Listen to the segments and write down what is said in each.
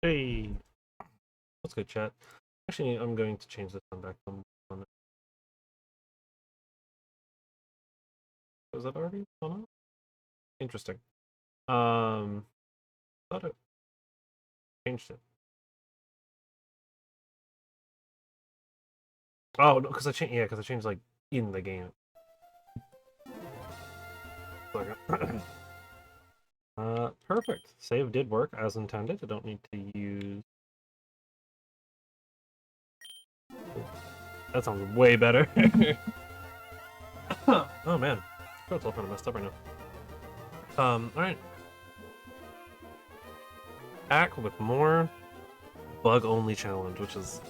Hey, what's good, chat? Actually, I'm going to change the sound back on Was that already on? Interesting. Thought it changed it. Oh no, because I changed. Yeah, because I changed like in the game. Perfect. Save did work as intended. I don't need to use. That sounds way better. Oh man, it's all kind of messed up right now. All right. Back with more bug-only challenge, which is.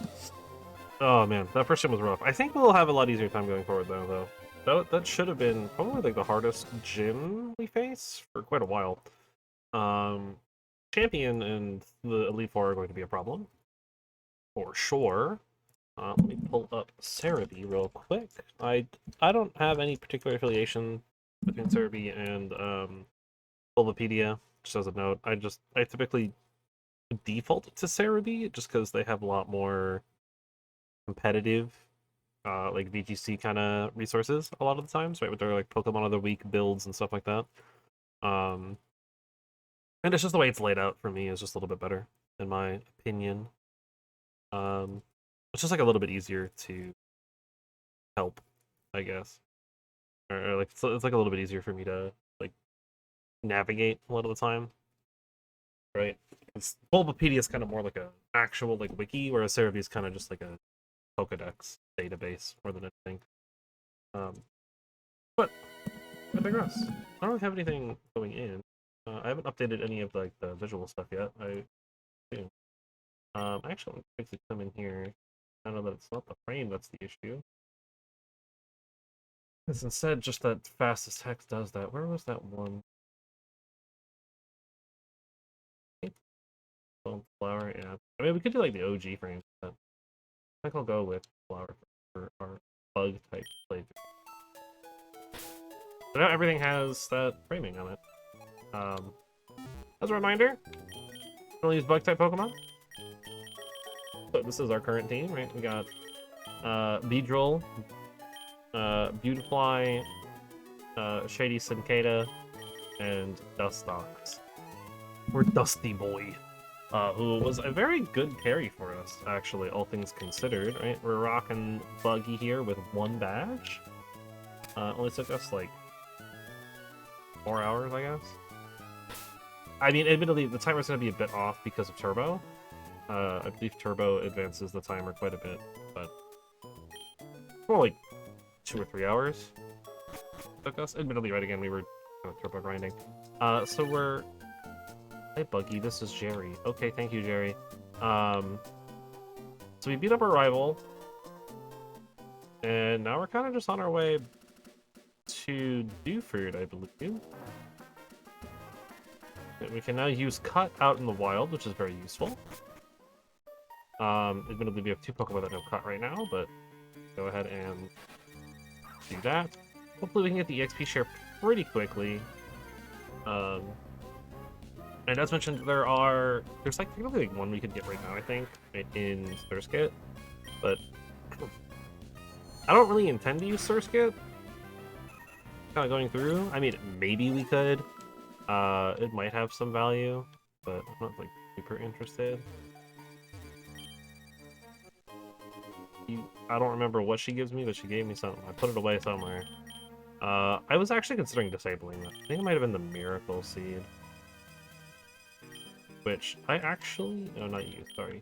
Oh man, that first time was rough. I think we'll have a lot easier time going forward though. That should have been probably like the hardest gym we face for quite a while. Champion and the Elite Four are going to be a problem for sure. Let me pull up Cerebi real quick. I don't have any particular affiliation between Cerebi and Bulbapedia. Just as a note, I typically default to Cerebi just because they have a lot more competitive like VGC kind of resources a lot of the times, right? With their like Pokemon of the Week builds and stuff like that. And it's just the way it's laid out for me is just a little bit better, in my opinion. It's just like a little bit easier to help, I guess, or like it's like a little bit easier for me to like navigate a lot of the time, right? It's Bulbapedia is kind of more like a actual like wiki, whereas Cerebi is kind of just like a Pokedex database more than anything. But I digress. I don't really have anything going in. I haven't updated any of like the visual stuff yet. I do. I actually want to quickly come in here. I know that it's not the frame that's the issue. It's instead just that fastest text does that. Where was that one? Flower, yeah. I mean, we could do like the OG frames, but I think I'll go with flower for our bug type playthrough. So now everything has that framing on it. As a reminder, we'll use bug type Pokemon. So this is our current team, right? We got Beedrill, Beautifly, Shady Cicada, and Dustox. Or Dusty Boy. Who was a very good carry for us, actually, all things considered, right? We're rocking Buggy here with 1 badge. Only took us, like, 4 hours, I guess. I mean, admittedly, the timer's going to be a bit off because of Turbo. I believe Turbo advances the timer quite a bit, but... more like 2 or 3 hours took us. Admittedly, right again, we were Turbo grinding. So we're... Hey, Buggy, this is Jerry. Okay, thank you, Jerry. So we beat up our rival, and now we're kind of just on our way to Tues-Thurs, I believe. We can now use Cut out in the wild, which is very useful. Admittedly, we have 2 Pokemon that have Cut right now, but go ahead and do that. Hopefully we can get the EXP share pretty quickly. And as mentioned, there's like technically like 1 we could get right now, I think, in Surskit, but I don't really intend to use Surskit. Kind of going through. I mean, maybe we could. It might have some value, but I'm not like super interested. I don't remember what she gives me, but she gave me something. I put it away somewhere. I was actually considering disabling it. I think it might have been the Miracle Seed. Which I actually... no, not you, sorry.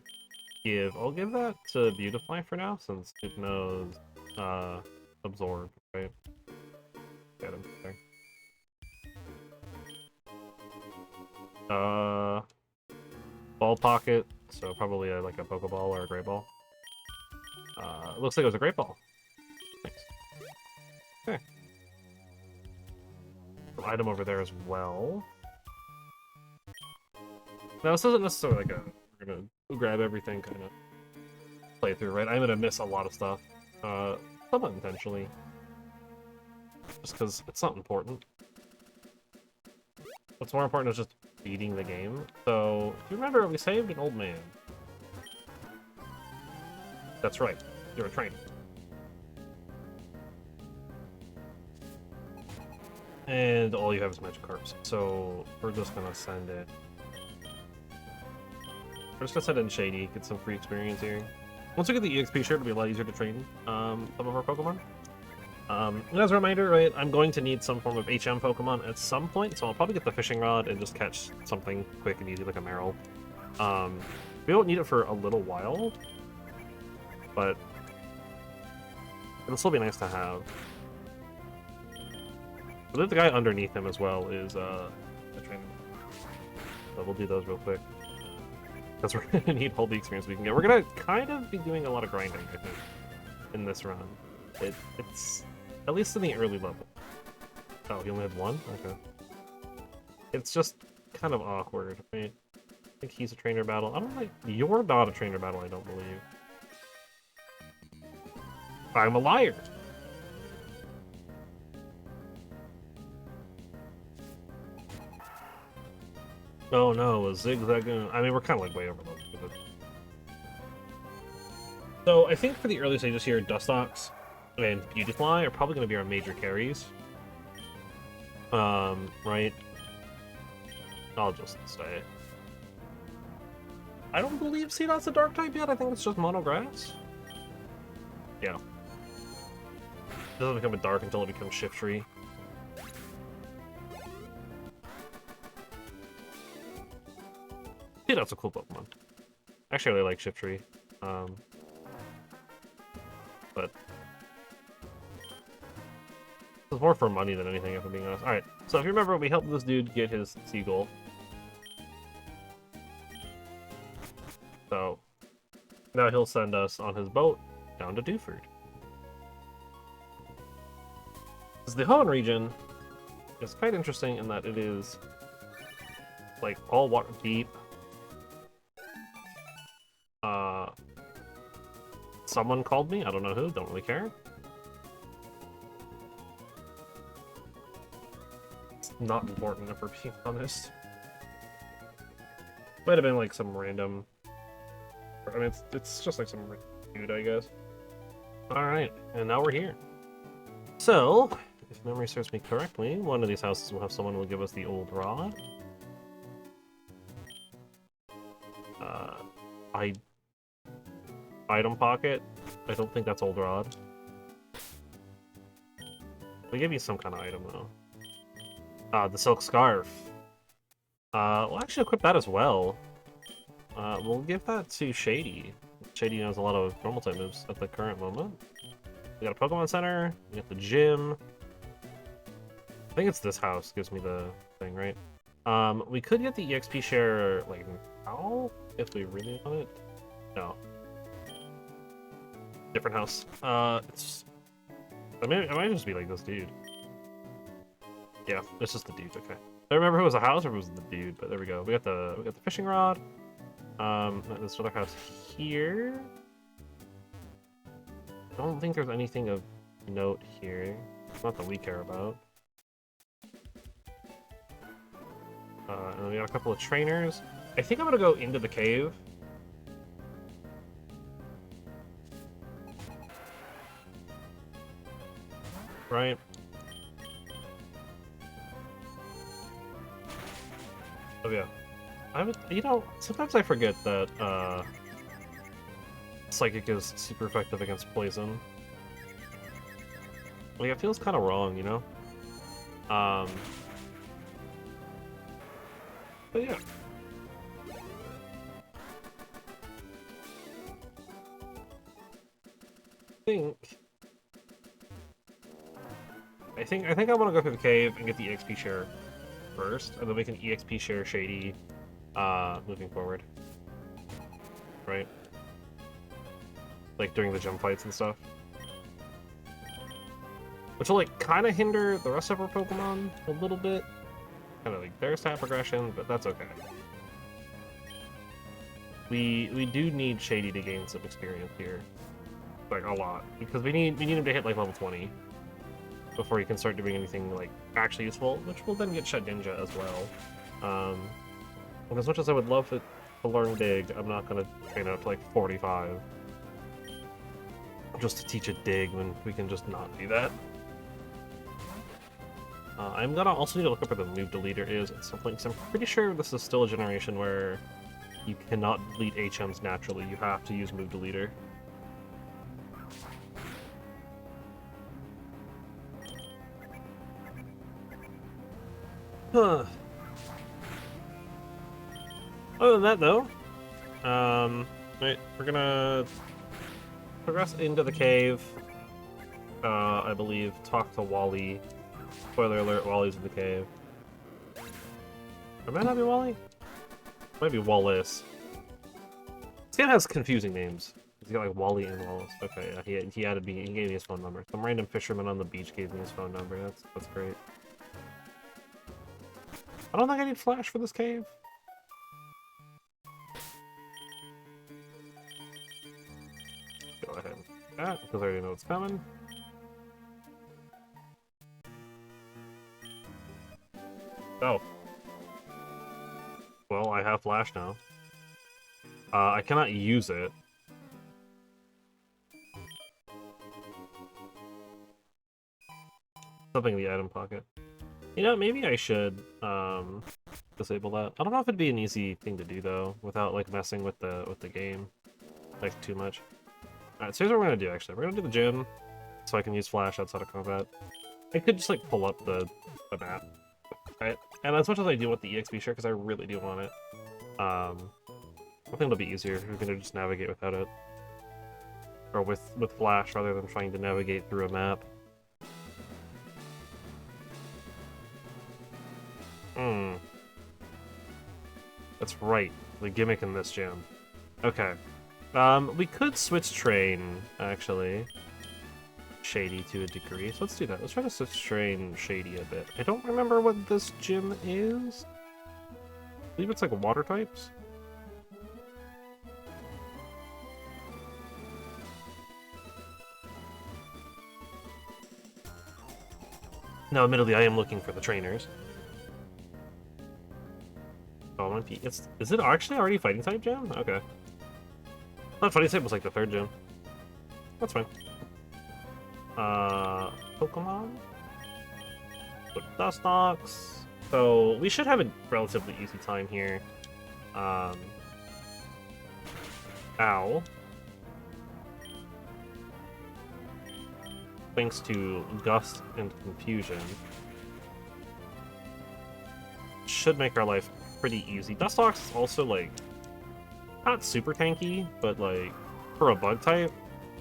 I'll give that to Beautifly for now, since it knows Absorb, right? Get him there. Ball Pocket, so probably like a Pokeball or a Great Ball. It looks like it was a Great Ball. Thanks. Okay. An item over there as well. Now, this isn't necessarily like we're gonna grab everything kind of playthrough, right? I'm gonna miss a lot of stuff. Somewhat intentionally. Just because it's not important. What's more important is just beating the game. So, if you remember, we saved an old man. That's right. You're a trainer. And all you have is Magikarps. So we're just gonna send it. We're just gonna send in Shady, get some free experience here. Once we get the EXP share, it'll be a lot easier to train some of our Pokemon. And as a reminder, right, I'm going to need some form of HM Pokemon at some point, so I'll probably get the Fishing Rod and just catch something quick and easy like a Marill. We won't need it for a little while, but it'll still be nice to have. I believe the guy underneath him as well is a trainer. So we'll do those real quick. Because we're going to need all the experience we can get. We're going to kind of be doing a lot of grinding, I think, in this run. It's at least in the early level. Oh, he only had one? Okay. It's just kind of awkward, right? I think he's a trainer battle. I don't like... You're not a trainer battle, I don't believe. I'm a liar! Oh no, a zigzag. I mean, we're kind of like way overloaded with it. So I think for the early stages here, Dustox and Beautifly are probably going to be our major carries. Right? I'll just say. I don't believe Seedot's a dark type yet. I think it's just mono grass. Yeah. It doesn't become a dark until it becomes Shiftry. Seedot's a cool Pokemon. Actually, I really like Shiftry. But it's more for money than anything, if I'm being honest. Alright, so if you remember, we helped this dude get his Seagull. So now he'll send us on his boat down to Tues-Thurs. The Hoenn region is quite interesting in that it is like all water deep. Someone called me, I don't know who, don't really care. It's not important if we're being honest. Might have been like some random... I mean, it's just like some dude, I guess. Alright, and now we're here. So, if memory serves me correctly, one of these houses will have someone who will give us the old rod. Item pocket. I don't think that's old rod. They give you some kind of item though. The silk scarf. We'll actually equip that as well. We'll give that to Shady. Shady knows a lot of normal type moves at the current moment. We got a Pokemon Center. We got the gym. I think it's this house gives me the thing, right? We could get the EXP share like now if we really want it. No. Different house. It's. I might just be like this dude. Yeah, it's just the dude. Okay. I remember if it was a house or if it was the dude, but there we go. We got the fishing rod. This other house here. I don't think there's anything of note here. Not that we care about. And then we got a couple of trainers. I think I'm gonna go into the cave. Right? Oh yeah. You know, sometimes I forget that, Psychic is super effective against poison. Like, it feels kind of wrong, you know? But yeah. I think I want to go through the cave and get the EXP share first, and then we can EXP share Shady, moving forward. Right? Like, during the gym fights and stuff. Which will, like, kind of hinder the rest of our Pokemon a little bit. Kind of like their stat progression, but that's okay. We do need Shady to gain some experience here. Like, a lot. Because we need him to hit, like, level 20. Before he can start doing anything, like, actually useful, which will then get Shed Ninja as well. And as much as I would love to learn Dig, I'm not going to train out to, like, 45. Just to teach a Dig when we can just not do that. I'm gonna also need to look up where the move deleter is at some point, because I'm pretty sure this is still a generation where you cannot delete HMs naturally. You have to use move deleter. Huh. Other than that, though, right, we're gonna progress into the cave. I believe talk to Wally. Spoiler alert: Wally's in the cave. Or might not be Wally. Might be Wallace. This game has confusing names. He's got like Wally and Wallace. Okay, yeah, he added me. He gave me his phone number. Some random fisherman on the beach gave me his phone number. That's great. I don't think I need flash for this cave. Go ahead and do that, because I already know it's coming. Oh. Well, I have flash now. I cannot use it. Something in the item pocket. You know, maybe I should disable that. I don't know if it'd be an easy thing to do though, without like messing with the game like too much. Alright, so here's what we're gonna do actually. We're gonna do the gym, so I can use flash outside of combat. I could just like pull up the map. Right? And as much as I do want the EXP share, because I really do want it, I think it'll be easier if we can just navigate without it. Or with flash rather than trying to navigate through a map. That's right, the gimmick in this gym. Okay. We could switch train, actually. Shady to a degree. So let's do that. Let's try to switch train Shady a bit. I don't remember what this gym is. I believe it's like water types. Now, admittedly, I am looking for the trainers. Oh, is it actually already fighting type gym? Okay. I thought fighting type was like the third gym. That's fine. Pokemon? With Dustox. So we should have a relatively easy time here. Ow. Thanks to Gust and Confusion. Should make our life pretty easy. Dustox is also, like, not super tanky, but, like, for a bug type,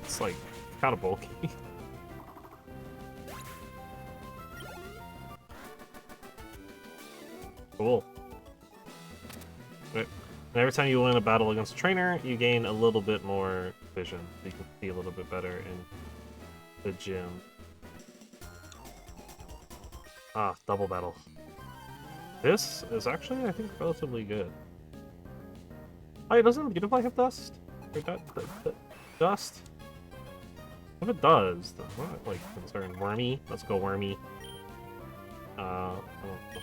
it's, like, kind of bulky. Cool. Right. And every time you win a battle against a trainer, you gain a little bit more vision. So you can see a little bit better in the gym. Ah, double battle. This is actually, I think, relatively good. Oh, it doesn't Beautifly have dust? Or dust? If it does, then I'm not, like, concerned. Wormy? Let's go Wormy. I don't know.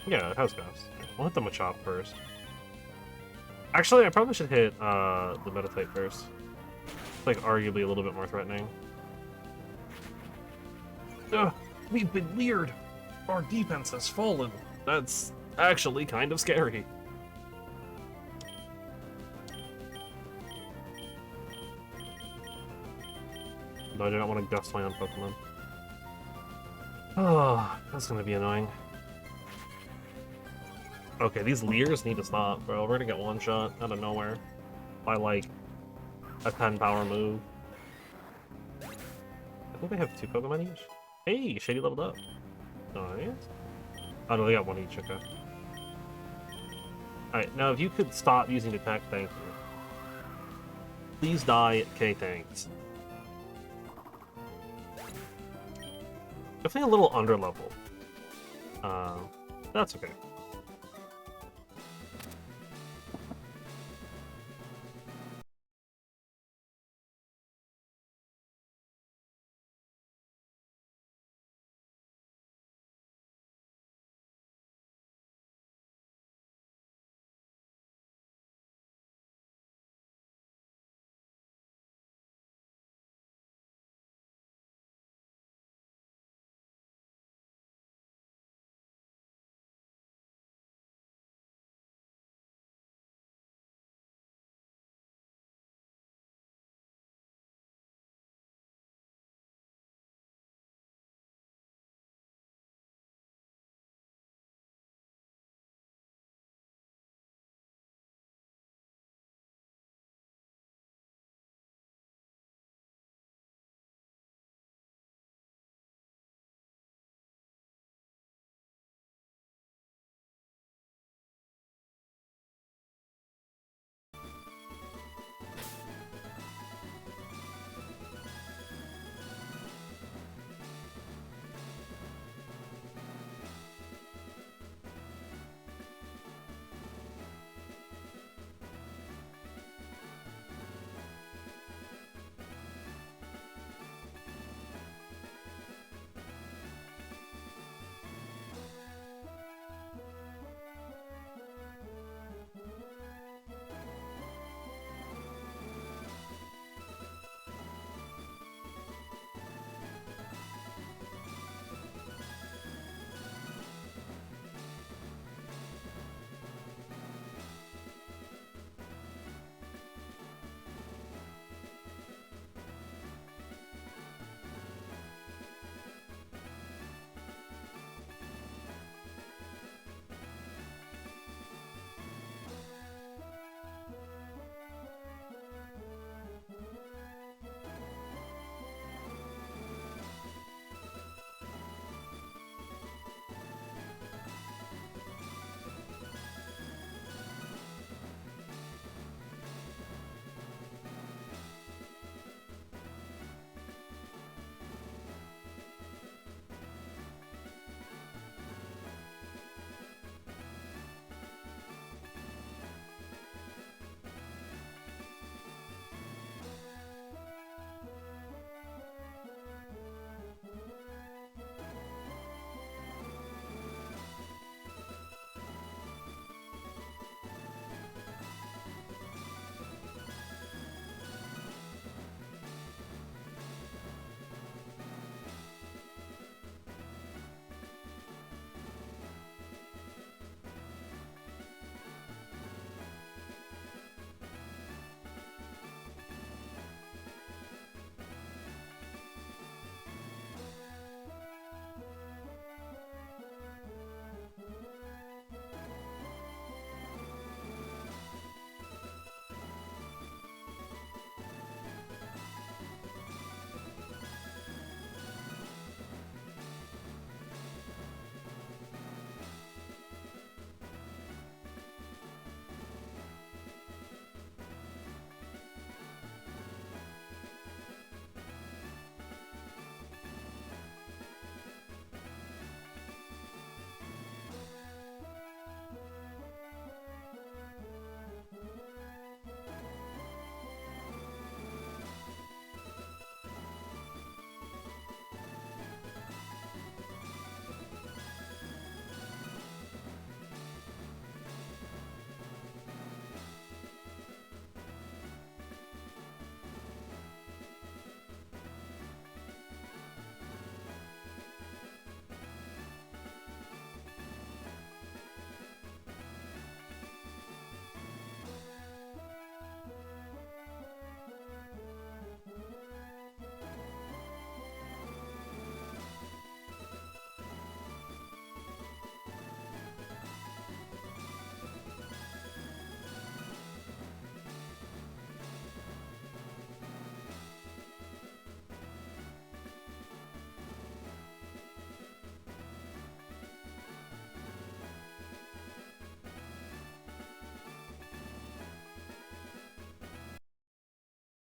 Yeah, it has dust. We'll hit the Machop first. Actually, I probably should hit the Metatype first. It's, like, arguably a little bit more threatening. Ugh, we've been leered. Our defense has fallen. That's actually kind of scary. Though I do not want to gust my own Pokemon. Oh, that's gonna be annoying. Okay, these leers need to stop, bro. We're gonna get one shot out of nowhere by like a 10 power move. I think they have 2 Pokemon each. Hey, Shady leveled up. Nice. Oh no, they got 1 each, okay. Alright, now if you could stop using attack, thank you. Please die, K thanks. Definitely a little under level. That's okay.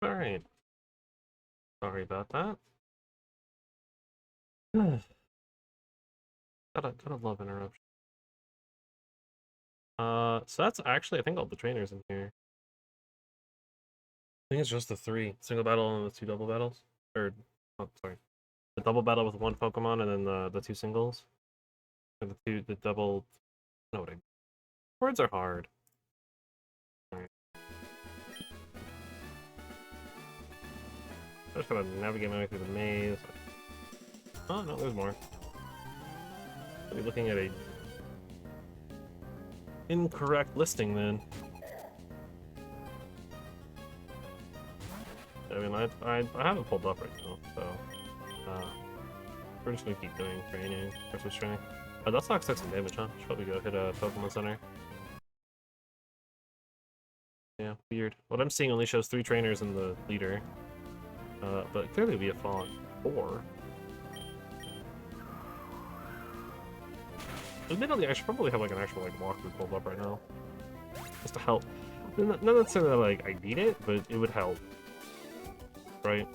Alright. Sorry about that. gotta love interruption. So that's actually, I think, all the trainers in here. I think it's just the 3. Single battle and the 2 double battles. Or, oh, sorry. The double battle with 1 Pokemon and then the 2 singles. Or the double... No, what I... Words are hard. Alright. I just gotta navigate my way through the maze. Oh, no, there's more. I'll be looking at a... incorrect listing, then. I mean, I haven't pulled up right now, so... we're just gonna keep doing training, versus training. That's not some damage, huh? Should probably go hit a Pokemon Center. Yeah, weird. What I'm seeing only shows 3 trainers in the leader. But clearly we have fought 4. Admittedly, I should probably have like an actual walkthrough pulled up right now. Just to help. Not necessarily like I need it, but it would help. Right?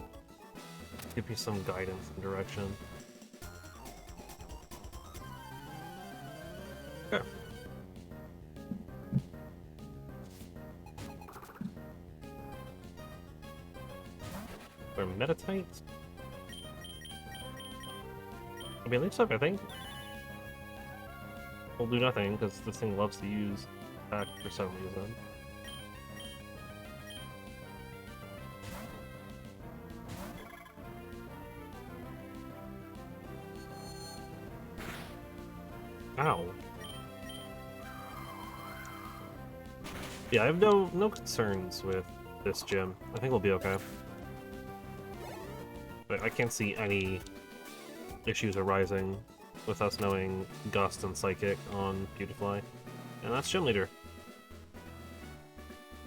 Give me some guidance and direction. Okay. Or Meditite? I mean, leech stuff, I think, will do nothing, because this thing loves to use attack for some reason. Ow. Yeah, I have no concerns with this gym. I think we'll be okay. But I can't see any issues arising with us knowing Gust and Psychic on Beautifly. And that's Gym Leader.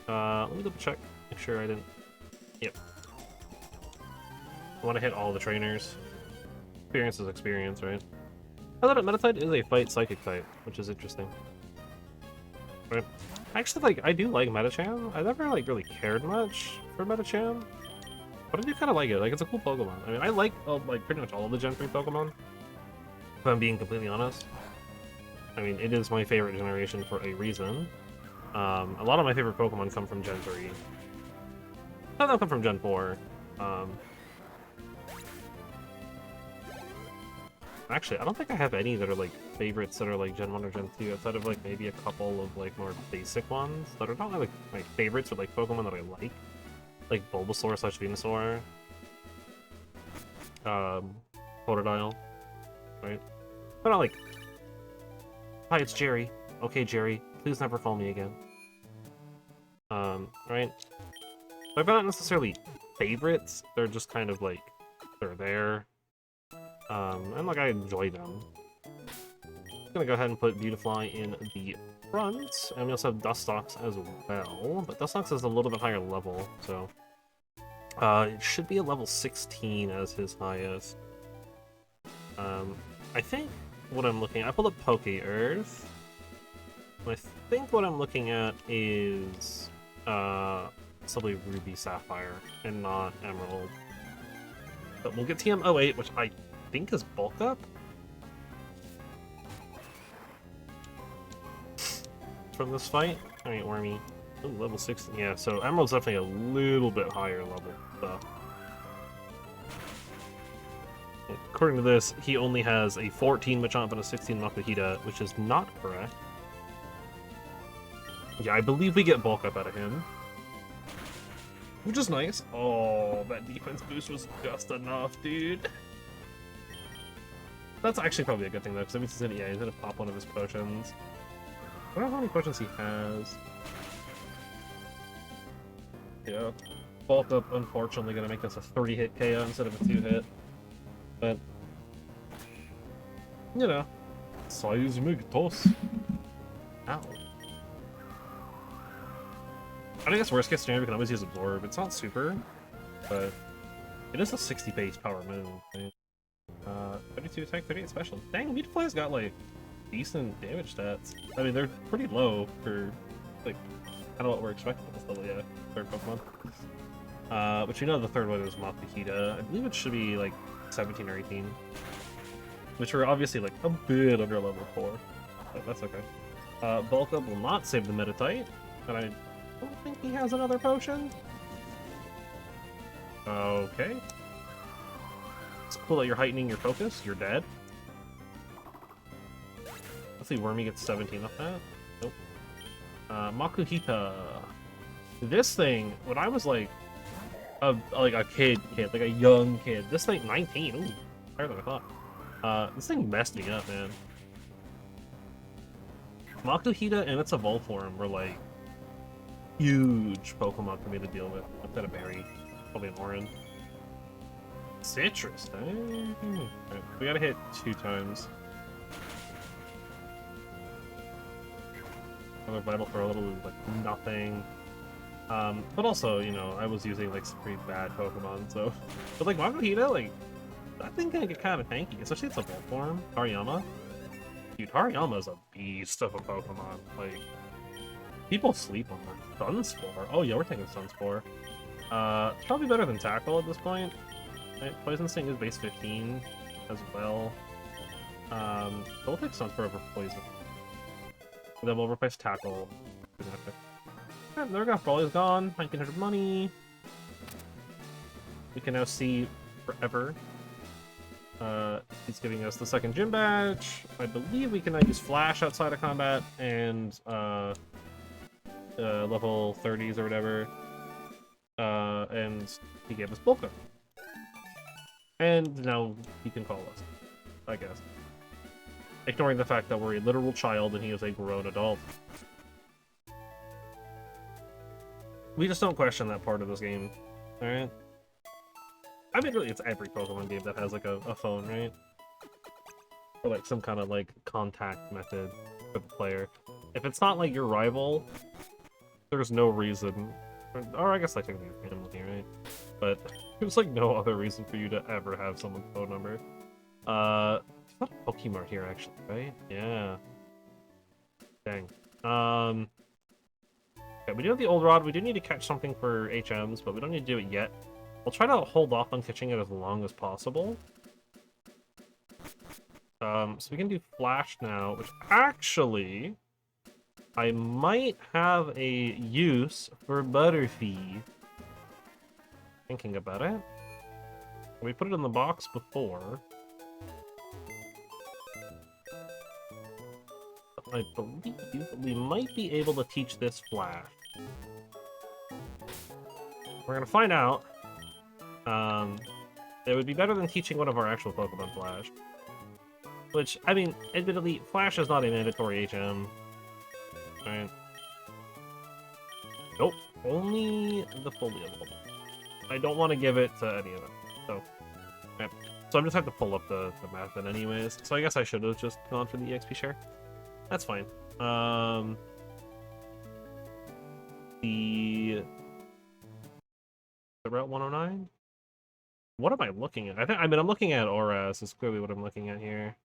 Let me double check. Make sure I didn't... Yep. I want to hit all the trainers. Experience is experience, right? I thought Meditite is a fight Psychic type, which is interesting. Right. Actually, like, I do like Medicham. I never, like, really cared much for Medicham. But I do kind of like it. Like, it's a cool Pokemon. I mean, I like, pretty much all of the Gen 3 Pokemon. If I'm being completely honest. I mean, it is my favorite generation for a reason. A lot of my favorite Pokemon come from Gen 3. Some of them come from Gen 4. Actually, I don't think I have any that are, like, favorites that are, like, Gen 1 or Gen 2, outside of, like, maybe a couple of, like, more basic ones that are not, like, my favorites, but, like, Pokemon that I like. Like Bulbasaur / Venusaur. Totodile. Right? But not like... Hi, it's Jerry. Okay, Jerry. Please never call me again. Right? They're not necessarily favorites. They're just kind of like... They're there. And like, I enjoy them. I'm gonna go ahead and put Beautifly in the front, and we also have Dustox as well, but Dustox is a little bit higher level, so... it should be a level 16 as his highest. I think what I'm looking at... I pulled up Poke-Earth. I think what I'm looking at is... probably Ruby Sapphire, and not Emerald. But we'll get TM08, which I think is Bulk Up? From this fight? Alright, Wormy. Ooh, level 16. Yeah, so Emerald's definitely a little bit higher level, so. According to this, he only has a 14 Machamp and a 16 Makuhita, which is not correct. Yeah, I believe we get Bulk Up out of him. Which is nice. Oh, that defense boost was just enough, dude. That's actually probably a good thing, though, because that means he's gonna pop one of his potions. I don't know how many potions he has. Yeah. Bulk Up, unfortunately, gonna make this a 30-hit KO instead of a 2-hit. But... you know. Seismic-Toss. Ow. I think that's worst case scenario, we can always use Absorb. It's not super, but it is a 60 base power move. Right? 32 attack, 38 special. Dang, Beautifly's got like decent damage stats. I mean, they're pretty low for like kind of what we're expecting at this level, yeah, third Pokemon. Which we know the third one is Makuhita. I believe it should be like 17 or 18. Which are obviously like a bit under level 4. But that's okay. Bulk Up will not save the Metatite. And I don't think he has another potion. Okay. It's cool that you're heightening your focus. You're dead. Let's see, Wormy gets 17 off that. Nope. Makuhita. This thing, when I was like a kid, like a young kid, this thing, 19, ooh, higher than I thought. This thing messed me up, man. Makuhita and its evolved form were like huge Pokemon for me to deal with. I've got a berry, probably an orange. Citrus, dang. Right, we gotta hit 2 times. Another vital for a little, like, nothing. But also, you know, I was using, like, some pretty bad Pokemon, so... But, like, Makuhita, like, that thing can get kind of tanky, especially its evolved form. Hariyama. Dude, Hariyama is a beast of a Pokemon. Like, people sleep on that. Sunspore. Oh, yeah, we're taking Sunspore. Probably better than Tackle at this point. Right? Poison Sting is base 15 as well. We'll take Sunspore over Poison. And then we'll replace Tackle. Alright, Nergoth Brawly is gone. 1900 money. We can now see forever. He's giving us the second gym badge. I believe we can now use Flash outside of combat and level 30s or whatever. And he gave us Bulk Up. And now he can call us, I guess. Ignoring the fact that we're a literal child and he is a grown adult. We just don't question that part of this game, alright? I mean, really, it's every Pokemon game that has, like, a phone, right? Or, like, some kind of, like, contact method for the player. If it's not, like, your rival, there's no reason... Or I guess, like, technically your family, right? But there's, like, no other reason for you to ever have someone's phone number. There's not a Pokemon here, actually, right? Yeah. Dang. Okay, we do have the Old Rod. We do need to catch something for HMs, but we don't need to do it yet. We'll try to hold off on catching it as long as possible. So we can do Flash now, which actually... I might have a use for Butterfree. Thinking about it. We put it in the box before. I believe we might be able to teach this Flash. We're gonna find out. It would be better than teaching one of our actual Pokemon Flash. Which, I mean, admittedly, Flash is not a mandatory HM. Right. Nope. Only the fully evolved. I don't want to give it to any of them. So, okay. So I'm just have to pull up the map then anyways. So I guess I should have just gone for the EXP share. That's fine. The Route 109? What am I looking at? I mean, I'm looking at Auras. Is clearly what I'm looking at here.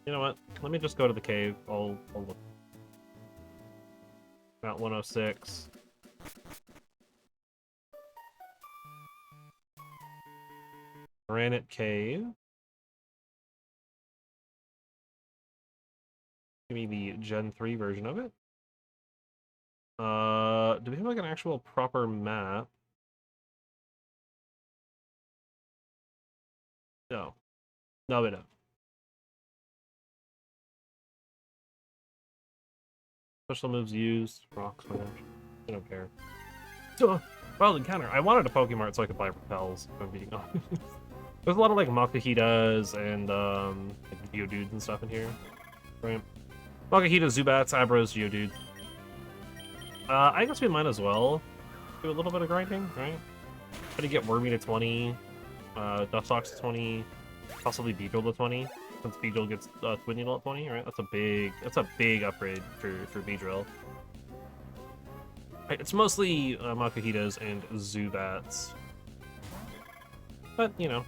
You know what? Let me just go to the cave. I'll look. Route 106. Granite Cave. Give me the Gen 3 version of it. Do we have like an actual proper map? No. No, we don't. Special moves used. Rock Smash. I don't care. Wild Encounter. I wanted a Pokemart so I could buy Repels, if I'm being honest. There's a lot of like Makuhitas and like Geodudes and stuff in here. Right? Makuhita, Zubats, Abras, Geodude. I guess we might as well do a little bit of grinding, right? Try to get Wormy to 20, Dustox to 20, possibly Beedrill to 20. Since Beedrill gets Twin Needle at 20, right? That's a big upgrade for Beedrill. Right, it's mostly Makuhitas and Zubats. But, you know.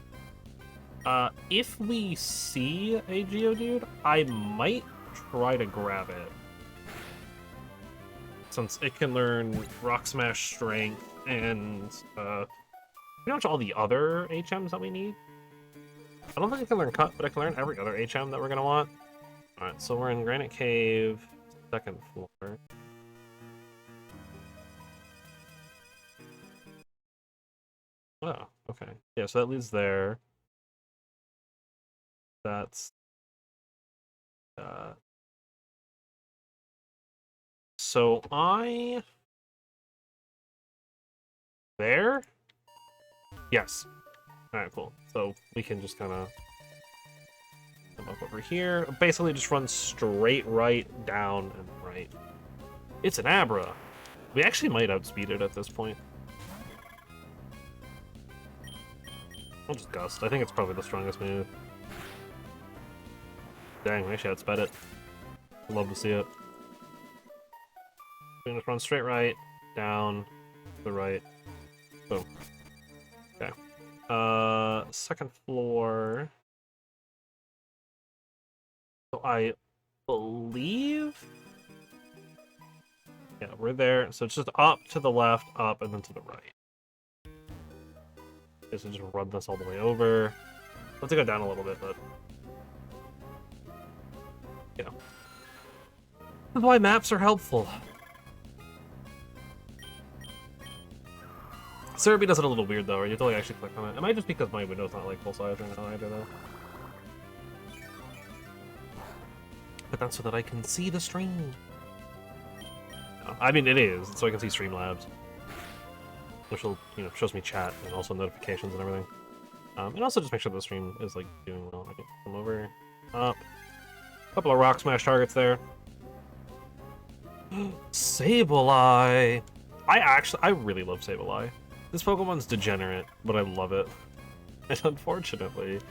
If we see a Geodude, I might try to grab it. since it can learn Rock Smash, Strength, and pretty much all the other HMs that we need. I don't think I can learn Cut, but I can learn every other HM that we're gonna want. Alright, so we're in Granite Cave, 2nd floor. Oh, okay. Yeah, so that leads there. That's so there? Yes. Alright, cool. So we can just kind of come up over here. Basically just run straight right, down, and right. It's an Abra. We actually might outspeed it at this point. I'll just Gust. I think it's probably the strongest move. Dang, we actually outsped it. Love to see it. We're gonna just run straight right, down, to the right. Boom. Okay. 2nd floor. So I believe... Yeah, we're there. So it's just up, to the left, up, and then to the right. Okay, so just run this all the way over. Let's go down a little bit, but... Yeah. That's why maps are helpful. Cerebi does it a little weird though, or you have to like actually click on it. It might just be because my window's not like full size right now either though. But that's so that I can see the stream. No, I mean it is, so I can see Streamlabs. Which will, you know, shows me chat and also notifications and everything. And also just make sure the stream is like doing well. I can come over, up. A couple of Rock Smash targets there. Sableye! I really love Sableye. This Pokemon's degenerate, but I love it. And unfortunately,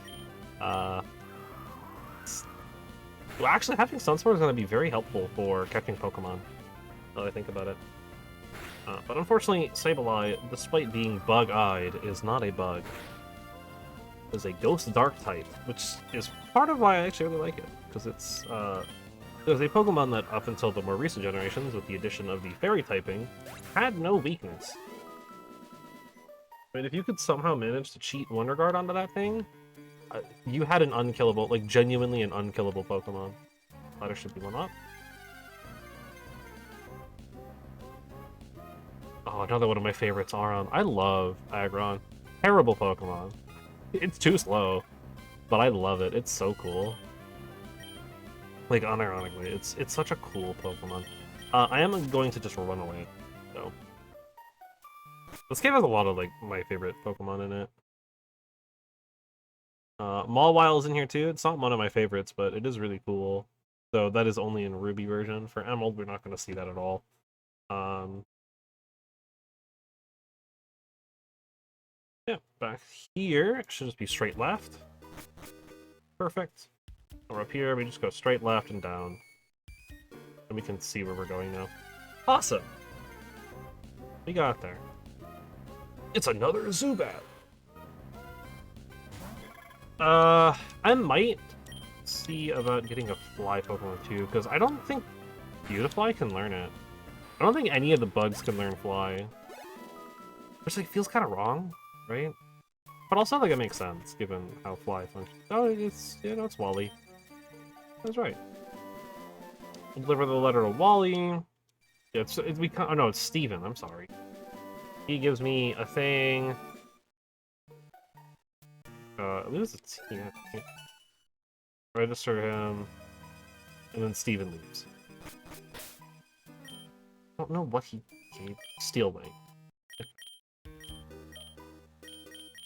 well, actually having Sunspore is going to be very helpful for catching Pokemon, now that I think about it. But unfortunately, Sableye, despite being bug-eyed, is not a bug. It is a Ghost Dark type, which is part of why I actually really like it, because it's a Pokemon that up until the more recent generations, with the addition of the Fairy typing, had no weakness. I mean, if you could somehow manage to cheat Wonder Guard onto that thing, you had an unkillable, like genuinely an unkillable Pokemon. Ladder should be one up. Oh, another one of my favorites, Aron. I love Aggron. Terrible Pokemon. It's too slow, but I love it. It's so cool. Like, unironically, it's such a cool Pokemon. I am going to just run away, though. This game has a lot of, like, my favorite Pokemon in it. Mawwile's in here, too. It's not one of my favorites, but it is really cool. So that is only in Ruby version. For Emerald, we're not going to see that at all. Yeah, back here, should just be straight left. Perfect. Or up here, we just go straight left and down. And we can see where we're going now. Awesome! We got there. It's another Zubat! I might see about getting a fly Pokemon too, because I don't think Beautifly can learn it. I don't think any of the bugs can learn Fly. Which like feels kind of wrong, right? But also like it makes sense given how Fly functions. Oh, it's it's Wally. That's right. We'll deliver the letter to Wally. Yeah, oh no, it's Steven. I'm sorry. He gives me a thing. Lose a T. Register him, and then Steven leaves. I don't know what he gave. Steel Wing.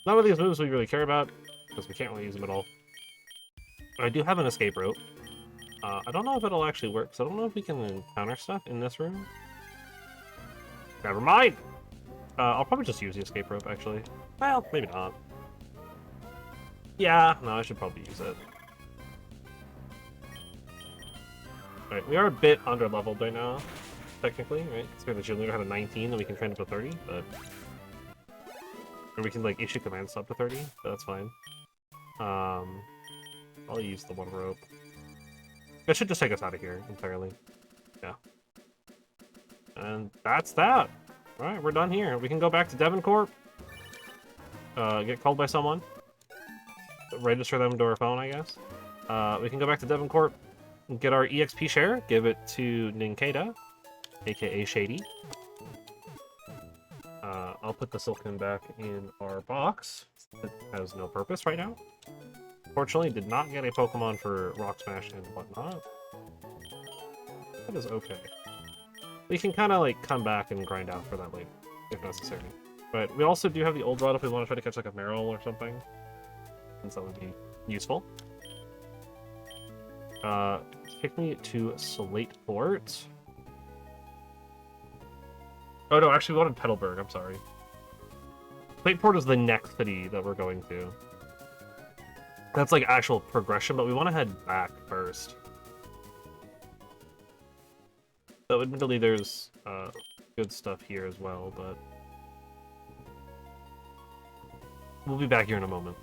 None of these moves we really care about, because we can't really use them at all. But I do have an escape rope. I don't know if it'll actually work, because I don't know if we can encounter stuff in this room. Never mind! I'll probably just use the escape rope, actually. Well, maybe not. Yeah, no, I should probably use it. Alright, we are a bit under-leveled right now, technically, right? Because the gym leader had a 19, and we can train up to 30, but... Or we can, like, issue commands up to 30, but that's fine. I'll use the one rope. That should just take us out of here, entirely. Yeah. And that's that. Alright, we're done here. We can go back to Devoncorp. Get called by someone. Register them to our phone, I guess. We can go back to Devoncorp, get our EXP share, give it to Ninkata, aka Shady. I'll put the Silken back in our box. It has no purpose right now. Fortunately, did not get a Pokemon for Rock Smash and whatnot. That is okay. We can kind of like come back and grind out for that later, if necessary. But we also do have the old rod if we want to try to catch like a Marill or something. Since that would be useful. Take me to Slateport. Oh no, actually we wanted Petalburg, I'm sorry. Slateport is the next city that we're going to. That's like actual progression, but we want to head back first. So admittedly there's good stuff here as well, but we'll be back here in a moment.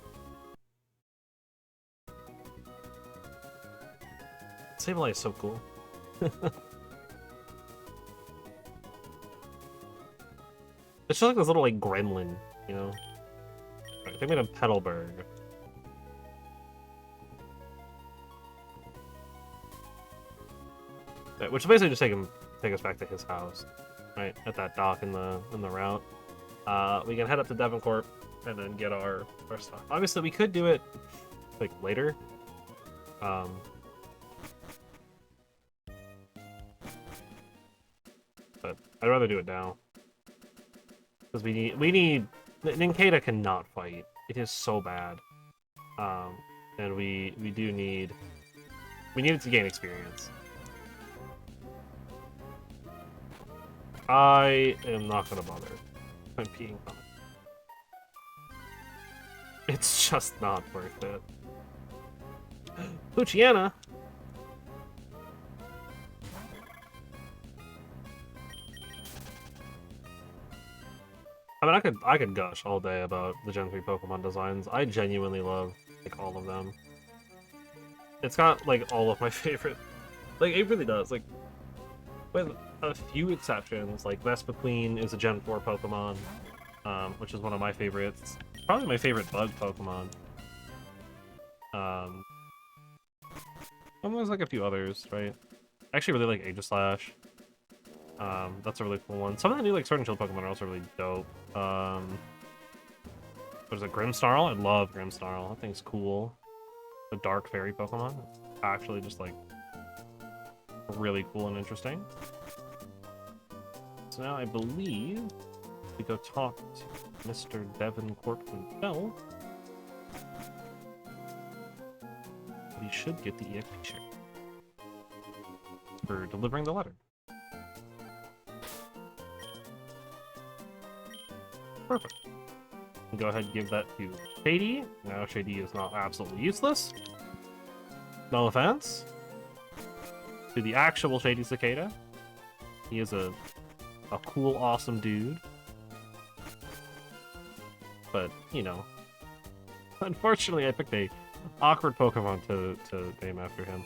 Sableye is so cool. It's just like this little like gremlin, you know? Right, take me to Petalburg. Right, which basically just take us back to his house, right? At that dock in the route. We can head up to Devoncorp and then get our stuff. Obviously, we could do it like later. But I'd rather do it now. Because we need Ninkata cannot fight. It is so bad. And we need it to gain experience. I am not gonna bother. I'm peeing on it. It's just not worth it. Luciana! I mean, I could gush all day about the Gen 3 Pokemon designs. I genuinely love, like, all of them. It's got, like, all of my favorite... Like, it really does. Like, with a few exceptions, like, Vespiquen is a Gen 4 Pokemon, which is one of my favorites. Probably my favorite bug Pokemon. And there's, like, a few others, right? I actually really like Aegislash. That's a really cool one. Some of the new like Sword and Shield Pokemon are also really dope. What is it, Grimmsnarl? I love Grimmsnarl. That thing's cool. The Dark Fairy Pokemon. It's actually just like really cool and interesting. So now I believe we go talk to Mr. Devoncorp himself. We should get the EXP share for delivering the letter. Perfect. Go ahead and give that to Shady. Now Shady is not absolutely useless. No offense to the actual Shady Cicada. He is a cool, awesome dude. But, you know, unfortunately I picked a awkward Pokemon to name after him.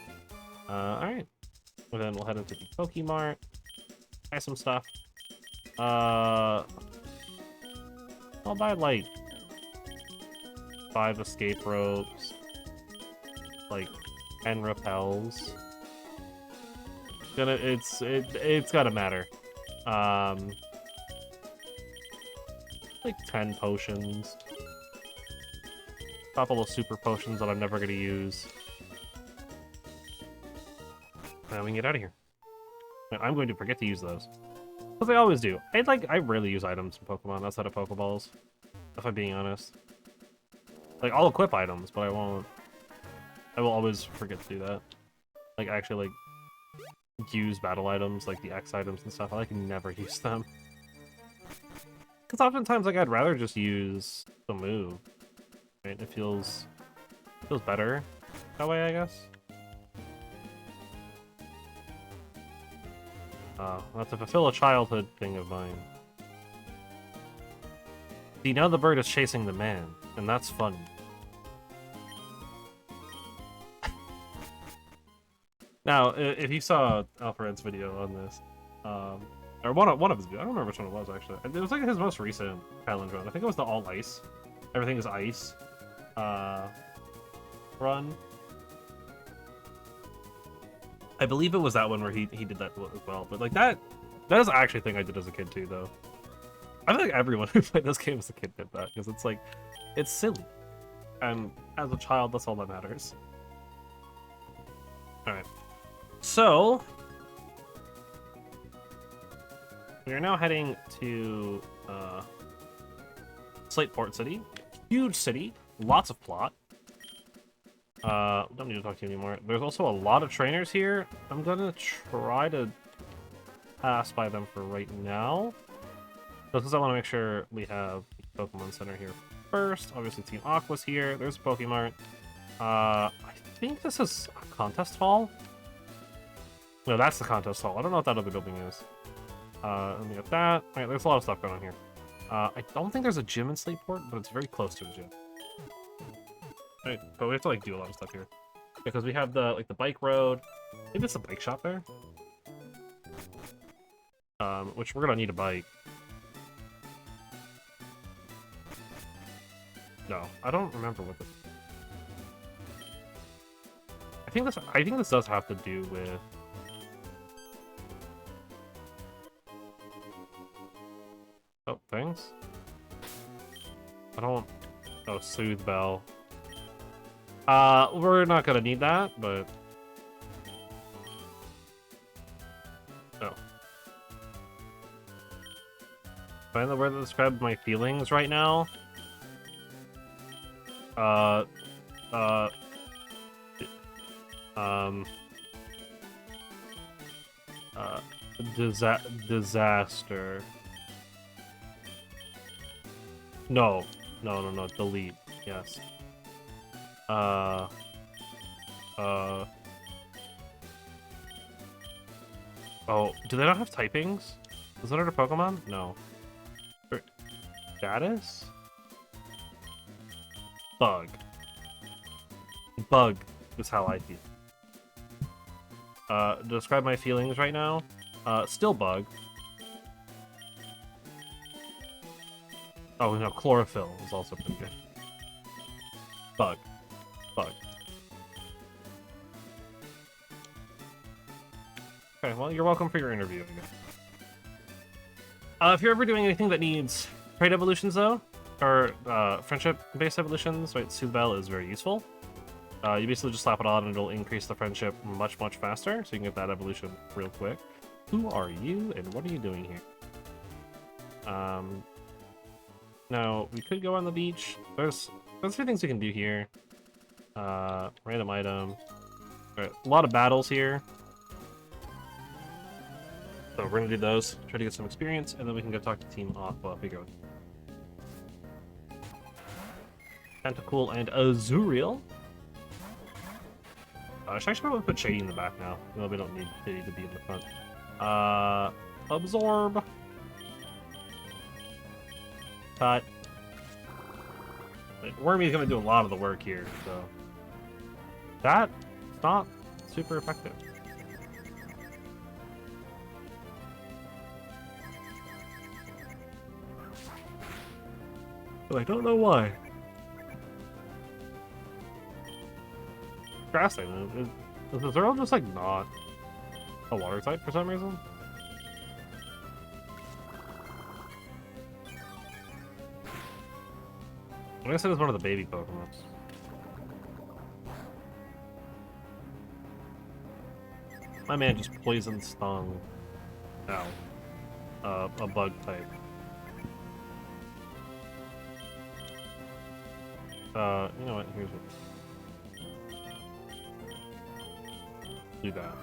Alright. And then we'll head into the Pokemart. Buy some stuff. I'll buy like 5 escape ropes, like 10 repels. It's gotta matter. Like 10 potions. Couple of super potions that I'm never gonna use. Now we can get out of here. And I'm going to forget to use those. Because I always do. I rarely use items in Pokemon outside of Pokeballs, if I'm being honest. Like, I'll equip items, but I won't. I will always forget to do that. Like, actually, like, use battle items, like the X items and stuff. I never use them. Because oftentimes, like, I'd rather just use the move. Right? It feels better that way, I guess. That's to fulfill a childhood thing of mine. See, now the bird is chasing the man, and that's fun. Now, if you saw Alfred's video on this, Or one of his. I don't remember which one it was actually. It was like his most recent challenge run. I think it was the all ice. Everything is ice. Run. I believe it was that one where he did that as well. But like that is actually a thing I did as a kid too, though. I feel like everyone who played this game as a kid did that because it's like it's silly, and as a child, that's all that matters. All right, so we are now heading to Slateport City. Huge city, lots of plot. Don't need to talk to you anymore. There's also a lot of trainers here. I'm gonna try to pass by them for right now. Because I want to make sure we have the Pokemon Center here first. Obviously, Team Aqua's here. There's Pokemart. I think this is a contest hall. No, that's the contest hall. I don't know what that other building is. Let me get that. All right, there's a lot of stuff going on here. I don't think there's a gym in Slateport, but it's very close to a gym. Right, but we have to like do a lot of stuff here because we have the the bike road. Maybe it's a bike shop there. Which we're gonna need a bike. No, I don't remember what the. I think this does have to do with. Oh, things. I don't. Oh, Soothe Bell. We're not gonna need that, but... Oh. Find the word that describes my feelings right now. Disaster. No, delete, yes. Oh, do they not have typings? Is that under Pokemon? No. Status? Bug. Bug is how I feel. Describe my feelings right now. Still bug. Oh, no, chlorophyll is also pretty good. Bug. Bug. Okay, well, you're welcome for your interview, I guess. If you're ever doing anything that needs trait evolutions, though, or friendship-based evolutions, right, Soothe is very useful. You basically just slap it on and it'll increase the friendship much, much faster, so you can get that evolution real quick. Who are you, and what are you doing here? Now, we could go on the beach. There's a few things we can do here. Random item. Right, a lot of battles here. So we're gonna do those, try to get some experience, and then we can go talk to Team Aqua if we go. Tentacool and Azuriel. I should actually probably put Shady in the back now. No, we don't need Shady to be in the front. Absorb. Cut. Wormy's gonna do a lot of the work here, so that's not super effective. But I don't know why. Grass thing. Is Zero just like not a water type for some reason? I guess it was one of the baby Pokemon. My man just poison stung. Ow. A bug type. You know what? Here's what. Do that.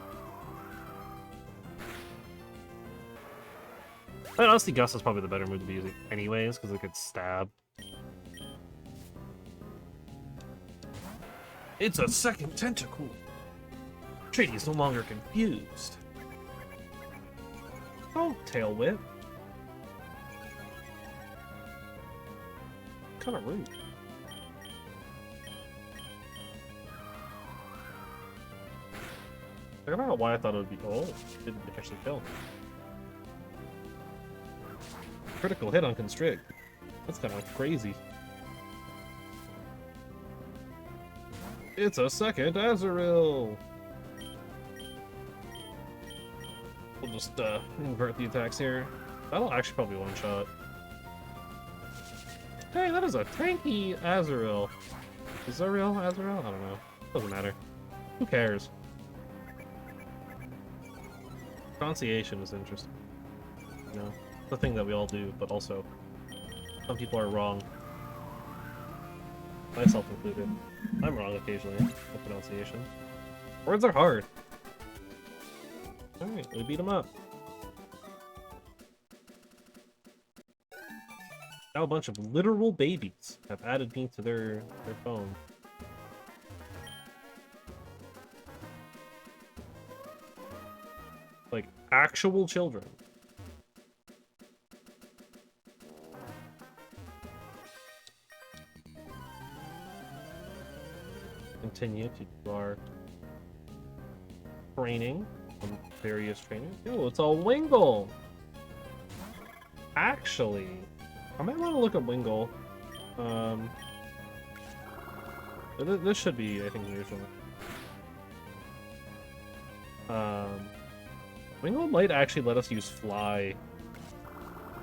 But honestly, Gus is probably the better move to be using anyways, because it could stab. It's a second Tentacool. Shady is no longer confused. Oh, Tail Whip. Kind of rude. I don't know why I thought it would be. Oh, it didn't actually kill. critical hit on Constrict. That's kind of crazy. It's a second Azurill! We'll just invert the attacks here. That'll actually probably one-shot. Hey, that is a tanky Azurill. Is that real Azurill? I don't know. Doesn't matter. Who cares? Pronunciation is interesting. You know, it's a thing that we all do, but also some people are wrong. Myself included. I'm wrong occasionally with pronunciation. Words are hard. Alright, we beat him up. Now a bunch of literal babies have added me to their phone. Like, actual children. Continue to do our training, various training. Oh, it's a Wingull! Actually, I might want to look at Wingull. This should be, I think, usual. Wingull might actually let us use Fly,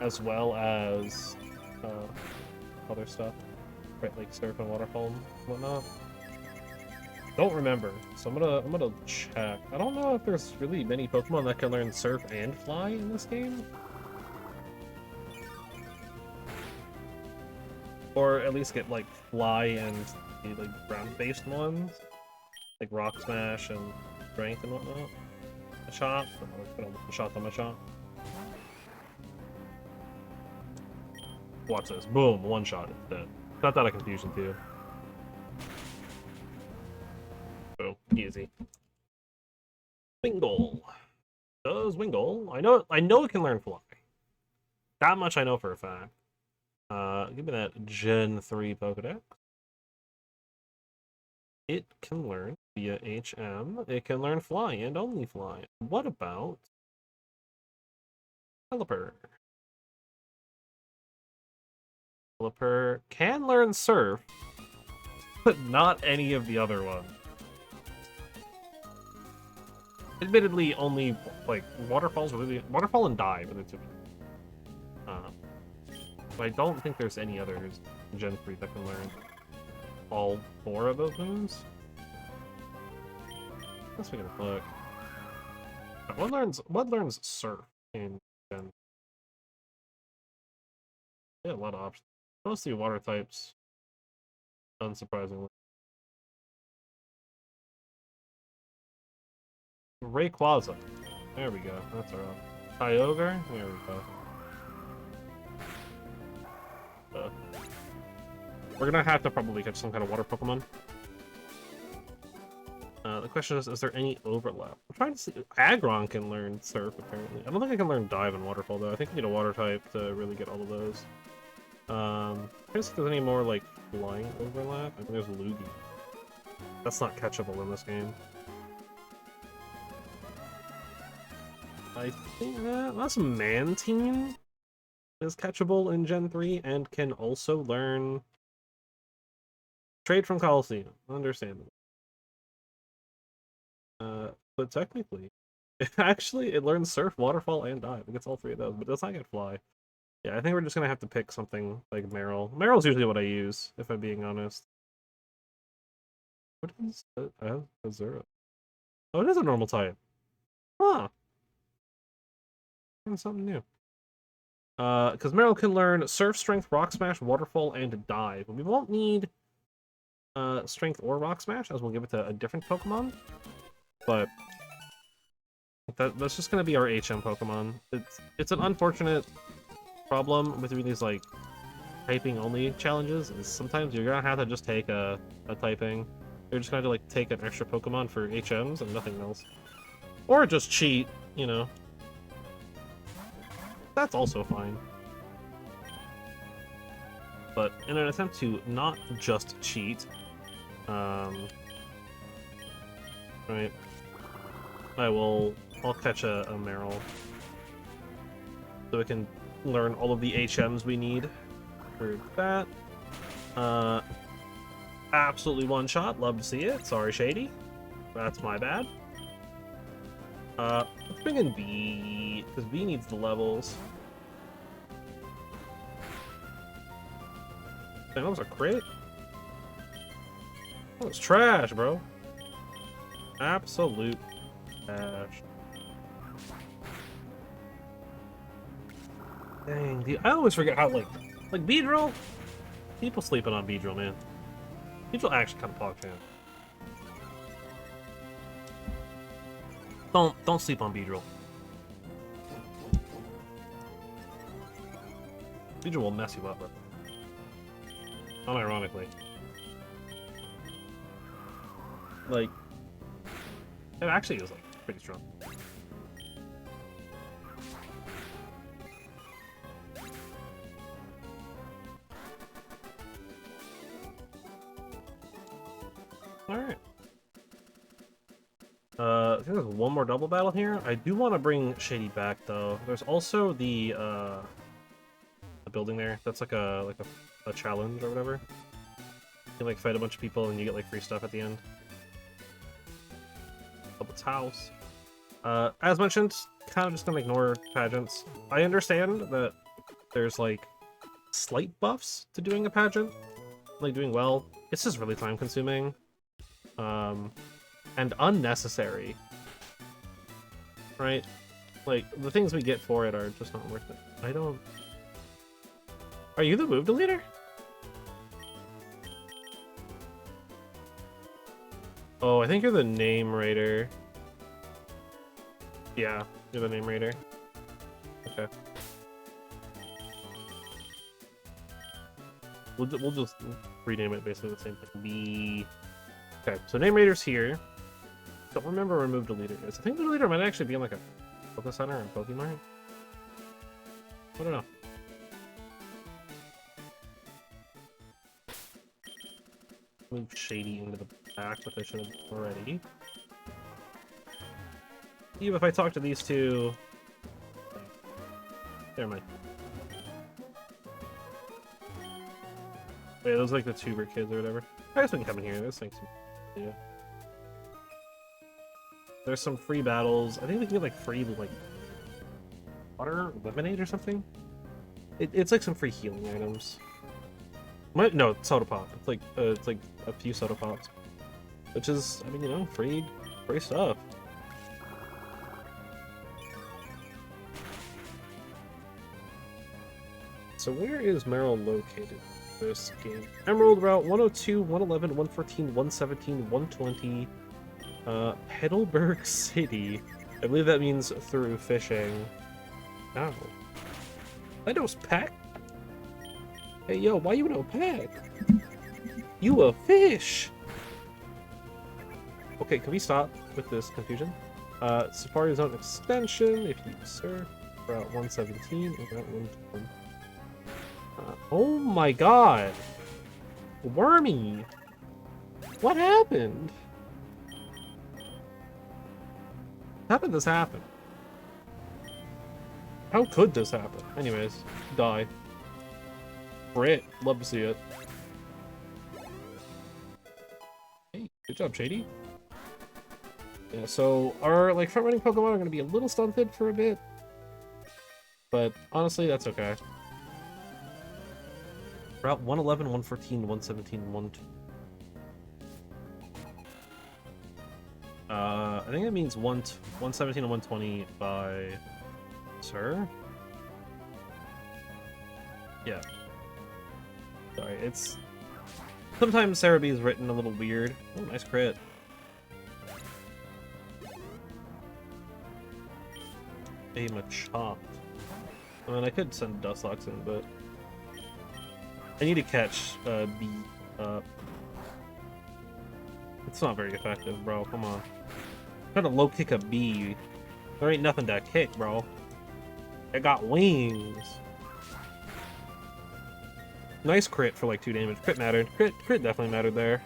as well as other stuff, right? Like Surf and Waterfall and whatnot. Don't remember, so I'm gonna check. I don't know if there's really many Pokemon that can learn Surf and Fly in this game. Or at least get, like, Fly and the, like, ground-based ones. Like Rock Smash and Strength and whatnot. Machop. Put on Machop on Machop. Watch this. Boom. One shot. It's dead. Got that out of confusion, too. Boom. Easy. Wingull. Does Wingull? I know it can learn Fly. That much I know for a fact. Give me that Gen 3 Pokedex. It can learn via HM. It can learn Fly and only Fly. What about Pelipper? Pelipper can learn Surf, but not any of the other ones. Admittedly, only, like, Waterfall and Dive are the two. But I don't think there's any others in Gen 3 that can learn all 4 of those moves. Let's make a look. What learns Surf in Gen? Yeah, a lot of options. Mostly water types, unsurprisingly. Rayquaza. There we go. That's our Kyogre. There we go. We're gonna have to probably catch some kind of water Pokemon. The question is there any overlap? I'm trying to see. Aggron can learn Surf, apparently. I don't think I can learn Dive and Waterfall, though. I think I need a water type to really get all of those. I guess if there's any more, like, flying overlap. I think there's Lugia. That's not catchable in this game. I think that's Mantine is catchable in Gen 3 and can also learn Trade from Coliseum. Understandable. But technically, actually, it learns Surf, Waterfall, and Dive. It gets all 3 of those, but it does not get Fly. Yeah, I think we're just gonna have to pick something like Marill. Marill's usually what I use, if I'm being honest. What is Azura? Oh, it is a normal type. Huh. Something new. Because Marill can learn Surf, Strength, Rock Smash, Waterfall, and Dive. But we won't need Strength or Rock Smash, as we'll give it to a different Pokemon. But that's just gonna be our HM Pokemon. It's an unfortunate problem with doing these, like, typing only challenges, is sometimes you're gonna have to just take a typing. You're just gonna have to, like, take an extra Pokemon for HMs and nothing else. Or just cheat, you know. That's also fine. But in an attempt to not just cheat, right, I'll catch a Marill. So it can learn all of the HMs we need for that. Absolutely one shot. Love to see it. Sorry, Shady. That's my bad. Let's bring in B, because B needs the levels. Damn, that was a crit? That was trash, bro. Absolute trash. Dang, dude. I always forget how, like Beedrill? People sleeping on Beedrill, man. Beedrill actually kind of pog fan. Don't sleep on Beedrill. Beedrill will mess you up, bro. Unironically. Like, it actually is, like, pretty strong. Alright. I think there's one more double battle here. I do want to bring Shady back, though. There's also the building there. That's like a challenge or whatever. You can, like, fight a bunch of people and you get, like, free stuff at the end. Its house. As mentioned, kind of just gonna ignore pageants. I understand that there's, like, slight buffs to doing a pageant, like doing well. It's just really time consuming, and unnecessary, right? Like, the things we get for it are just not worth it. I don't... Are you the move deleter? Oh, I think you're the name raider. Yeah, you're the name raider. Okay. We'll just rename it basically the same thing. B. Okay, so name raider's here. Don't remember where move deleter is. I think the deleter might actually be in like a Poké Center or Pokemon. I don't know. Move Shady into the back, which I should have already. Even if I talk to these two... Never mind. Wait, those are like the tuber kids or whatever. I guess we can come in here. This thing's... Yeah. There's some free battles. I think we can get like free, like... water? Lemonade or something? It's like some free healing items. No, soda pop. It's like a few soda pops, which is, I mean, you know, free stuff. So where is Meryl located in this game? Emerald Route 102, 111, 114, 117, 120, Heidelberg City. I believe that means through fishing. Oh. I know pack. Hey, yo, why you no pack? You a fish! Okay, can we stop with this confusion? Safari Zone Extension, if you surf, Route 117, and Route 120. Oh my god! Wormy! What happened? How did this happen? How could this happen? Anyways, die. Great, love to see it. Hey, good job, Shady. Yeah, so our like front-running Pokemon are going to be a little stunted for a bit, but honestly, that's okay. Route 111, 114, 117, 120. I think that means 117 and 120 by Sir? Yeah. Sorry, it's... Sometimes Cerebi is written a little weird. Oh, nice crit. A Machop. I mean, I could send Dusclops in, but... I need to catch B up. It's not very effective, bro. Come on. I'm trying to low kick a B. There ain't nothing to kick, bro. It got wings. Nice crit for like 2 damage. Crit mattered. Crit definitely mattered there.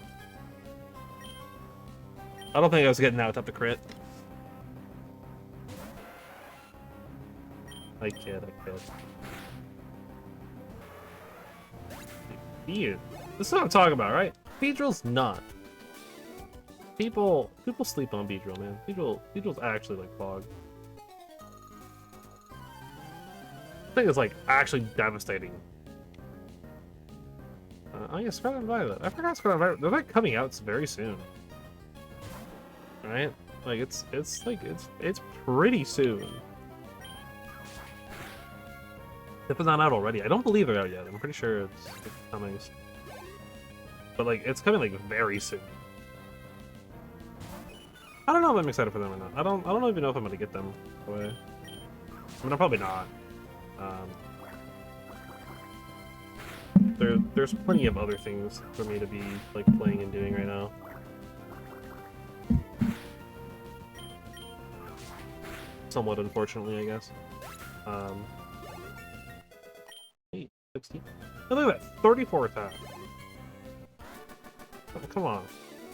I don't think I was getting that without the crit. I kid. Beedrill. This is what I'm talking about, right? Beedrill's not. People sleep on Beedrill, man. Beedrill's actually like fog. I think it's like actually devastating. Oh yeah, Scarlet Violet. I forgot Scarlet Violet. They're like coming out very soon, right? Like it's pretty soon. If it's not out already, I don't believe they're out yet. I'm pretty sure it's coming, but like it's coming like very soon. I don't know if I'm excited for them or not. I don't even know if I'm gonna get them. I mean, I'm probably not. There's plenty of other things for me to be like playing and doing right now. Somewhat unfortunately, I guess. 8, 16. Oh, look at that, 34 attack. Oh, come on,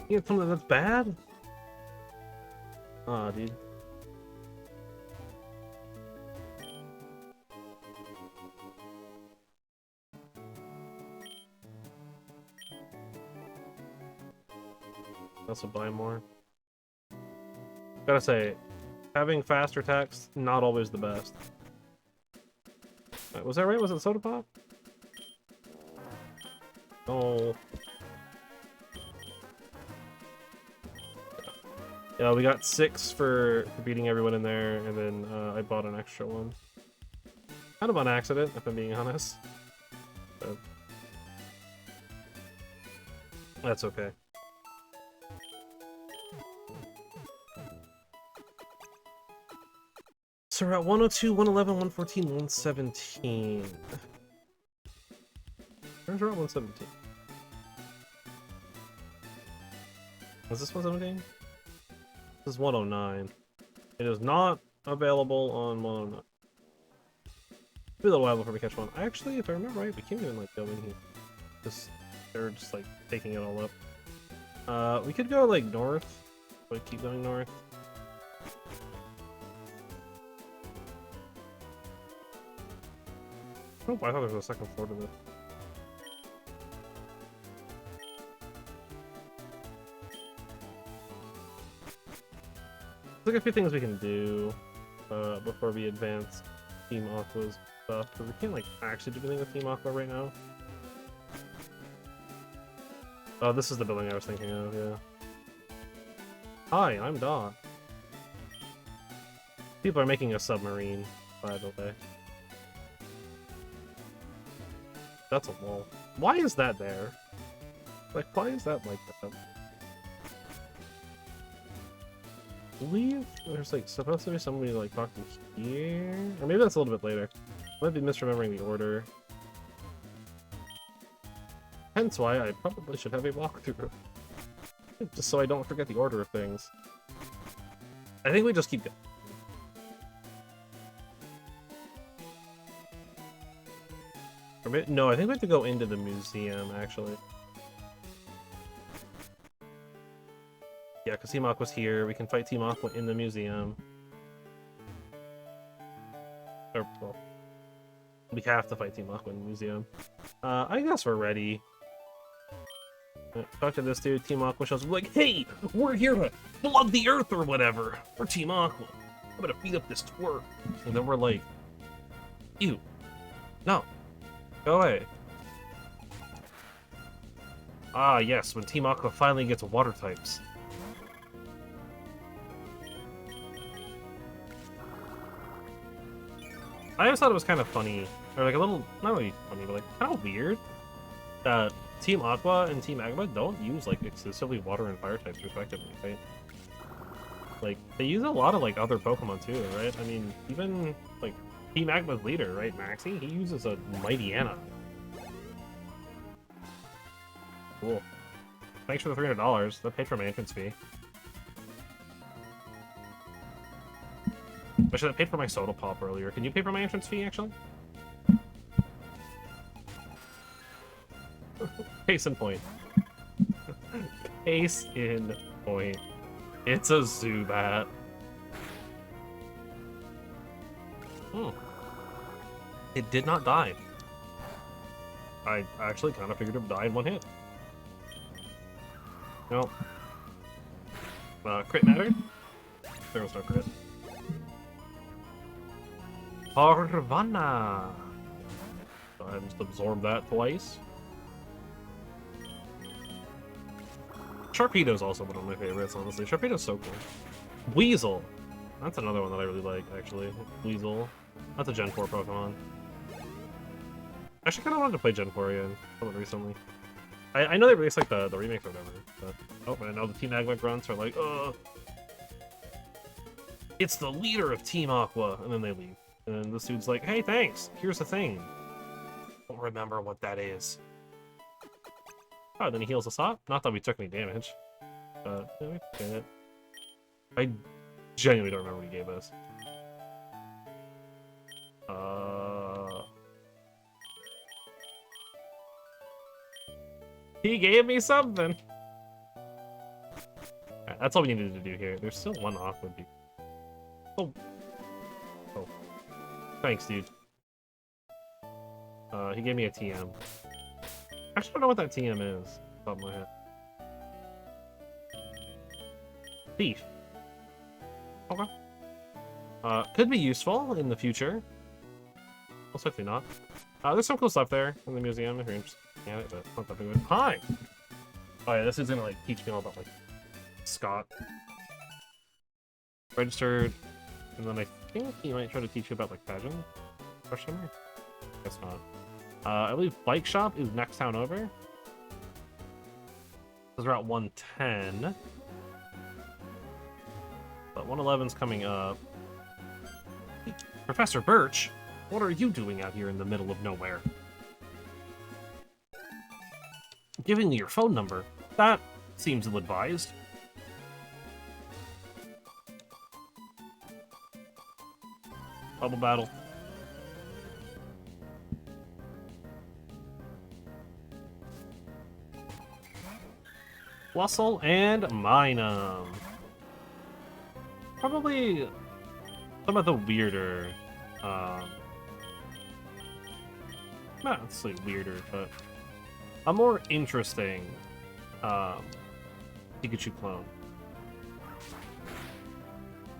you get something that's bad? Aw, dude. Also buy more. Gotta say, having faster attacks, not always the best. Wait, was that right? Was it Soda Pop? Oh. Yeah, we got 6 for beating everyone in there, and then I bought an extra one. Kind of on accident, if I'm being honest. But that's okay. So we're at 102, 111, 114, 117. Where's Route 117? Is this 117? This is 109. It is not available on 109. It'll be a little while before we catch one. Actually, if I remember right, we can't even like go in here. They're just like taking it all up. We could go like north, but keep going north. Oh, I thought there was a second floor to this. There's like a few things we can do before we advance Team Aqua's stuff, because we can't like actually do anything with Team Aqua right now. Oh, this is the building I was thinking of, yeah. Hi, I'm Dot. People are making a submarine, by the way. That's a wall. Why is that there? Like, why is that like that? I believe there's like supposed to be somebody like talking here, or maybe that's a little bit later. I might be misremembering the order. Hence why I probably should have a walkthrough, just so I don't forget the order of things. I think we just keep going. No, I think we have to go into the museum, actually. Yeah, because Team Aqua's here. We can fight Team Aqua in the museum. Or, well, we have to fight Team Aqua in the museum. I guess we're ready. Talk to this dude. Team Aqua shows up like, hey, we're here to flood the earth or whatever. We're Team Aqua. I'm gonna beat up this twerp. And then we're like, ew. No. Go away. Ah, yes, when Team Aqua finally gets water types. I always thought it was kind of funny, or like a little, not really funny, but like kind of weird that Team Aqua and Team Magma don't use like exclusively water and fire types respectively, right? Like, they use a lot of like other Pokemon too, right? I mean, even like Team Magma's leader, right, Maxie? He uses a Mighty Anna. Cool. Thanks for the $300. That paid for my entrance fee. I should have paid for my soda pop earlier. Can you pay for my entrance fee, actually? Case in point. Case in point. It's a Zubat. Hmm. It did not die. I actually kind of figured it would die in one hit. No. Crit mattered? There was no crit. Harvana! Go ahead and just absorb that twice. Sharpedo's also one of my favorites, honestly. Sharpedo's so cool. Weasel! That's another one that I really like, actually. Weasel. That's a Gen 4 Pokemon. I actually kind of wanted to play Gen 4 again, recently. I know they released like the remake or whatever, but oh, and now the Team Agma grunts are like, ugh. It's the leader of Team Aqua, and then they leave. And then this dude's like, hey, thanks. Here's the thing. Don't remember what that is. Oh, then he heals us up. Not that we took any damage, but yeah, we did it. I genuinely don't remember what he gave us. He gave me something. Right, that's all we needed to do here. There's still one Aqua dude. Oh. Oh. Thanks, dude. He gave me a TM. I actually don't know what that TM is. Off the top of my head. Thief. Okay. Could be useful in the future. Most likely not. There's some cool stuff there in the museum if you're interested in it, but not that big of it. Hi! Oh yeah, this is gonna like teach me all about like Scott. Registered, and then I think he might try to teach you about like pageant. Question mark? Guess not. I believe Bike Shop is next town over. This is Route 110. But 111's coming up. Professor Birch, what are you doing out here in the middle of nowhere? Giving me your phone number. That seems ill-advised. Bubble battle. Flussel and Minum. Probably some of the weirder, not necessarily weirder, but a more interesting Pikachu clone.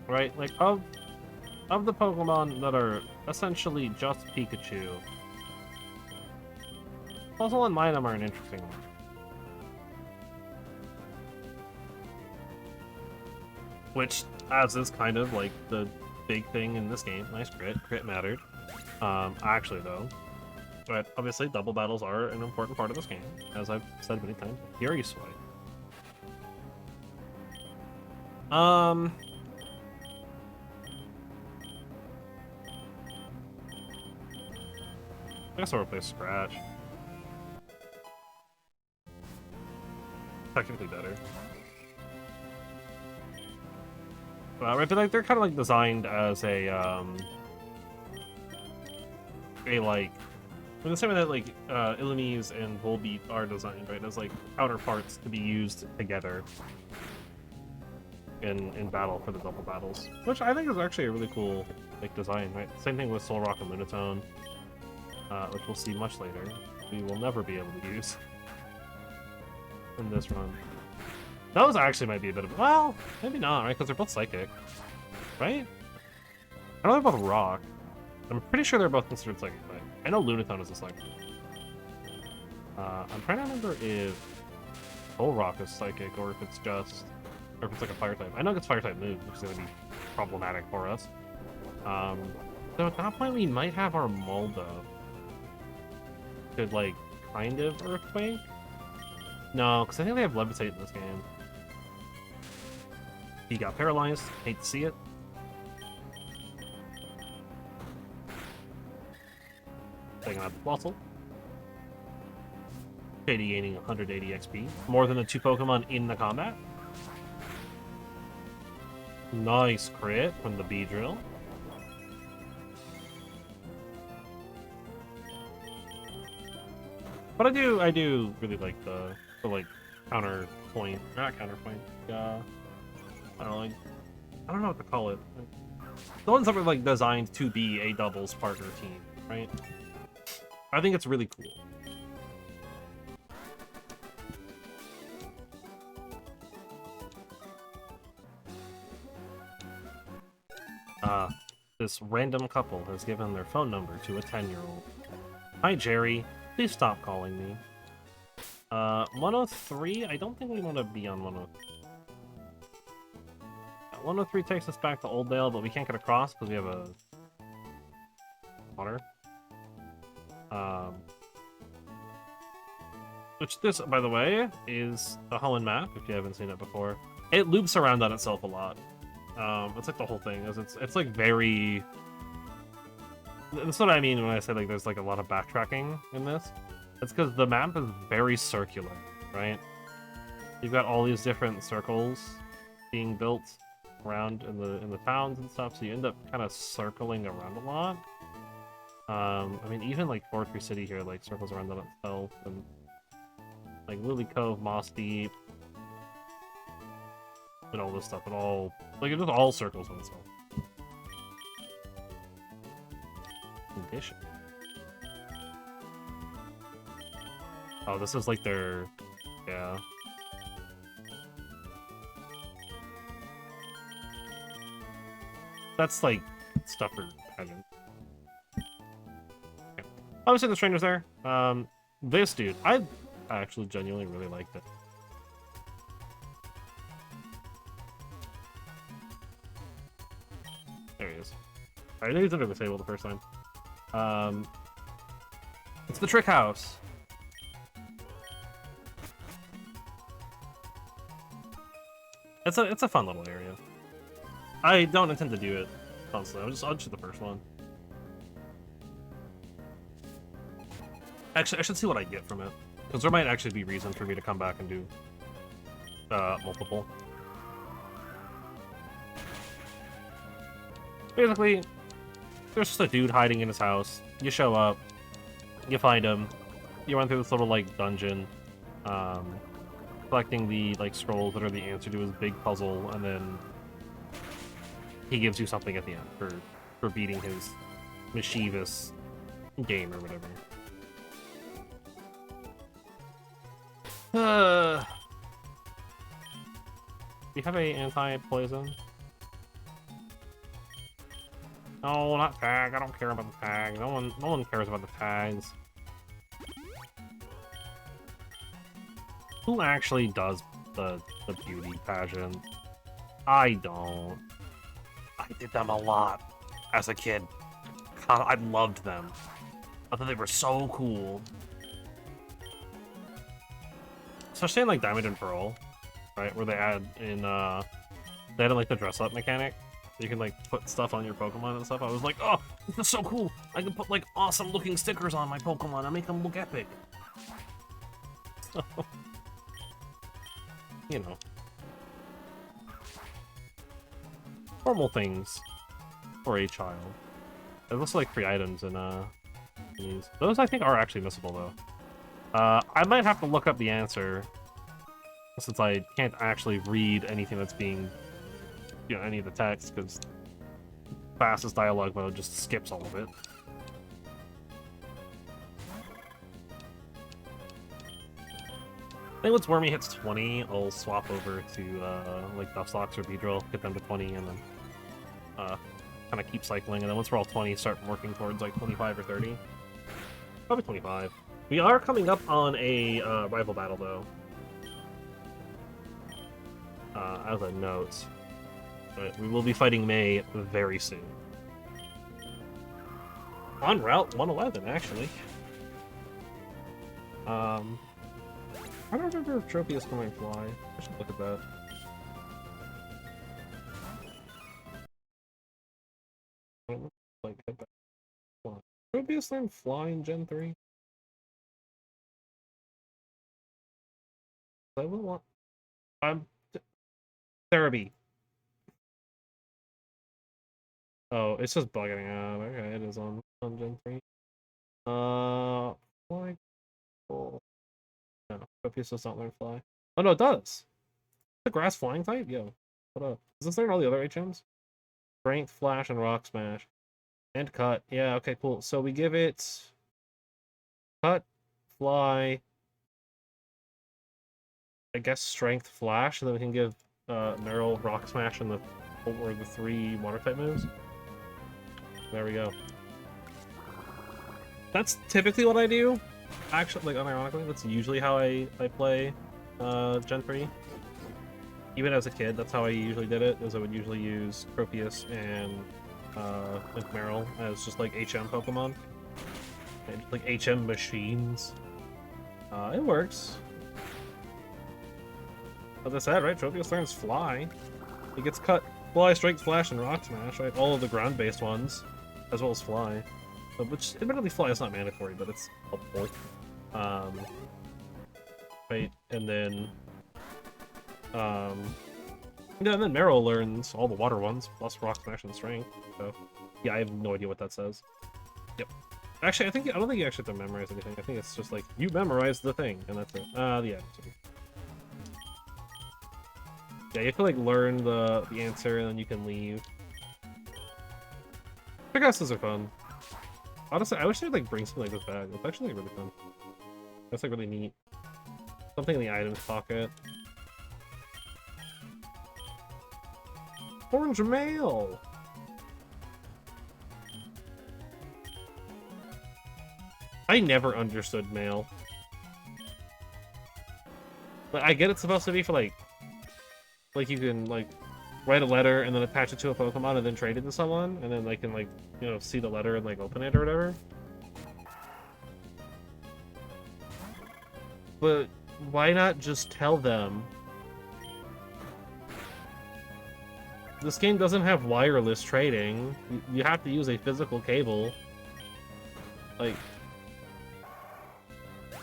Right? Like, of the Pokemon that are essentially just Pikachu, Flussel and Minum are an interesting one. Which, as is kind of like the big thing in this game. Nice crit. Crit mattered. Actually, though, but obviously double battles are an important part of this game, as I've said many times. Fury Swipe. I guess I'll replace Scratch. Technically better. Right, but like they're kind of like designed as a like, in the same way that like Illumise and Volbeat are designed, right, as like counterparts to be used together in battle for the double battles, which I think is actually a really cool like design, right? Same thing with Solrock and Lunatone, which we'll see much later. We will never be able to use in this run. Those actually might be a bit of... Well, maybe not, right? Because they're both psychic. Right? I know they're both rock. I'm pretty sure they're both considered psychic. Right? I know Lunatone is a psychic. I'm trying to remember if Rock is psychic or if it's just... Or if it's like a fire type. I know it's fire type move, which is going to be problematic for us. So at that point, we might have our Moldo. Could, like, kind of Earthquake? No, because I think they have Levitate in this game. He got paralyzed. Hate to see it. Taking out the Flussel. Shady gaining 180 XP. More than the 2 Pokemon in the combat. Nice crit from the Beedrill. But I do really like the like counterpoint, not counterpoint. I don't know what to call it. The ones that were like designed to be a doubles partner team, right? I think it's really cool. This random couple has given their phone number to a 10-year-old. Hi, Jerry. Please stop calling me. 103? I don't think we want to be on 103. 103 takes us back to Oldale, but we can't get across because we have a... water. Which this, by the way, is the Hoenn map, if you haven't seen it before. It loops around on itself a lot. It's like the whole thing. It's like very... That's what I mean when I say like there's like a lot of backtracking in this. It's because the map is very circular, right? You've got all these different circles being built around in the towns and stuff, so you end up kind of circling around a lot. I mean, even like Fortress City here, like circles around on itself, and like Lily Cove, Moss Deep, and all this stuff. It all like it just all circles on itself. Condition. Oh, this is like their, yeah. That's like stuff for pageant. Okay. Obviously the stranger's there. This dude, I actually genuinely really liked it. There he is. I think he's under the table the first time. It's the trick house. It's a fun little area. I don't intend to do it constantly. I'll just do the first one. Actually, I should see what I get from it, because there might actually be reason for me to come back and do multiple. Basically, there's just a dude hiding in his house. You show up, you find him, you run through this little like dungeon, collecting the like scrolls that are the answer to his big puzzle, and then he gives you something at the end for beating his mischievous game or whatever. Do you have a anti-poison? No, not tag. I don't care about the tag. No one cares about the tags. Who actually does the beauty pageant? I don't. I did them a lot as a kid. God, I loved them. I thought they were so cool. Especially in like Diamond and Pearl, right? Where they add in like the dress up mechanic. You can like put stuff on your Pokemon and stuff. I was like, oh, this is so cool. I can put like awesome looking stickers on my Pokemon and make them look epic. So, you know. Normal things for a child. It looks like free items in these. Those I think are actually missable though. I might have to look up the answer since I can't actually read anything that's being, you know, any of the text, because fastest dialogue mode just skips all of it. I think once Wormy hits 20, I'll swap over to like Dustox or Beedrill, get them to 20, and then kind of keep cycling. And then once we're all 20, start working towards like 25 or 30. Probably 25. We are coming up on a rival battle though. As a note, but we will be fighting May very soon. On Route 111, actually. I don't remember if Tropius can fly. I should look at that. Like, Tropius learned fly in Gen 3? I will want. Therapy. Oh, it's just bugging out. Okay, it is on Gen 3. Fly. Oh. No, Tropius does not learn fly. Oh no, it does. The grass flying type? Yo, what up? Does this learn all the other HMs? Strength, Flash, and Rock Smash. And Cut. Yeah, okay, cool. So we give it Cut, Fly, I guess Strength, Flash, and then we can give Neural, Rock Smash, and the 3 Water type moves. There we go. That's typically what I do. Actually, like, unironically, that's usually how I play Gen 3. Even as a kid, that's how I usually did it, is I would usually use Tropius and Meryl as just like HM Pokemon. And like HM machines. It works. As I said, right, Tropius learns Fly. He gets cut Fly, Strike, Flash, and Rock Smash, right? All of the ground-based ones, as well as Fly. Which, admittedly, Fly is not mandatory, but it's helpful. Right, and then... yeah, and then Meryl learns all the water ones, plus Rock Smash and Strength, so... Yeah, I have no idea what that says. Yep. Actually, I don't think you actually have to memorize anything. I think it's just like, you memorize the thing, and that's it. Yeah. Yeah, you have to, like, learn the answer, and then you can leave. Picasses are fun. Honestly, I wish they'd, like, bring something like this back. It's actually really fun. That's, like, really neat. Something in the items pocket. Orange mail! I never understood mail. But I get it's supposed to be for, like you can, like, write a letter and then attach it to a Pokemon and then trade it to someone, and then they can, like, you know, see the letter and, like, open it or whatever. But why not just tell them? This game doesn't have wireless trading. You have to use a physical cable. Like,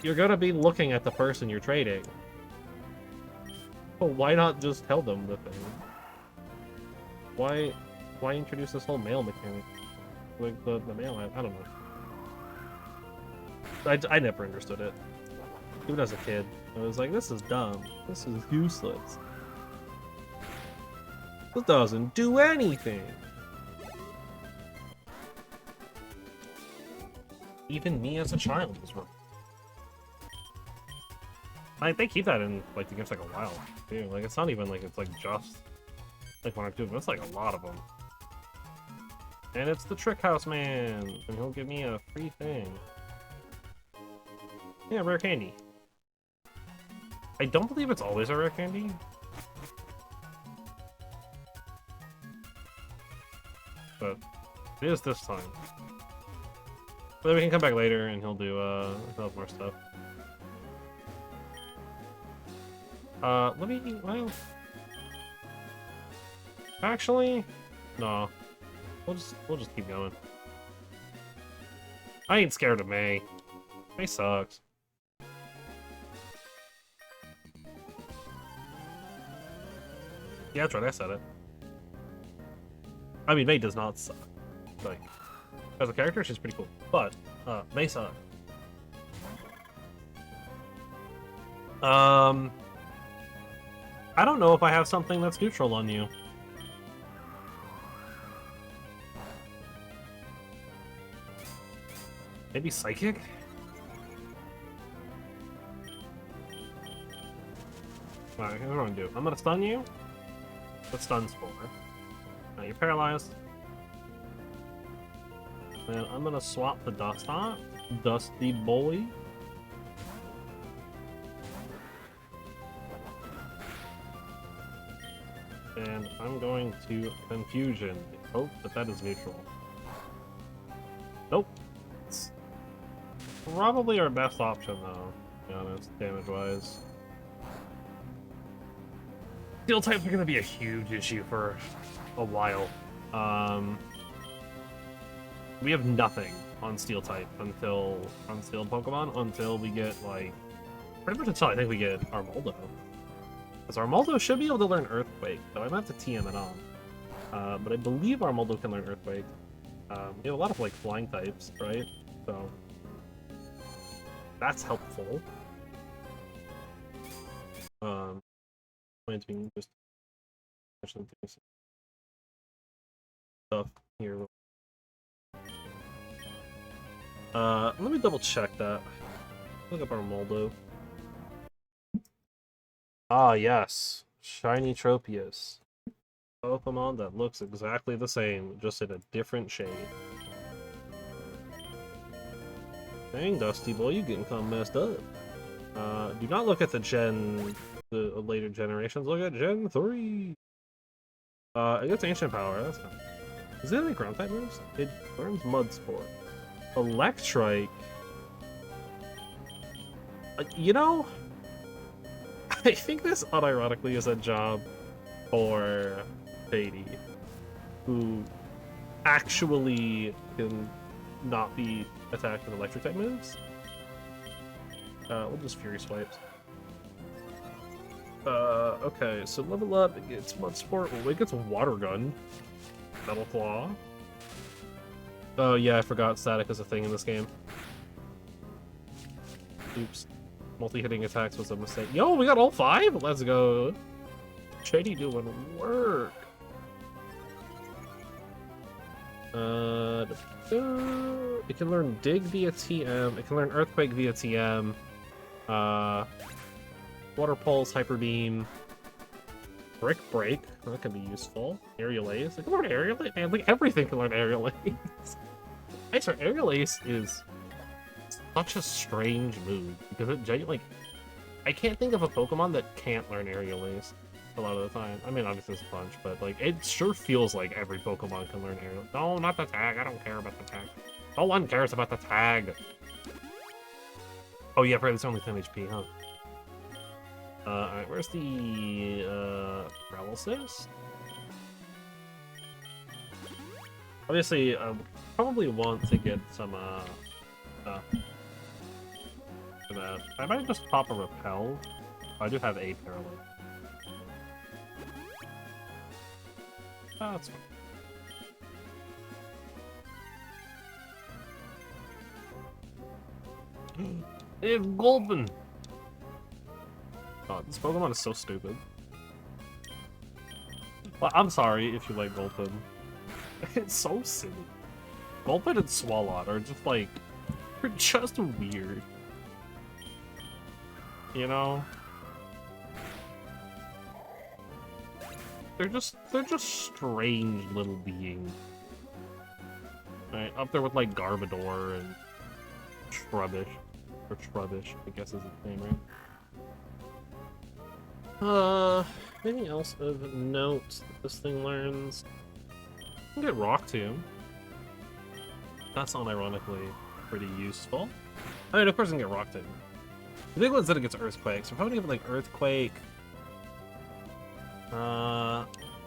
you're gonna be looking at the person you're trading. Well, why not just tell them the thing? Why introduce this whole mail mechanic? Like, the mail, I don't know. I never understood it. Even as a kid. I was like, this is dumb. This is useless. This doesn't do anything. Even me as a child was wrong. Like, they keep that in, like, the game's like a while, too. Like, it's not even like it's like just like one or two, but it's like a lot of them. And it's the Trick House Man, and he'll give me a free thing. Yeah, rare candy. I don't believe it's always a rare candy. But it is this time. But then we can come back later and he'll do he'll have more stuff. Let me, well, actually, no. We'll just keep going. I ain't scared of May. May sucks. Yeah, that's right, I said it. I mean, May does not suck. Like, as a character, she's pretty cool. But, May sucks. I don't know if I have something that's neutral on you. Maybe Psychic? Alright, here's what I'm gonna do. I'm gonna stun you. What stuns for? Now you're paralyzed. Then I'm gonna swap the Dustox. Dusty Boy. And I'm going to Confusion. Hope that is neutral. Nope. It's probably our best option, though, to be honest, damage-wise. Steel types are going to be a huge issue for a while. We have nothing on Steel type until on Steel Pokemon until we get, like, pretty much until I think we get Armaldo. Because Armaldo should be able to learn Earthquake, though I might have to TM it on. But I believe Armaldo can learn Earthquake. We have a lot of, like, flying types, right? So that's helpful. Being just stuff here. Let me double check that. Look up Armaldo. Ah, yes. Shiny Tropius. Pokemon that looks exactly the same, just in a different shade. Dang, Dusty Boy, you getting kinda messed up. Do not look at the later generations. Look at Gen 3. It gets Ancient Power. That's fine. Does it have any ground type moves? It learns Mud Sport. Electrike. You know, I think this unironically is a job for Shady, who actually can not be attacked with electric type moves. We'll just Fury Swipes. Okay, so level up, it gets Mud Sport, it gets Water Gun. Metal Claw. Oh yeah, I forgot static is a thing in this game. Oops. Multi-hitting attacks was a mistake. Yo, we got all 5? Let's go. Shady doing work. It can learn Dig via TM. It can learn Earthquake via TM. Water Pulse, Hyper Beam. Brick Break. That can be useful. Aerial Ace. I can learn Aerial Ace. Man, like everything can learn Aerial Ace. I swear, Aerial Ace is such a strange move because it genuinely, like, I can't think of a Pokemon that can't learn Aerial Ace a lot of the time. I mean, obviously it's a punch, but like it sure feels like every Pokemon can learn Aerial. No, not the tag. I don't care about the tag. No one cares about the tag. Oh yeah, right. It's only 10 HP, huh? Alright, where's the paralysis? Obviously, probably want to get some for that. I might just pop a repel. I do have a paralysis. Oh, that's fine. It's Gulpin! Oh, this Pokemon is so stupid. Well, I'm sorry if you like Gulpin. It's so silly. Gulpin and Swalot are just like, they're just weird. You know? They're just strange little beings. Right, up there with like Garbodor and Trubbish. Or Trubbish, I guess is its name, right? Anything else of note that this thing learns? I can get Rock Tomb. That's unironically pretty useful. I mean, of course I can get Rock Tomb. The big one's that it gets Earthquake, so if I would give it like Earthquake...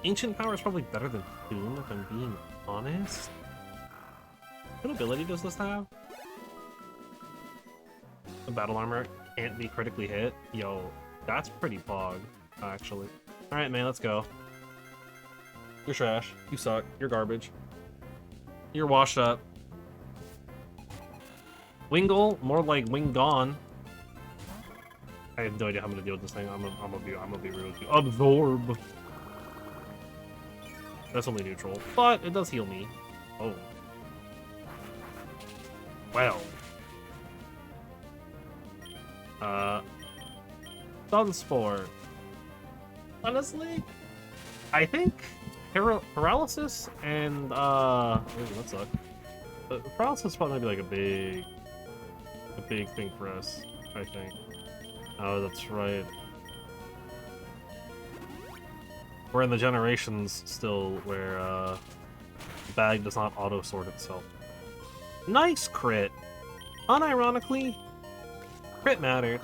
Ancient Power is probably better than Tomb, if I'm being honest. What ability does this have? The Battle Armor can't be critically hit? Yo, that's pretty pog, actually. Alright, man, let's go. You're trash. You suck. You're garbage. You're washed up. Wingull, more like Wingon. I have no idea how I'm gonna deal with this thing. I'm gonna be real with you. Absorb. That's only neutral, but it does heal me. Oh. Well. Sunspore. Honestly, I think paralysis and ooh, that sucks. Paralysis probably might be like a big thing for us, I think. Oh, that's right. We're in the generations still where the bag does not auto-sort itself. Nice crit! Unironically, crit mattered.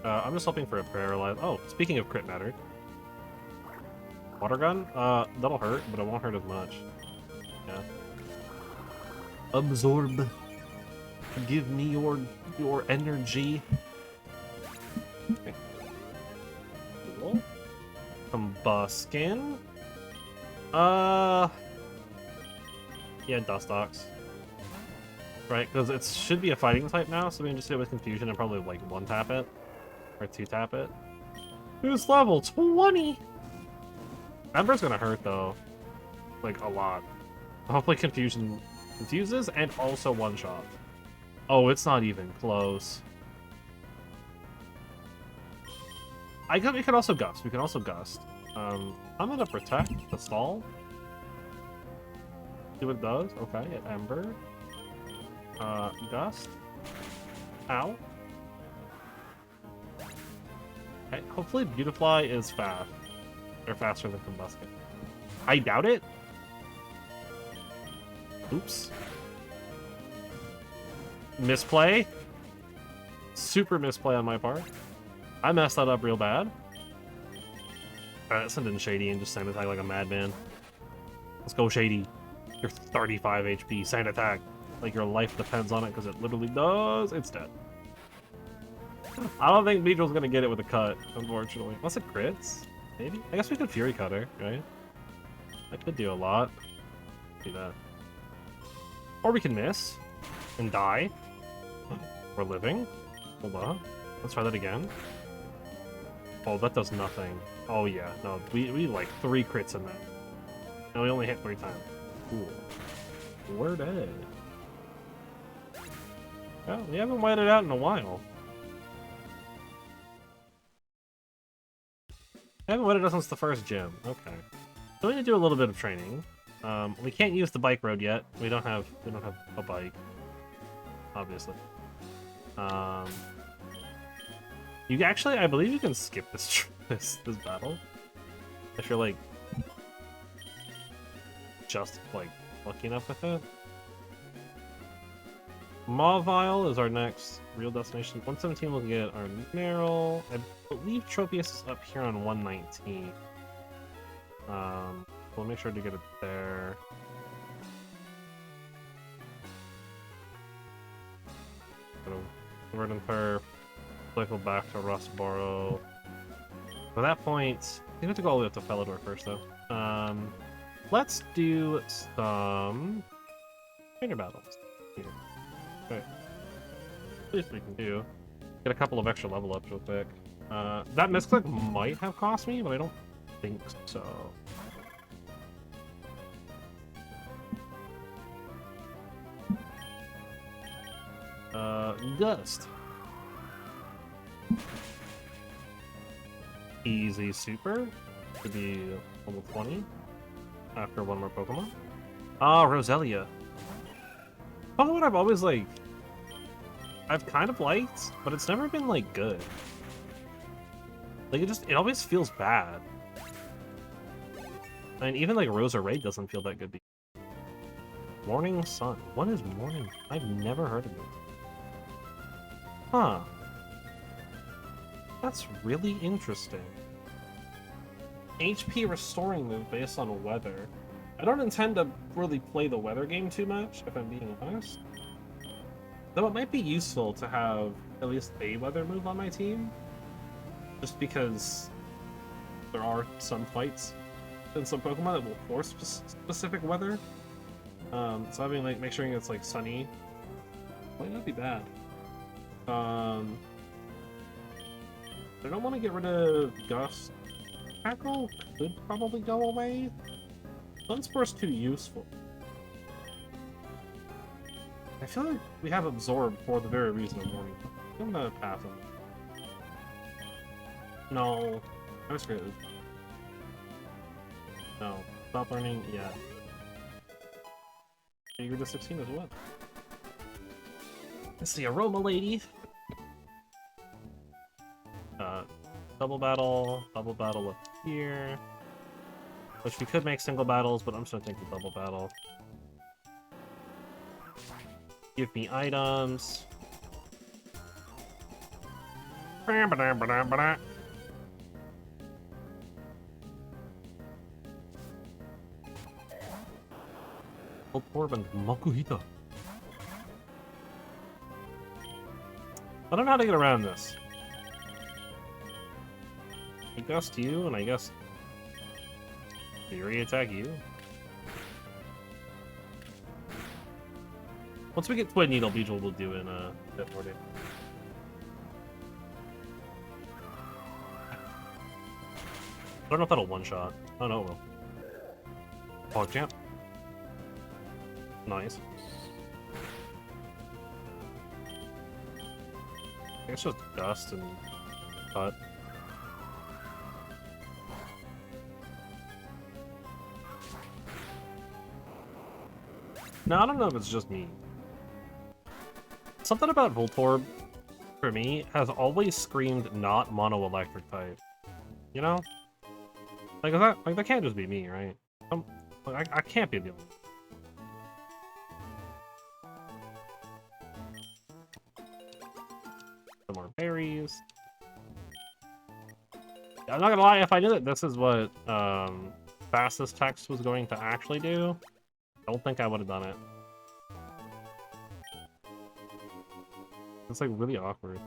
I'm just hoping for a paralyze. Oh, speaking of crit mattered. Water gun? That'll hurt, but it won't hurt as much. Yeah. Absorb. Give me your energy. Okay. Cool. Combuskin. Yeah, Dustox. Right, because it should be a fighting type now, so we can just do it with confusion and probably like 1-tap it. Or 2-tap it. Who's level 20? Ember's gonna hurt though. Like a lot. Hopefully confusion confuses and also 1-shot. Oh, it's not even close. We can also gust. We can also gust. I'm gonna protect the stall. See what it does. Okay, Ember. Gust. Ow. Okay, hopefully Beautifly is fast. Or faster than Combustion. I doubt it. Oops. Misplay? Super misplay on my part. I messed that up real bad. Alright, send in Shady and just sand attack like a madman. Let's go, Shady. You're 35 HP. Sand attack. Like your life depends on it, because it literally does. It's dead. I don't think Beedrill's gonna get it with a cut, unfortunately. Unless it crits? Maybe? I guess we could Fury Cutter, right? That could do a lot. Do that. Or we can miss. And die. We're living. Hold on. Let's try that again. Oh, that does nothing. Oh yeah, no, we like 3 crits in that. And we only hit 3 times. Cool. We're dead. Well, we haven't waited out in a while. I haven't waited out since the first gym. Okay. So we need to do a little bit of training. We can't use the bike road yet. We don't have a bike. Obviously. You actually, I believe you can skip this this battle if you're like just like lucky enough with it. Mauville is our next real destination. 117 will get our Meryl. I believe Tropius is up here on 119. We'll make sure to get it there. Verdant Turf. Cycle back to Rustboro. At that point, we have to go all the way up to Felidor first, though. Let's do some trainer battles here. Okay. At least we can do. Get a couple of extra level ups real quick. That misclick might have cost me, but I don't think so. Gust. Easy super. Could be level 20 after one more Pokemon. Ah, Roselia. Pokemon I've always like I've kind of liked, but it's never been like good. Like it always feels bad. I mean, even like Rosa Raid doesn't feel that good. Morning Sun. What is Morning? I've never heard of it. Huh. That's really interesting. HP restoring move based on weather. I don't intend to really play the weather game too much, if I'm being honest. Though it might be useful to have at least a weather move on my team. Just because there are some fights in some Pokemon that will force specific weather. So having like, make sure it's like sunny might not be bad. I don't want to get rid of Gust. Tackle could probably go away. Sunsport's too useful. I feel like we have Absorb for the very reason of Morning. I'm gonna pass him. No. I'm screwed. No. Stop learning? Yeah. Eager to 16 as well. It's the Aroma Lady. Double battle up here. Which we could make single battles, but I'm just gonna take the double battle. Give me items. Old Orban Makuhita. I don't know how to get around this. I gust you, and I guess Fury attack you. Once we get Twin Needle, Beedrill will do in a bit more damage. I don't know if that'll one-shot. Oh no, it will. PogChamp. Nice. I guess just Dust and Cut. No, I don't know if it's just me. Something about Voltorb, for me, has always screamed not mono-electric type. You know? Like, that can't just be me, right? I can't be the only one. Some more berries. I'm not gonna lie, if I knew that this is what fastest text was going to actually do, I don't think I would have done it. It's like really awkward.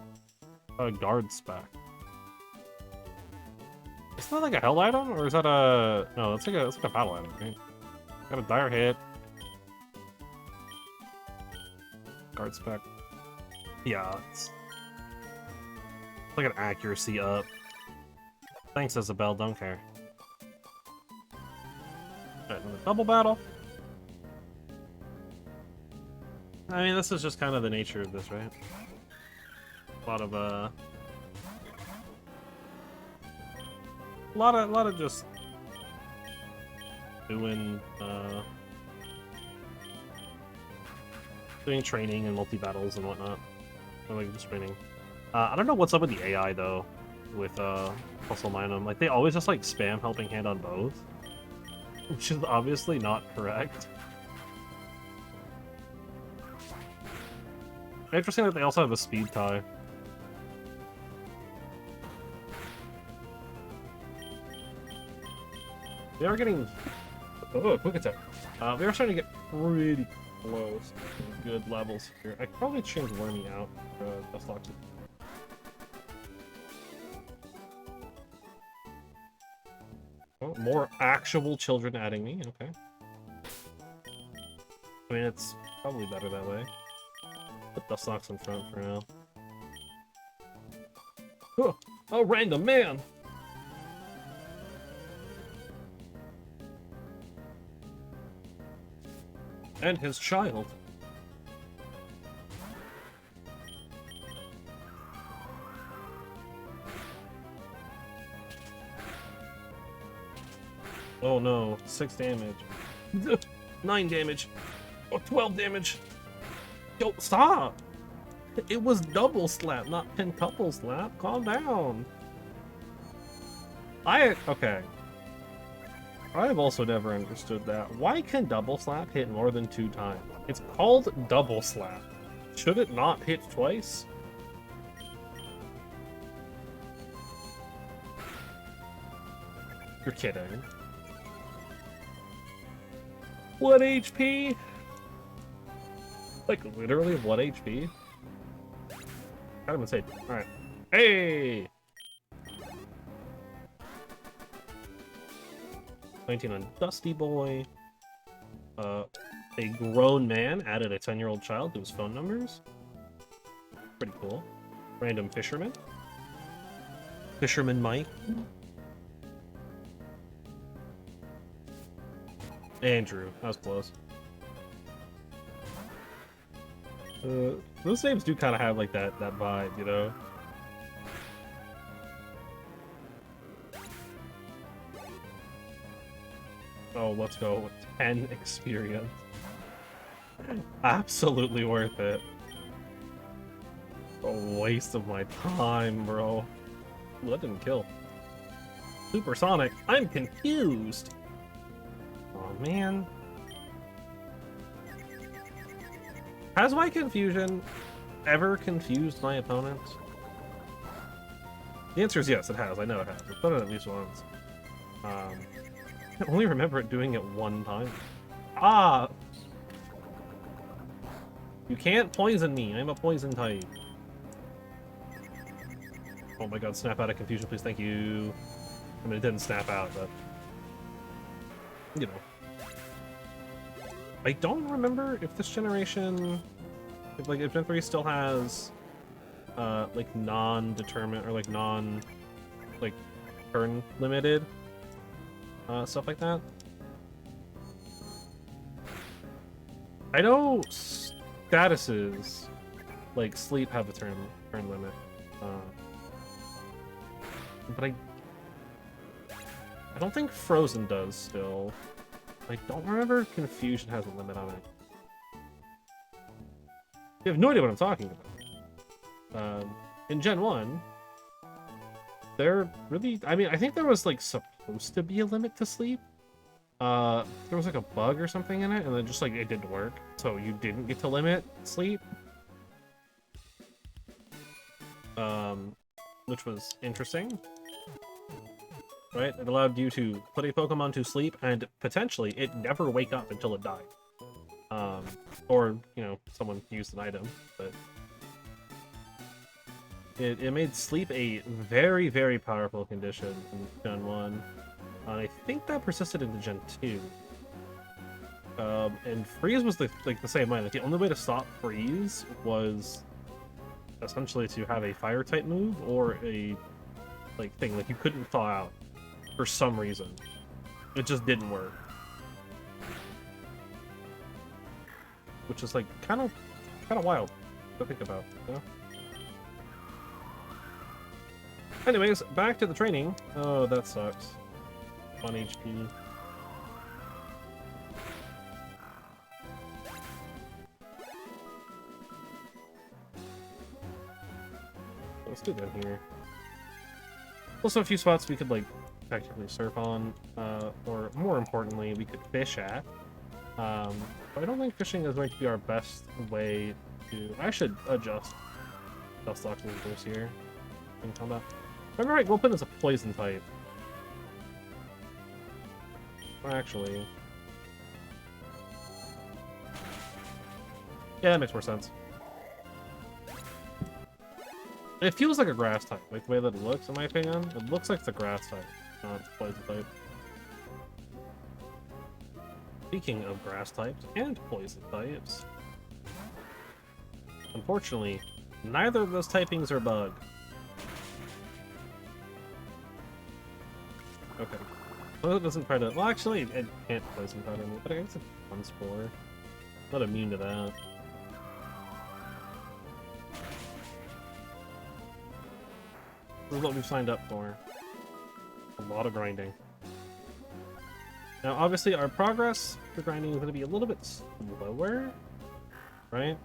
Guard spec. Is that like a held item, or is that a... No, it's like a battle item, right? Got a dire hit. Guard spec. Yeah, it's like an accuracy up. Thanks, Isabel, don't care. Alright, another double battle. I mean, this is just kind of the nature of this, right? A lot of just doing training and multi-battles and whatnot. Or like just training. I don't know what's up with the AI though, with Fossil Minum. Like they always just like spam helping hand on both, which is obviously not correct. Interesting that they also have a speed tie. They are getting... Oh, quick attack. We are starting to get pretty close to good levels here. I could probably change Wormy out for Dustlocks. Oh, more actual children adding me, okay. I mean, it's probably better that way. Put Dustlocks in front for now. Oh, a random man! And his child. Oh no, 6 damage. 9 damage. Oh, 12 damage. Yo, stop! It was double slap, not pentuple slap. Calm down. Okay. I have also never understood that. Why can double slap hit more than 2 times? It's called double slap. Should it not hit twice? You're kidding. What HP? Like, literally, what HP? Kind of insane. Alright. Hey! 19 on Dusty Boy. A grown man added a 10-year-old child to his phone numbers. Pretty cool. Random fisherman. Fisherman Mike. Andrew. That was close. Those names do kind of have like that vibe, you know? Oh, let's go. 10 experience. Absolutely worth it. A waste of my time, bro. Ooh, that didn't kill. Supersonic. I'm confused. Oh, man. Has my confusion ever confused my opponent? The answer is yes, it has. I know it has. I've done it at least once. I only remember it doing it one time. Ah! You can't poison me. I'm a poison type. Oh my god, snap out of confusion, please. Thank you. I mean, it didn't snap out, but... You know. I don't remember if this generation... if Gen 3 still has... like, non-determined, or like, like, turn-limited... stuff like that. I know statuses like sleep have a turn limit, but I don't think Frozen does still. I don't remember if Confusion has a limit on it. You have no idea what I'm talking about. In Gen 1, there really... I mean, I think there was, like, supposed to be a limit to sleep. There was, like, a bug or something in it, and then just, like, it didn't work. So you didn't get to limit sleep. Which was interesting. Right? It allowed you to put a Pokemon to sleep, and potentially it never wake up until it died. Or, you know, someone used an item, but... It made sleep a very, very powerful condition in Gen 1. I think that persisted into Gen 2. And Freeze was the same way. Like, the only way to stop Freeze was essentially to have a Fire-type move or a thing. Like, you couldn't thaw out for some reason. It just didn't work. Which is like kind of wild to think about, you know? Anyways, back to the training. Oh, that sucks. 1 HP. Let's do that here. Also, a few spots we could, like, technically surf on, or more importantly, we could fish at. But I don't think fishing is going to be our best way to... I should adjust Dustox movers here in combat. Remember, right, Gulpin is a poison type. Actually... yeah, that makes more sense. It feels like a grass type, like the way that it looks, in my opinion. It looks like it's a grass type, not a poison type. Speaking of grass types and poison types, unfortunately, neither of those typings are bug. Okay. Well, it doesn't try to... well, actually, it can't poison powder me, but I guess it's one spore. Not immune to that. This is what we've signed up for. A lot of grinding. Now, obviously, our progress for grinding is going to be a little bit slower, right?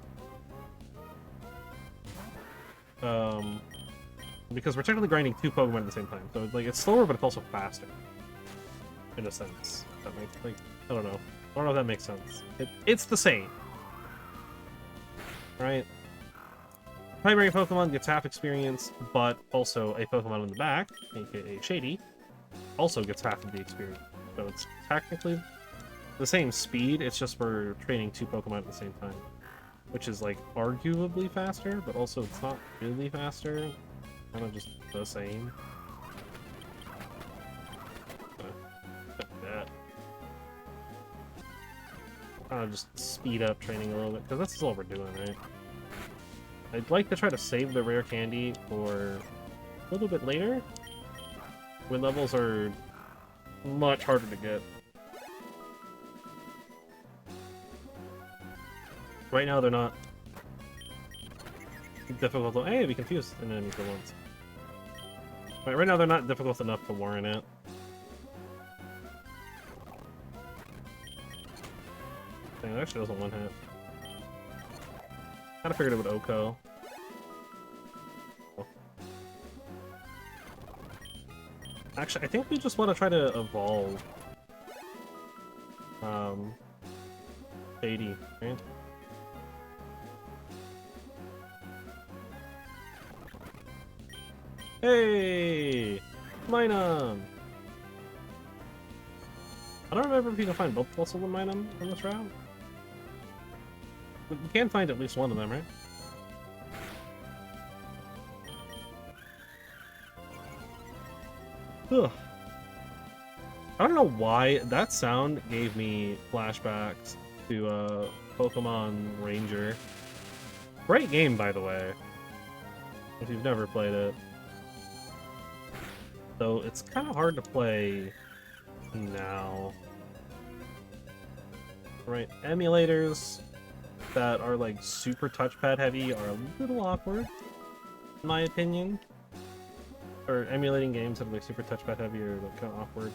Because we're technically grinding 2 Pokemon at the same time. So, like, it's slower, but it's also faster. In a sense. That makes, like, I don't know. I don't know if that makes sense. It's the same. Right? Primary Pokemon gets half experience, but also a Pokemon in the back, aka Shady, also gets half of the experience. So it's technically the same speed, it's just we're training 2 Pokemon at the same time. Which is, like, arguably faster, but also it's not really faster. Kind of just the same. Kind of just speed up training a little bit, because that's all we're doing, right? I'd like to try to save the rare candy for a little bit later, when levels are much harder to get. Right now they're not difficult to... hey, be confused an enemy for once. Right now they're not difficult enough to warrant it. Dang, that actually doesn't one hit. Kinda figured it would Oko. Oh. Actually, I think we just want to try to evolve. 80, right? Hey! Minun! I don't remember if you can find both Fossil and Minun on this route. You can find at least one of them, right? Ugh. I don't know why that sound gave me flashbacks to Pokemon Ranger. Great game, by the way, if you've never played it. Though it's kind of hard to play now. Right, emulators that are like super touchpad heavy are a little awkward, in my opinion. Or emulating games that are like super touchpad heavy are like kind of awkward.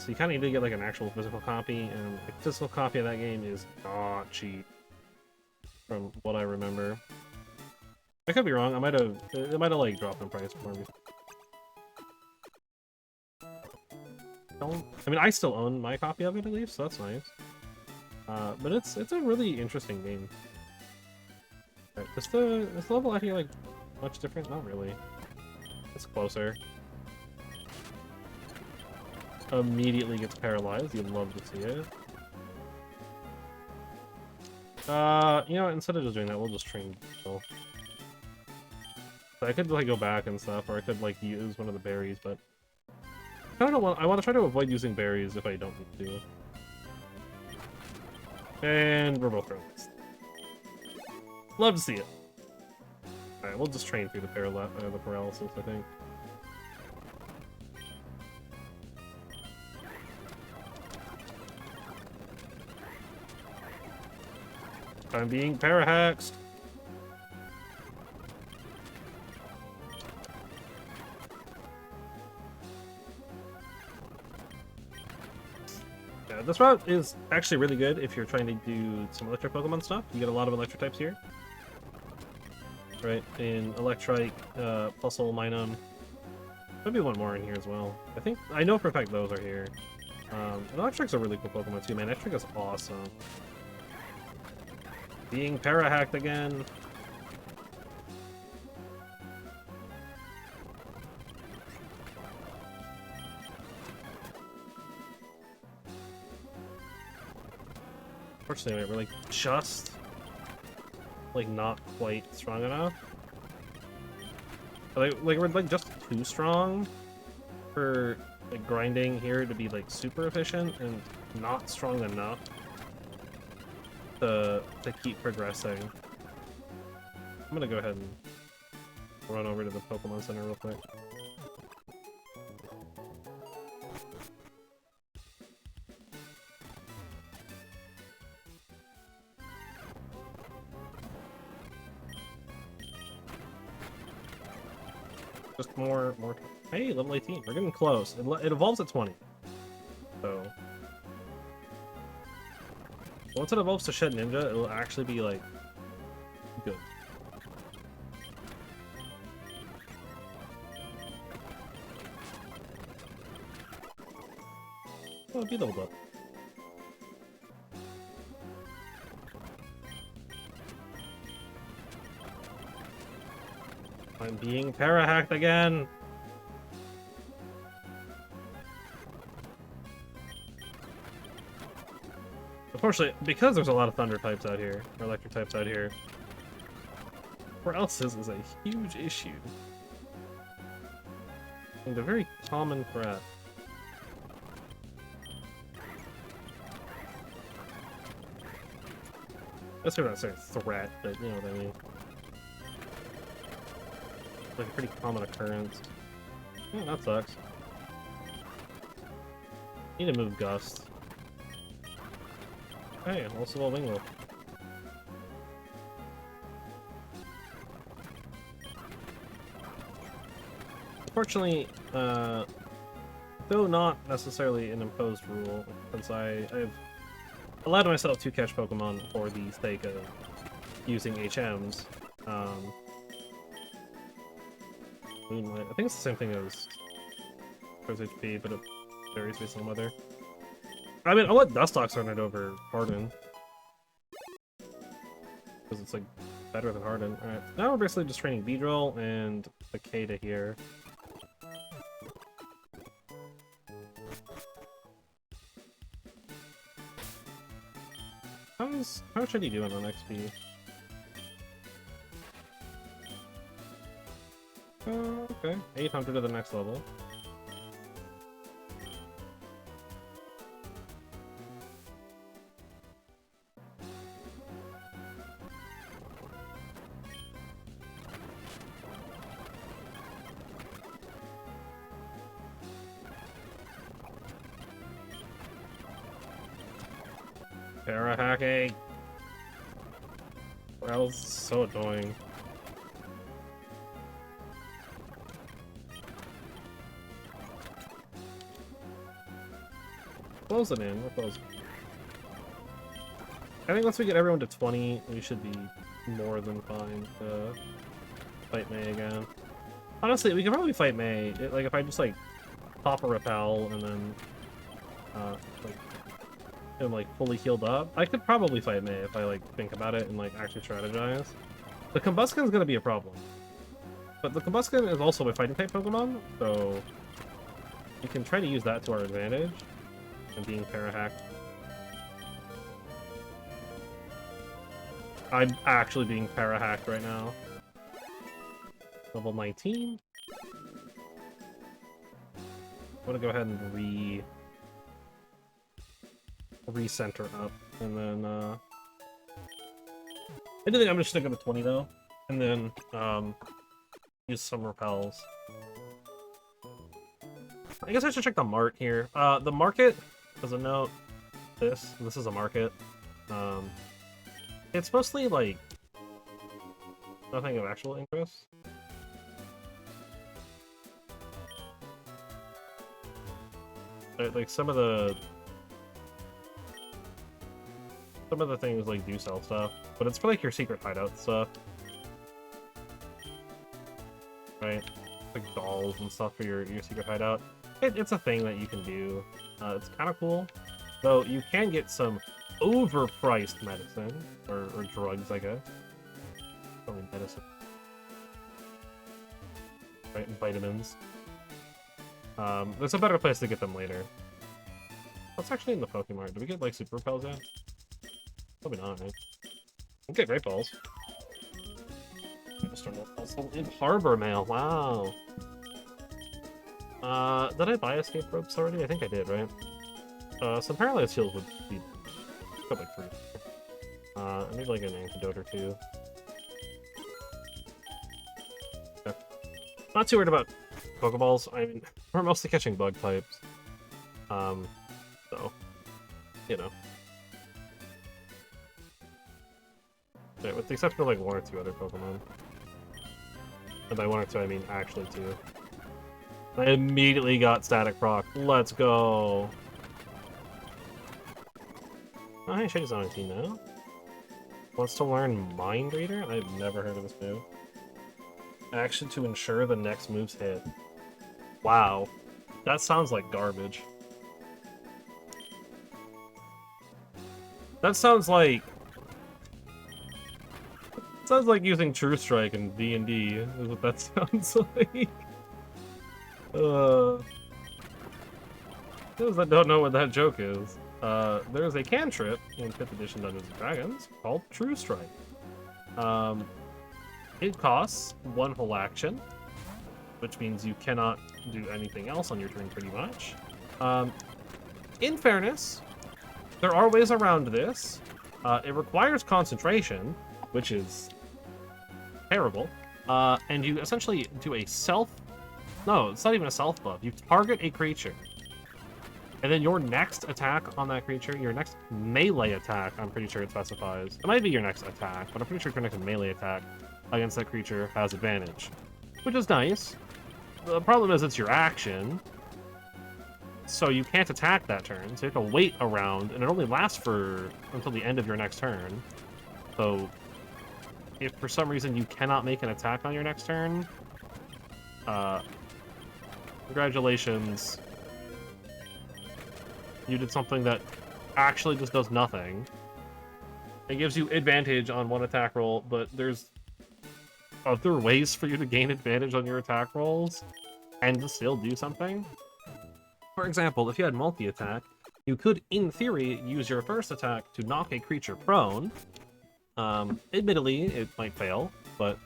So you kind of need to get like an actual physical copy, and a physical copy of that game is not cheap. from what I remember. I could be wrong. It might have like dropped in price for me. I mean, I still own my copy of it at least, so that's nice. But it's a really interesting game. Right, is this level out here like much different? Not really. It's closer. Immediately gets paralyzed. You'd love to see it. You know what? Instead of just doing that, we'll just train people. So I could like go back and stuff, or I could like use one of the berries, but I don't want. I want to try to avoid using berries if I don't need to. And we're both paralyzed. Love to see it. All right, we'll just train through the paralysis, I think. I'm being parahaxed. Yeah, this route is actually really good if you're trying to do some electric Pokemon stuff. You get a lot of electric types here. Right, in Electrike, Plusle, Minun. Maybe one more in here as well. I know for a fact those are here. And Electric's a really cool Pokemon too, man. Electric is awesome. Being parahacked again. Unfortunately, we're like just like not quite strong enough. Like we're like just too strong for like grinding here to be like super efficient, and not strong enough to keep progressing. I'm gonna go ahead and run over to the Pokemon Center real quick. Just more. Hey, level 18. We're getting close. It evolves at 20. So once it evolves to Shed Ninja, it'll actually be like good. Oh, it'll be leveled up. I'm being parahacked again. Unfortunately, because there's a lot of thunder types out here, or electric types out here, paralysis is a huge issue. And a very common threat. That's not necessarily a threat, but you know what I mean. It's like a pretty common occurrence. Yeah, that sucks. Need to move Gust. Hey, also a Wingloop. Unfortunately, though not necessarily an imposed rule, since I've allowed myself to catch Pokemon for the sake of using HMs. Moonlight. I think it's the same thing as Thurs HP, but it varies based on weather. I mean, I'll let Dustox run it over Harden. Because it's, like, better than Harden. Alright, now we're basically just training Beedrill and Cicada here. How should he do on XP? Okay. 800 to the next level. Para-hacking! That was so annoying. Close it in, we're close. I think once we get everyone to 20, we should be more than fine to fight May again. Honestly, we could probably fight May. Like, if I just, like, pop a repel and then, like, am, like, fully healed up, I could probably fight May if I, like, think about it and, like, actually strategize. The Combusken's gonna be a problem. But the Combusken is also a fighting-type Pokemon, so we can try to use that to our advantage and being para-hacked. I'm actually being para-hacked right now. Level 19. I'm gonna go ahead and recenter up, and then I do think I'm gonna stick up at 20 though, and then use some repels. I guess I should check the mart here. The market, as a note, this is a market. It's mostly like nothing of actual interest. Like some of the things like do sell stuff, but it's for like your secret hideout stuff, right? Like dolls and stuff for your secret hideout. It's a thing that you can do. It's kind of cool, though. You can get some overpriced medicine or drugs, I guess. Probably medicine, right? And vitamins. There's a better place to get them later. What's actually in the Pokemon? Do we get like super repels yet? Probably not, right? Okay, great balls. Also in Harbor Mail, wow. Did I buy escape ropes already? I think I did, right? So Paralyzed Heals would be got like 3. I need like an antidote or 2. Okay. Not too worried about Pokeballs. I mean, we're mostly catching bug types. So, you know. Yeah, with the exception of like 1 or 2 other Pokemon. And by 1 or 2, I mean actually 2. I immediately got Static Proc. Let's go! Oh, hey, Shady's on our team now. Wants to learn Mind Reader? I've never heard of this move. Action to ensure the next move's hit. Wow. That sounds like garbage. That sounds like... sounds like using True Strike in D&D, is what that sounds like. Those that don't know what that joke is, there's a cantrip in 5th edition Dungeons & Dragons called True Strike. It costs 1 whole action, which means you cannot do anything else on your turn pretty much. In fairness, there are ways around this. It requires concentration, which is terrible, and you essentially do a no, it's not even a self buff. You target a creature, and then your next attack on that creature, your next melee attack, I'm pretty sure it specifies. It might be your next attack, but I'm pretty sure your next melee attack against that creature has advantage, which is nice. The problem is it's your action, so you can't attack that turn, so you have to wait a round, and it only lasts until the end of your next turn. So if for some reason you cannot make an attack on your next turn, congratulations. You did something that actually just does nothing. It gives you advantage on 1 attack roll, but there's other ways for you to gain advantage on your attack rolls and to still do something. For example, if you had multi-attack, you could, in theory, use your first attack to knock a creature prone. Admittedly, it might fail, but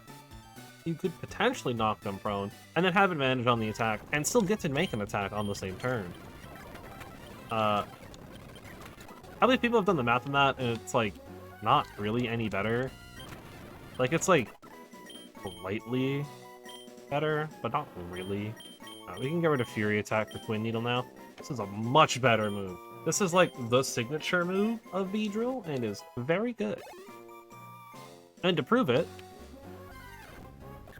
you could potentially knock them prone, and then have advantage on the attack, and still get to make an attack on the same turn. How many people have done the math on that, and it's, like, not really any better? Like, it's, like, slightly better, but not really. We can get rid of Fury Attack for Twin Needle now. This is a much better move. This is, like, the signature move of Beedrill, and is very good. And to prove it...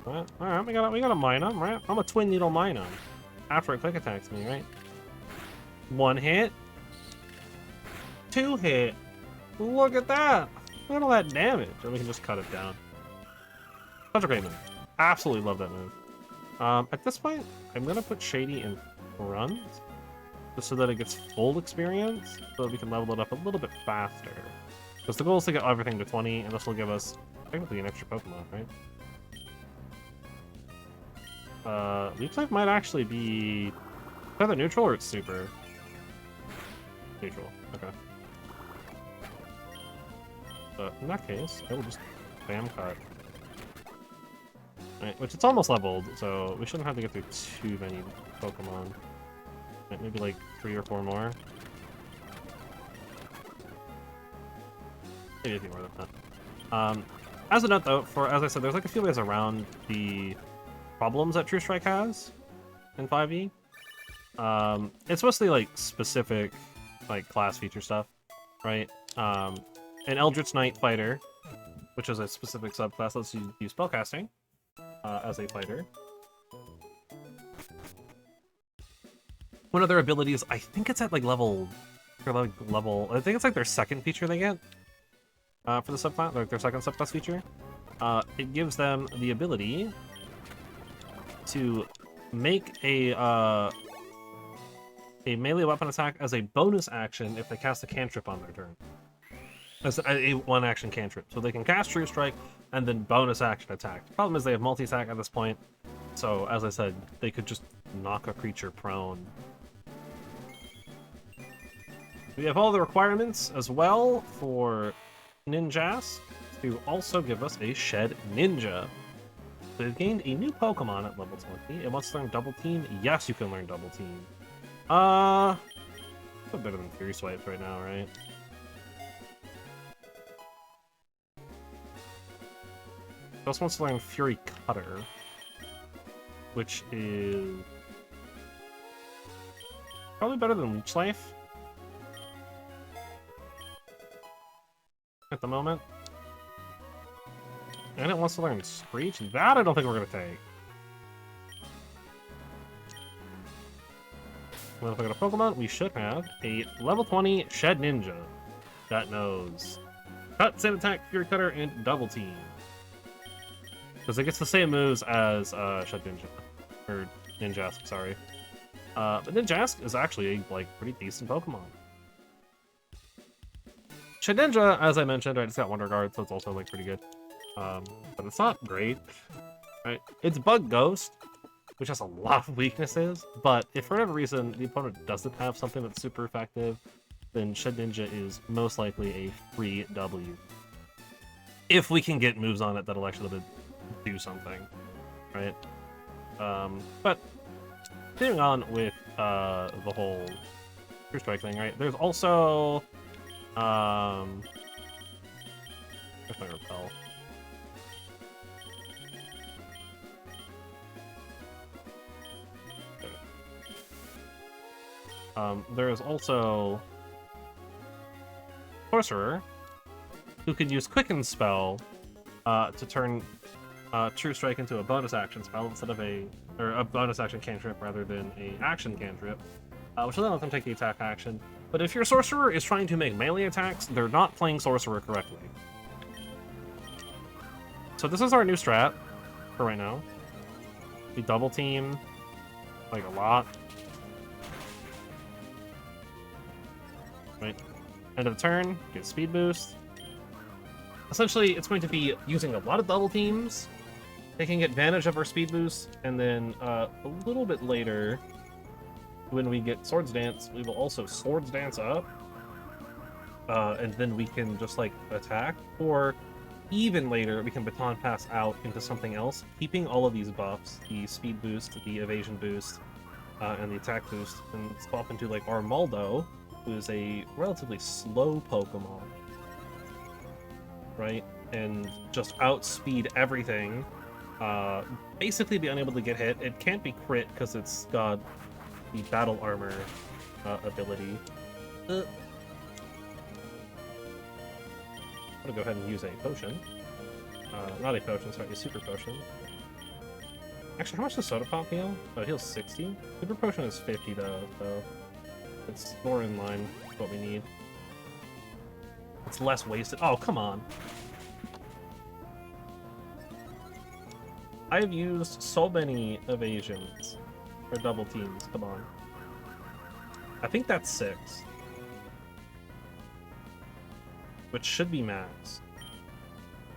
Alright, we gotta mine him, right? I'm a Twin Needle mine him. After it quick attacks me, right? 1 hit. 2 hit. Look at that! Look at all that damage! And we can just cut it down. Such a great move. Absolutely love that move. At this point, I'm gonna put Shady in front, just so that it gets full experience, so that we can level it up a little bit faster. Because the goal is to get everything to 20, and this will give us technically an extra Pokemon, right? Leech Life might actually be either neutral or it's super. Neutral, okay. But in that case, I will just spam cut. Right, which it's almost leveled, so we shouldn't have to get through too many Pokemon. Right, maybe like 3 or 4 more. Maybe a few more than that. As a note though, as I said, there's like a few ways around the problems that True Strike has in 5e. It's mostly like specific like class feature stuff, right? An Eldritch Knight fighter, which is a specific subclass, lets you use spellcasting as a fighter. One of their abilities, I think it's at like level. I think it's like their second feature they get for the subclass, like their second subclass feature. It gives them the ability to make a melee weapon attack as a bonus action if they cast a cantrip on their turn. As a one-action cantrip. So they can cast True Strike and then bonus action attack. The problem is they have multi-attack at this point, so as I said, they could just knock a creature prone. We have all the requirements as well for Ninjas to also give us a Shed Ninja. So we've gained a new Pokemon at level 20. It wants to learn Double Team. Yes, you can learn Double Team. A bit better than Fury Swipes right now, right? It also wants to learn Fury Cutter, which is probably better than Leech Life at the moment. And it wants to learn Screech. That I don't think we're going to take. Well, if I got a Pokemon, we should have a level 20 Shed Ninja that knows Cut, Sand Attack, Fury Cutter, and Double Team. Because it gets the same moves as Shed Ninja. Or Ninjask, sorry. But Ninjask is actually a like pretty decent Pokemon. Shed Ninja, as I mentioned, right, it's got Wonder Guard, so it's also like pretty good. But it's not great. Right? It's Bug Ghost, which has a lot of weaknesses, but if for whatever reason the opponent doesn't have something that's super effective, then Shed Ninja is most likely a free W. If we can get moves on it that'll actually do something, right? But continuing on with the whole True Strike thing, right? There's also where's my repel? There is also Sorcerer, who can use Quicken Spell to turn True Strike into a bonus action spell instead of a bonus action cantrip rather than a action cantrip, which will then let them take the attack action. But if your Sorcerer is trying to make melee attacks, they're not playing Sorcerer correctly. So this is our new strat for right now. We double team like a lot. Right. End of the turn, get speed boost. Essentially, it's going to be using a lot of double teams, taking advantage of our speed boost, and then a little bit later, when we get Swords Dance, we will also Swords Dance up, and then we can just like attack, or even later, we can Baton Pass out into something else, keeping all of these buffs, the speed boost, the evasion boost, and the attack boost, and swap into like Armaldo, who is a relatively slow Pokemon, right? And just outspeed everything. Basically be unable to get hit. It can't be crit because it's got the Battle Armor ability. I'm gonna go ahead and use a potion. Not a potion, sorry, a Super Potion. Actually, how much does Soda Pop heal? Oh, it heals 60? Super Potion is 50 though, so it's more in line with what we need. It's less wasted. Oh, come on. I have used so many evasions or double teams. Come on. I think that's 6. Which should be max.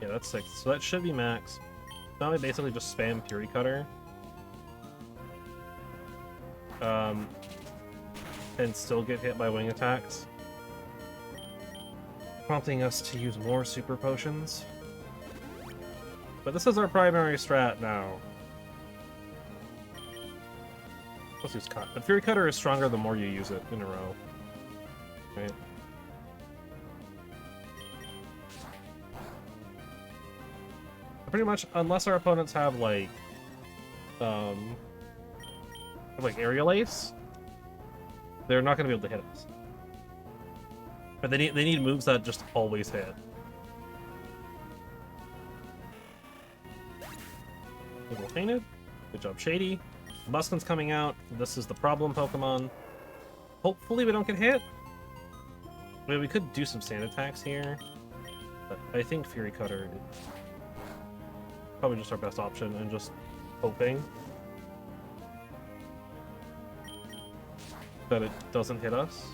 Yeah, that's 6. So that should be max. Now I basically just spam Fury Cutter. And still get hit by wing attacks. Prompting us to use more super potions. But this is our primary strat now. Let's use Cut. But Fury Cutter is stronger the more you use it in a row. Right? Pretty much, unless our opponents have, like Aerial Ace, they're not going to be able to hit us. But they need moves that just always hit. Little Painted. Good job, Shady. Muskin's coming out. This is the problem Pokemon. Hopefully we don't get hit. I mean, we could do some sand attacks here. But I think Fury Cutter is probably just our best option, and just hoping that it doesn't hit us.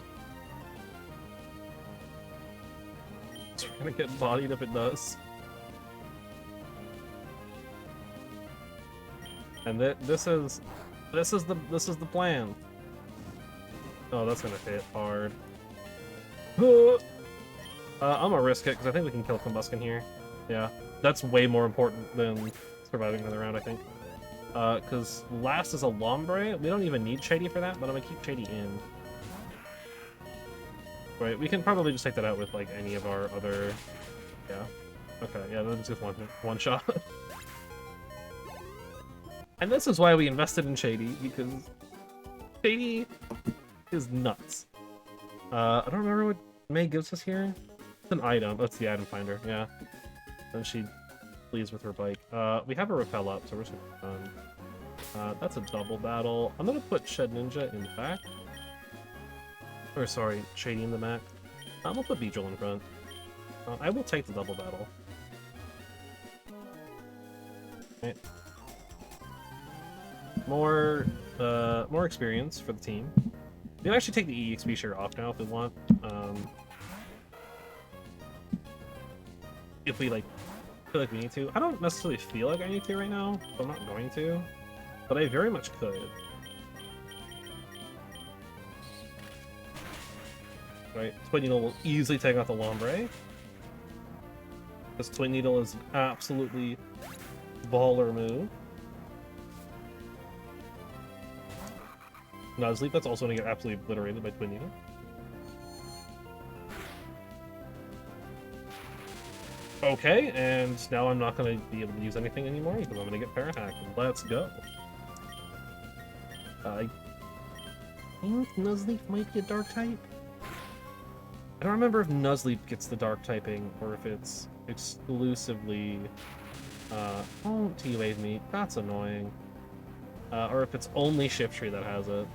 It's gonna get bodied if it does. And this is the plan. Oh, that's gonna hit hard. I'm gonna risk it because I think we can kill Combuskin here. Yeah, that's way more important than surviving another round, I think. Because last is a Lombre. We don't even need Shady for that, but I'm gonna keep Shady in. Right, we can probably just take that out with like any of our other. Yeah. Okay. Yeah, that's just one shot. And this is why we invested in Shady, because Shady is nuts. I don't remember what May gives us here. It's an item. That's the item finder. Yeah. And she leaves with her bike. We have a repel up, so we're just done. That's a double battle. I'm gonna put Shed Ninja in the back. Or sorry, Shady in the back. I'm gonna put Beedrill in front. I will take the double battle. Right. More experience for the team. We can actually take the EXP share off now if we want. If we feel like we need to. I don't necessarily feel like I need to right now, so I'm not going to. But I very much could. Right, Twin Needle will easily take out the Lombre. This Twin Needle is absolutely baller move. Nuzleaf, that's also going to get absolutely obliterated by Twin Needle. Okay, and now I'm not going to be able to use anything anymore because I'm going to get Parahack. Let's go. I think Nuzleaf might be a Dark type. I don't remember if Nuzleaf gets the Dark typing or if it's exclusively... don't T-Wave me, that's annoying. Or if it's only Shiftry that has it.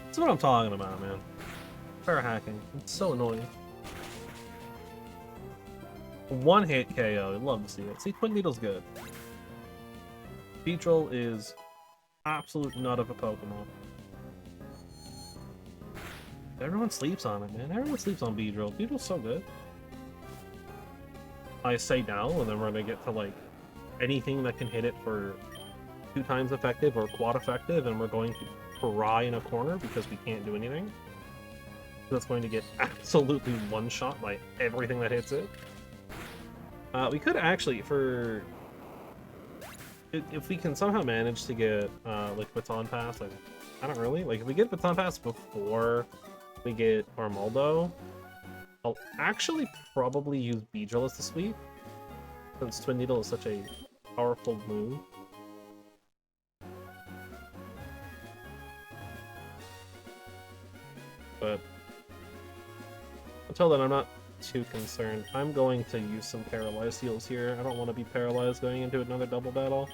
That's what I'm talking about, man. Parahacking. It's so annoying. One hit KO. I'd love to see it. See, Twin Needle's good. Beedrill is absolute nut of a Pokemon. Everyone sleeps on it, man. Everyone sleeps on Beedrill. Beedrill's so good. I say now, and then we're gonna get to anything that can hit it for 2 times effective or quad effective, and we're going to cry in a corner because we can't do anything. That's going to get absolutely one-shot by everything that hits it. We could actually, if we can somehow manage to get Baton Pass, I don't really if we get Baton Pass before we get Armaldo, I'll actually probably use Beedrill as the sweep, since Twin Needle is such a powerful move. But until then, I'm not too concerned. I'm going to use some Paralyzed heals here. I don't want to be paralyzed going into another double battle.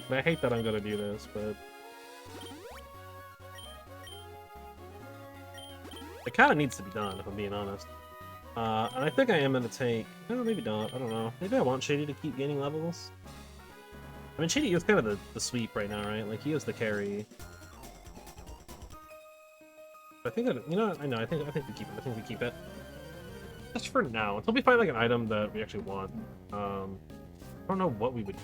And I hate that I'm going to do this, but... It kind of needs to be done, if I'm being honest. And I think I am going to take... No, maybe not. I don't know. Maybe I want Shady to keep gaining levels. I mean, Shady is kind of the sweep right now, right? Like, he is the carry. I think that... You know what? I know. I think we keep it. I think we keep it. Just for now. Until we find, like, an item that we actually want. I don't know what we would...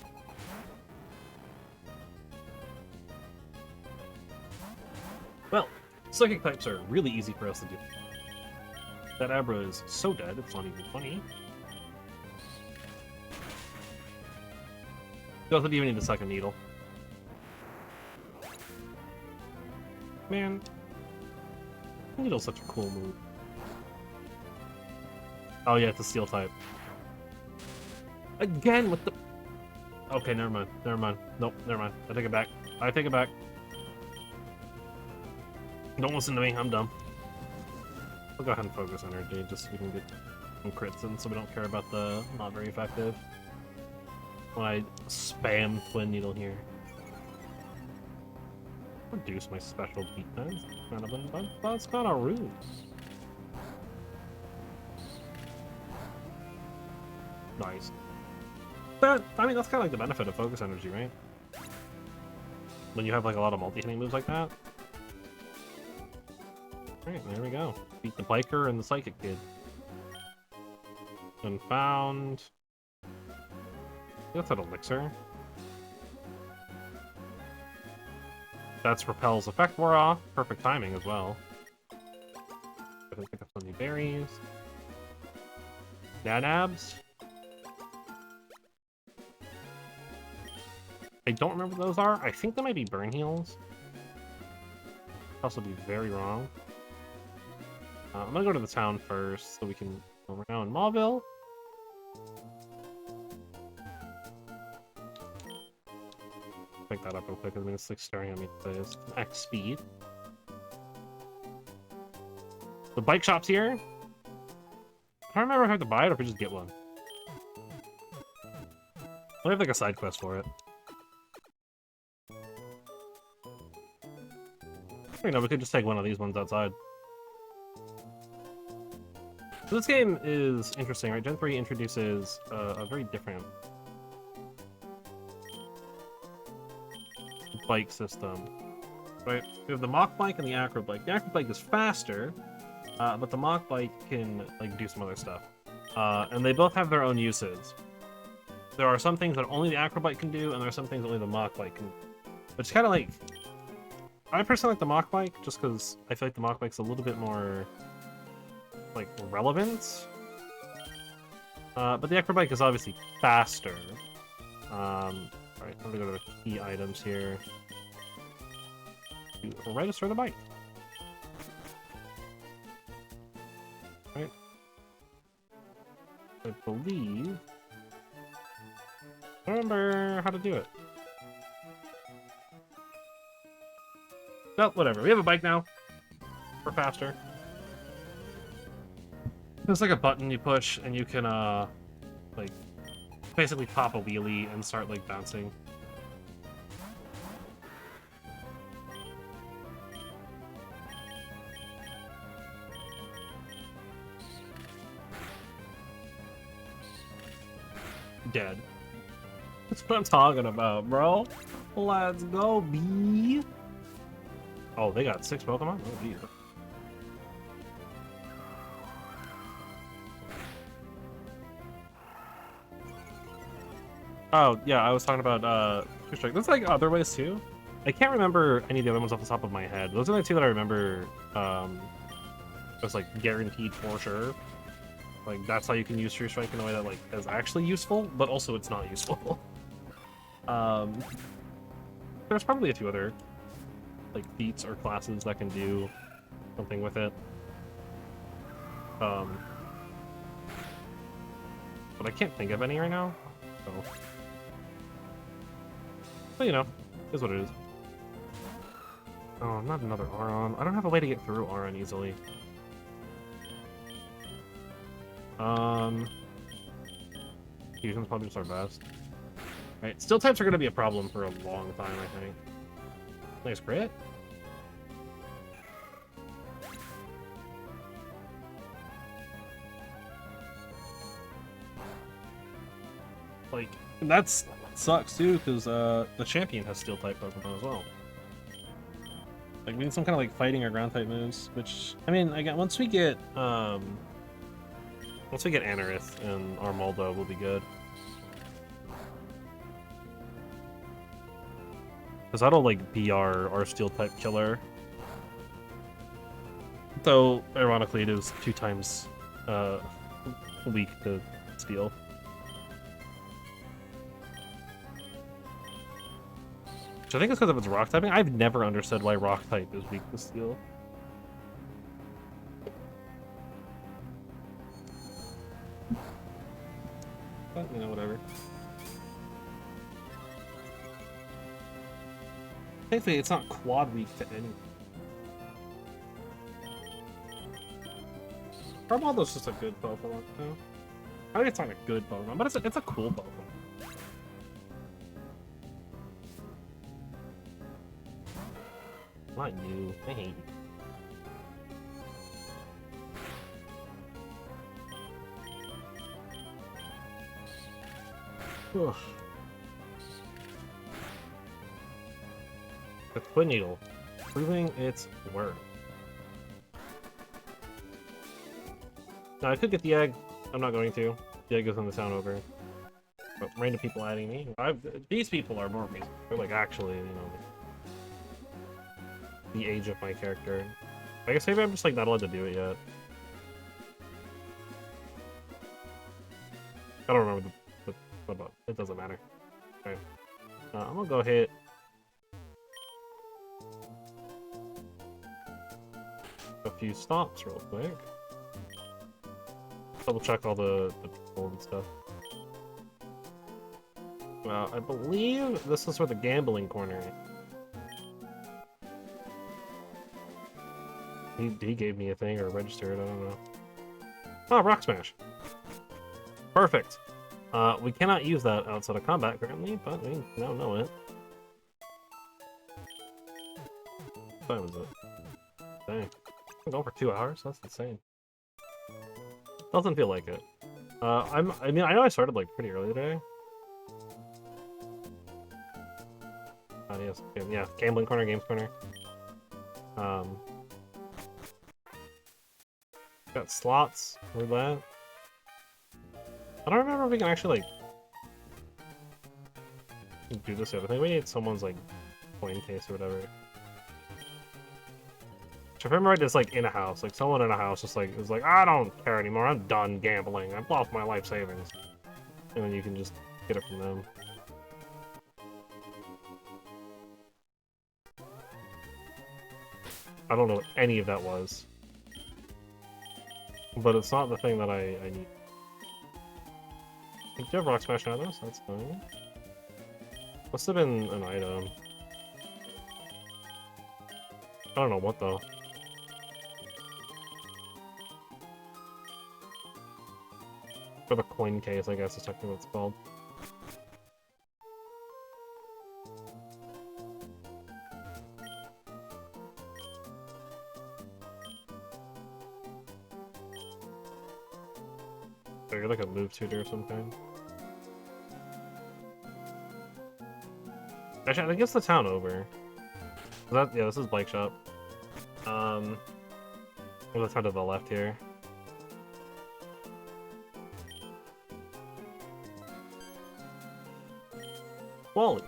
Well, psychic types are really easy for us to do. That Abra is so dead, it's not even funny. Doesn't even need the second needle. Man, needle's such a cool move. Oh yeah, it's a steel type. Again with the... Okay, never mind. Never mind. Nope, never mind. I take it back. I take it back. Don't listen to me, I'm dumb. I'll go ahead and focus energy just so we can get some crits in so we don't care about the not very effective. When I spam Twin Needle here. Reduce my special beat times. That's kind of rude. Nice. But, I mean, that's kind of like the benefit of focus energy, right? When you have like a lot of multi-hitting moves like that. Alright, there we go. Beat the biker and the psychic kid. Confound. That's an elixir. That's repels effect wore off. Perfect timing as well. I can pick up some new berries. Nanabs. I don't remember what those are. I think they might be burn heals. Could also be very wrong. I'm gonna go to the town first so we can go around Mauville. Pick that up real quick. I mean, it's like staring at me today. It's X speed. The bike shop's here. I don't remember if I have to buy it or if I just get one. I have like a side quest for it. You know, we could just take one of these ones outside. So this game is interesting, right? Gen 3 introduces a very different bike system. Right? We have the Mach Bike and the Acro Bike. The Acro Bike is faster, but the Mach Bike can like do some other stuff. And they both have their own uses. There are some things that only the Acro Bike can do, and there are some things only the Mach Bike can do. It's kind of like... I personally like the Mach Bike, just because I feel like the Mach Bike's a little bit more, like, relevant. But the Acro Bike is obviously faster. Alright, I'm gonna go to the key items here. Register the bike. Right. I believe... I remember how to do it. No, whatever. We have a bike now. We're faster. There's like a button you push, and you can, like, basically pop a wheelie and start, like, bouncing. Dead. That's what I'm talking about, bro. Let's go, B. Oh, they got 6 Pokemon? Oh, dear. Oh, yeah, I was talking about, Strike. There's, like, other ways, too. I can't remember any of the other ones off the top of my head. Those are the 2 that I remember, was, like, guaranteed for sure. Like, that's how you can use True Strike in a way that, like, is actually useful, but also it's not useful. There's probably a few other, like, feats or classes that can do something with it. But I can't think of any right now, so... But, you know, is what it is. Oh, not another Auron. I don't have a way to get through Auron easily. Fusion's probably just our best. Right, steel types are going to be a problem for a long time, I think. Nice crit. Like, that's sucks too, because the champion has steel type Pokemon as well. Like, we need some kind of like fighting or ground type moves, which I mean, again, once we get Anorith and Armaldo, will be good. Because I don't like BR or steel type killer. Though ironically it is 2 times weak to steel. Which I think is because of its rock typing. I've never understood why rock type is weak to steel. But, you know, whatever. Thankfully, it's not quad weak to anything. Armaldo's just a good Pokemon, though. I think it's not a good Pokemon, but it's a cool Pokemon. Not you. I hate you. Ugh. The Twin Needle, proving its worth. Now I could get the egg. I'm not going to. The egg goes in the town over. But random people adding me. These people are more reasonable. They're like actually, you know, the age of my character. I guess maybe I'm just like not allowed to do it yet. I don't remember what about. It doesn't matter. Alright. I'm gonna go hit. A few stops real quick. Double check all the people and stuff. Well, I believe this is where the gambling corner is. He gave me a thing or registered, I don't know. Oh, Rock Smash. Perfect. We cannot use that outside of combat currently, but we now know it. What time is it? Dang. I'm going for 2 hours? That's insane. Doesn't feel like it. I mean, I know I started like pretty early today. Yes, yeah, gambling corner, games corner. Got slots, roulette. I don't remember if we can actually like do this yet. I think we need someone's like coin case or whatever. If I remember right, it's like in a house, like someone in a house just like is like, I don't care anymore, I'm done gambling, I've lost my life savings. And then you can just get it from them. I don't know what any of that was. But it's not the thing that I need. Do you have Rock Smash on this? That's fine. Must have been an item. I don't know what though. For the coin case, I guess is technically what it's called. So you're like a move tutor or something. Actually, I think it's the town over. Yeah, this is Bike Shop. There's a town to the left here. Wally.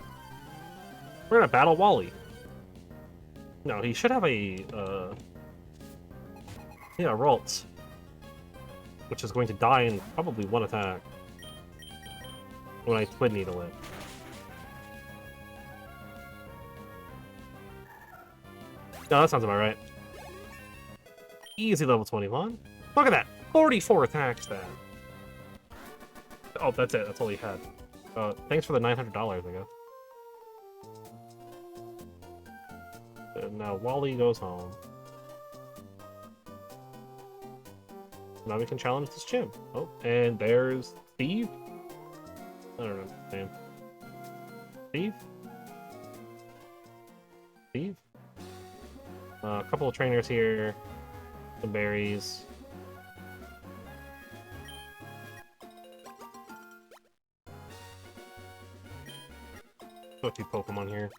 We're gonna battle Wally. No, he should have a, yeah, Ralts. Which is going to die in probably 1 attack. When I Twin Needle it. No, that sounds about right. Easy level 21. Look at that! 44 attack stat! Oh, that's it. That's all he had. Thanks for the $900, I guess. And now Wally goes home. Now we can challenge this gym. Oh, and there's Steve? I don't know his name. Steve? Steve? A couple of trainers here. Some berries. Put a few Pokemon here.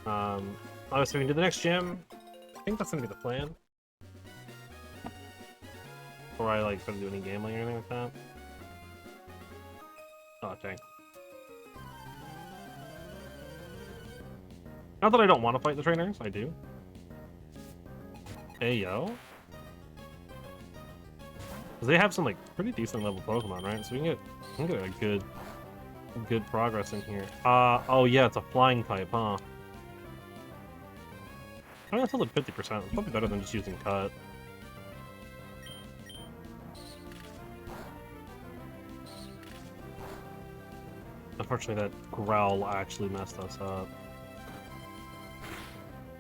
Obviously we can do the next gym. I think that's gonna be the plan. Before I like try to do any gambling or anything like that. Oh dang. Not that I don't want to fight the trainers, I do. Hey yo. Because they have some like pretty decent level Pokemon, right? So we can get a good progress in here. Oh yeah, it's a flying type, huh? I mean, that's only 50%. It's probably better than just using Cut. Unfortunately, that Growl actually messed us up.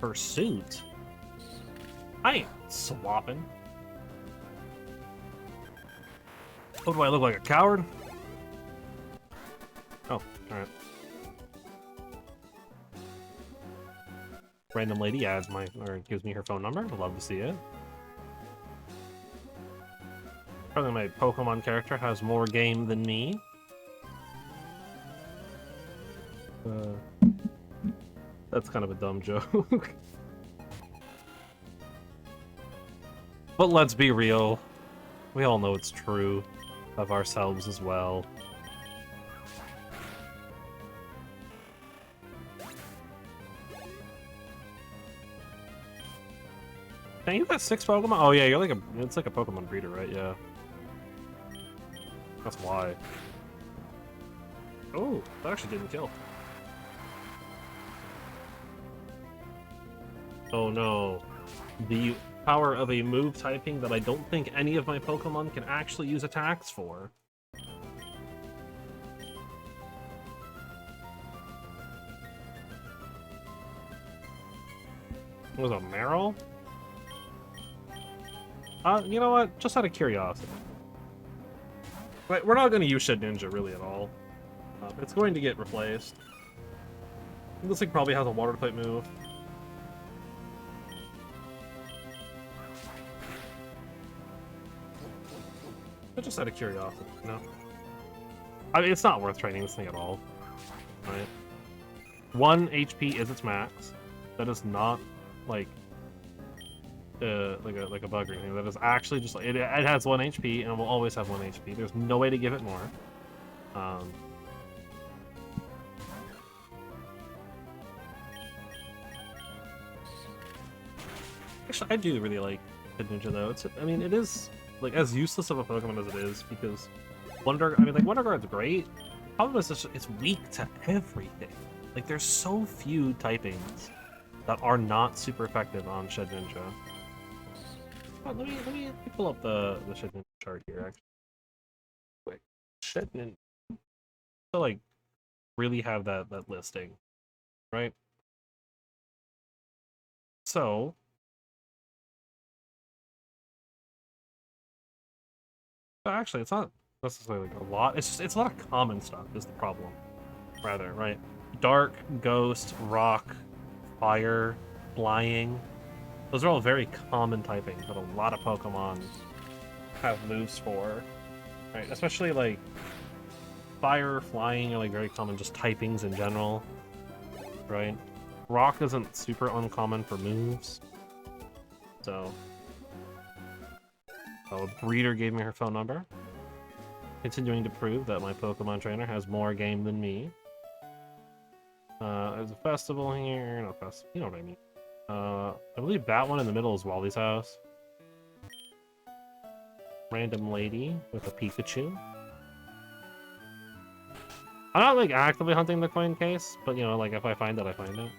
Pursuit? I ain't swapping. Oh, do I look like a coward? Oh, alright. Random lady adds or gives me her phone number. I'd love to see it. Probably my Pokemon character has more game than me. That's kind of a dumb joke. But let's be real. We all know it's true of ourselves as well. Dang, you got 6 Pokemon? Oh yeah, it's like a Pokemon breeder, right? Yeah. That's why. Oh, that actually didn't kill. Oh no. The power of a move typing that I don't think any of my Pokemon can actually use attacks for. Was a Meryl? You know what? Just out of curiosity. Right, we're not going to use Shed Ninja really at all. It's going to get replaced. This thing probably has a water type move. But just out of curiosity, you know? I mean, it's not worth training this thing at all. Right? 1 HP is its max. That is not, like a bug or anything. That is actually just like it has 1 HP and it will always have 1 HP. There's no way to give it more. Actually, I do really like Kid Ninja though. I mean, it is like as useless of a Pokemon as it is because Wonder Guard's great. The problem is it's weak to everything. Like there's so few typings that are not super effective on Shed Ninja. Oh, let me pull up the Shed Ninja chart here, actually. Wait, Shed Ninja. So, like, really have that listing, right? So, actually, it's not necessarily like a lot. It's a lot of common stuff is the problem, rather, right? Dark, Ghost, Rock, Fire, Flying. Those are all very common typings that a lot of Pokemon have moves for, right? Especially like Fire, Flying are like very common just typings in general, right? Rock isn't super uncommon for moves, so. Oh, Breeder gave me her phone number. Continuing to prove that my Pokemon trainer has more game than me. There's a festival here, not festival, you know what I mean. I believe that one in the middle is Wally's house. Random lady with a Pikachu. I'm not like actively hunting the coin case, but you know, like if I find it, I find it.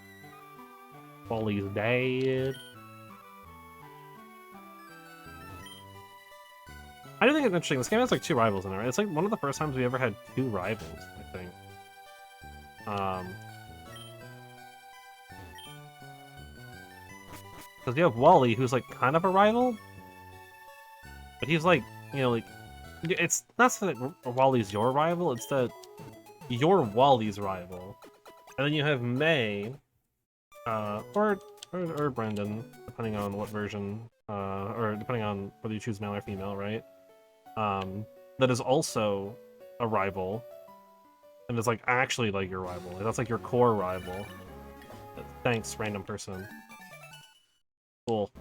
Wally's dead. I do think it's interesting. This game has like 2 rivals in it, right? It's like one of the first times we ever had 2 rivals, I think. Because you have Wally, who's like kind of a rival, but he's like, you know, like it's not so that Wally's your rival; it's that you're Wally's rival, and then you have May, or Brendan, depending on what version, or depending on whether you choose male or female, right? That is also a rival, And it's like actually like your rival. Like, that's like your core rival. Thanks, random person. Cool.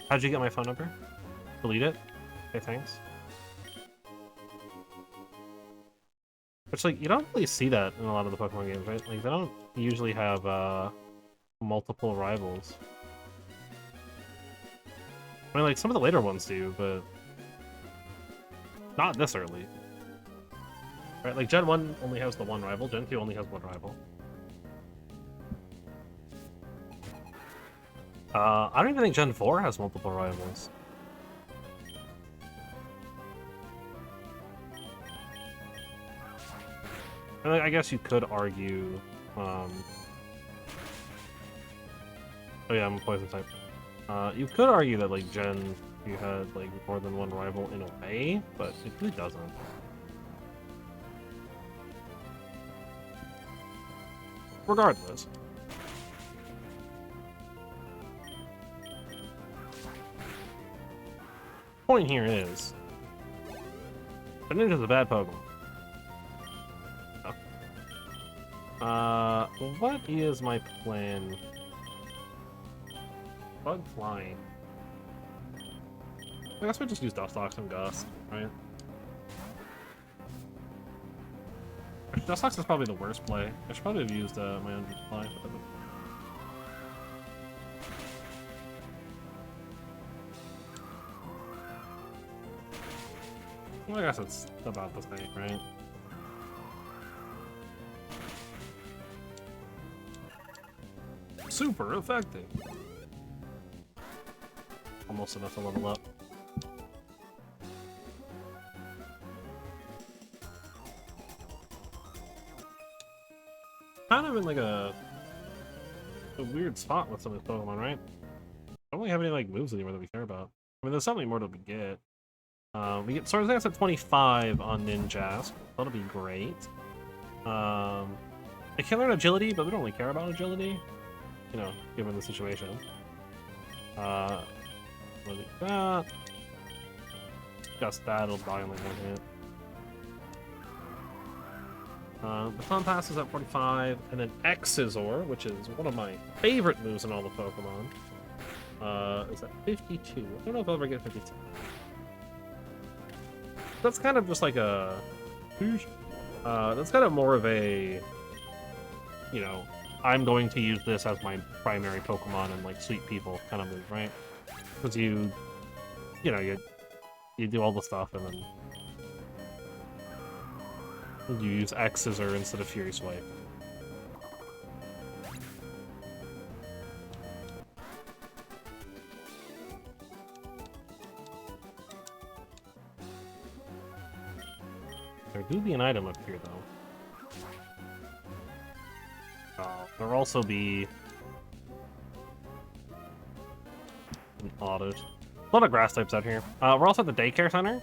How'd you get my phone number? Delete it? Okay, thanks. Which, like, you don't really see that in a lot of the Pokemon games, right? Like, they don't usually have, multiple rivals. I mean, like, some of the later ones do, but not this early. Right, like, Gen 1 only has the one rival, Gen 2 only has one rival. I don't even think Gen 4 has multiple rivals. And I guess you could argue, oh yeah, I'm a poison type. You could argue that, like, Gen, you had, like, more than one rival in a way, but it really doesn't. Regardless. Point here is, Greninja's a bad Pokemon. What is my plan? Bug flying. I guess we just use Dustox and Gust, right? Dustox is probably the worst play. I should probably have used my own fly. Well, I guess it's about the same, right? Super effective. Almost enough to level up. Kind of in like a weird spot with some of these Pokemon, right? I don't really have any like moves anymore that we care about. I mean, there's something more that we get. We get Swords Dance at 25 on Ninjask. That'll be great. They can learn Agility, but we don't really care about Agility. You know, given the situation. Look at that. Just that'll die in like one hit. Baton Pass is at 45, and then Exizor, which is one of my favorite moves in all the Pokemon, is at 52. I don't know if I'll ever get 52. That's kind of just like a... that's kind of more of a... You know, I'm going to use this as my primary Pokemon and like sweet people kind of move, right? Because you know, you do all the stuff and then you use Exizor instead of Fury Swipe. There do be an item up here, though. There'll also be an audit. A lot of grass types out here. We're also at the daycare center.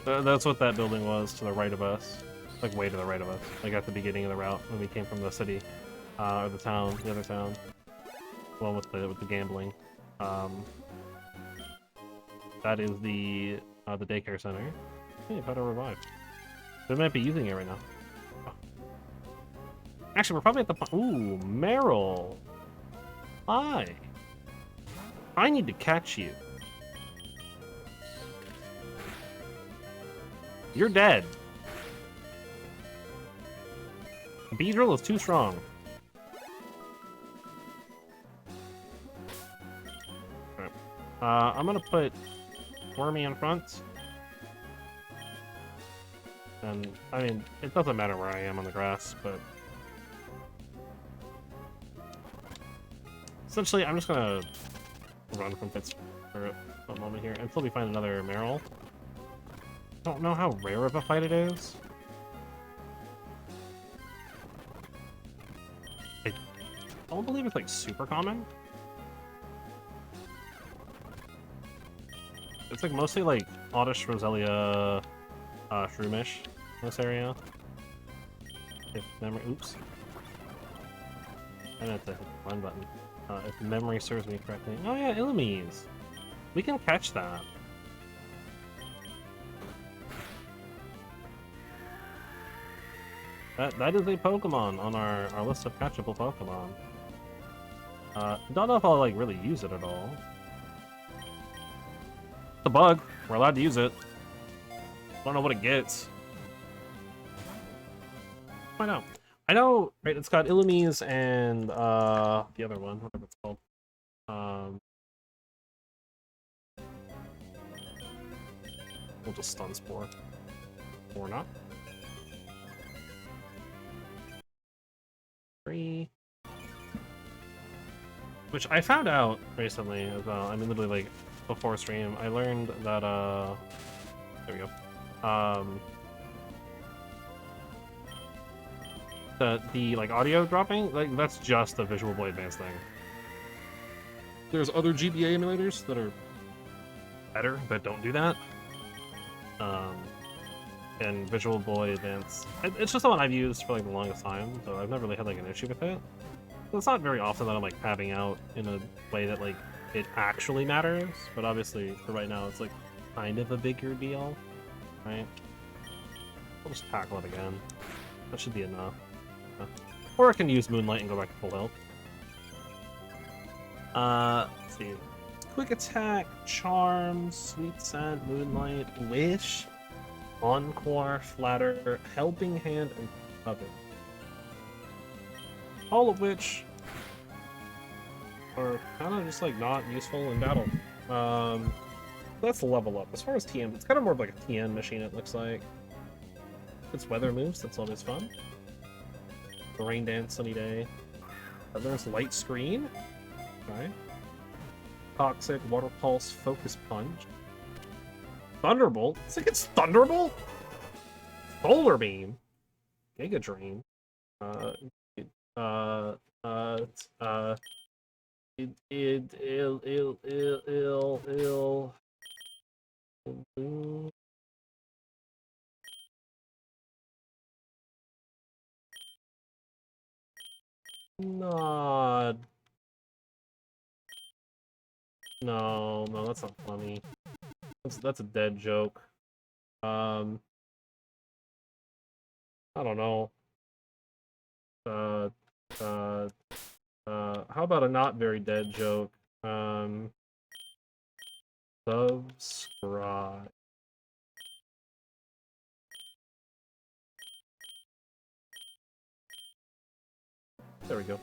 That's what that building was to the right of us. Like, way to the right of us. Like, at the beginning of the route when we came from the city. Or the town, the other town. Well, with the gambling. That is the daycare center. Hey, I've had a revive. They might be using it right now. Oh. Actually, we're probably at the... Ooh, Meryl! Hi! I need to catch you. You're dead. Beedrill is too strong. Alright. I'm gonna put Wormy in front. And, I mean, it doesn't matter where I am on the grass, but... Essentially, I'm just gonna run from Fitz for a moment here until we find another Meryl. Don't know how rare of a fight it is. I don't believe it's like super common. It's like mostly like Oddish, Roselia, Shroomish in this area. If memory, oops. I meant to hit the one button. If memory serves me correctly. Oh yeah, Illumise. We can catch that. That is a Pokemon on our list of catchable Pokemon. Don't know if I'll like really use it at all. It's a bug. We're allowed to use it. Don't know what it gets. Find out. I know, right? It's got Illumise and the other one, whatever it's called. We'll just stun Spore. Or not. 3. Which I found out recently as well. I mean, literally, like, before stream, I learned that, there we go. The like, audio dropping, like, that's just a Visual Boy Advance thing. There's other GBA emulators that are better, but don't do that. And Visual Boy Advance, it's just the one I've used for, like, the longest time, so I've never really had, like, an issue with it. It's not very often that I'm like padding out in a way that like it actually matters, but obviously for right now it's like kind of a bigger deal, right? We'll just tackle it again. That should be enough. Or I can use Moonlight and go back to full health. Let's see. Quick Attack, Charm, Sweet Scent, Moonlight, Wish, Encore, Flatter, Helping Hand, and Cover. All of which are kind of just like not useful in battle. That's the level up. As far as TM, it's kind of more of like a TN machine, it looks like. It's weather moves, that's always fun. Rain Dance, Sunny Day. There's Light Screen. Okay. Toxic, Water Pulse, Focus Punch. Thunderbolt. It's like it's Thunderbolt? Solar Beam. Giga Drain. Nod. No, that's not funny. That's a dead joke. I don't know. How about a not very dead joke? Subscribe. There we go.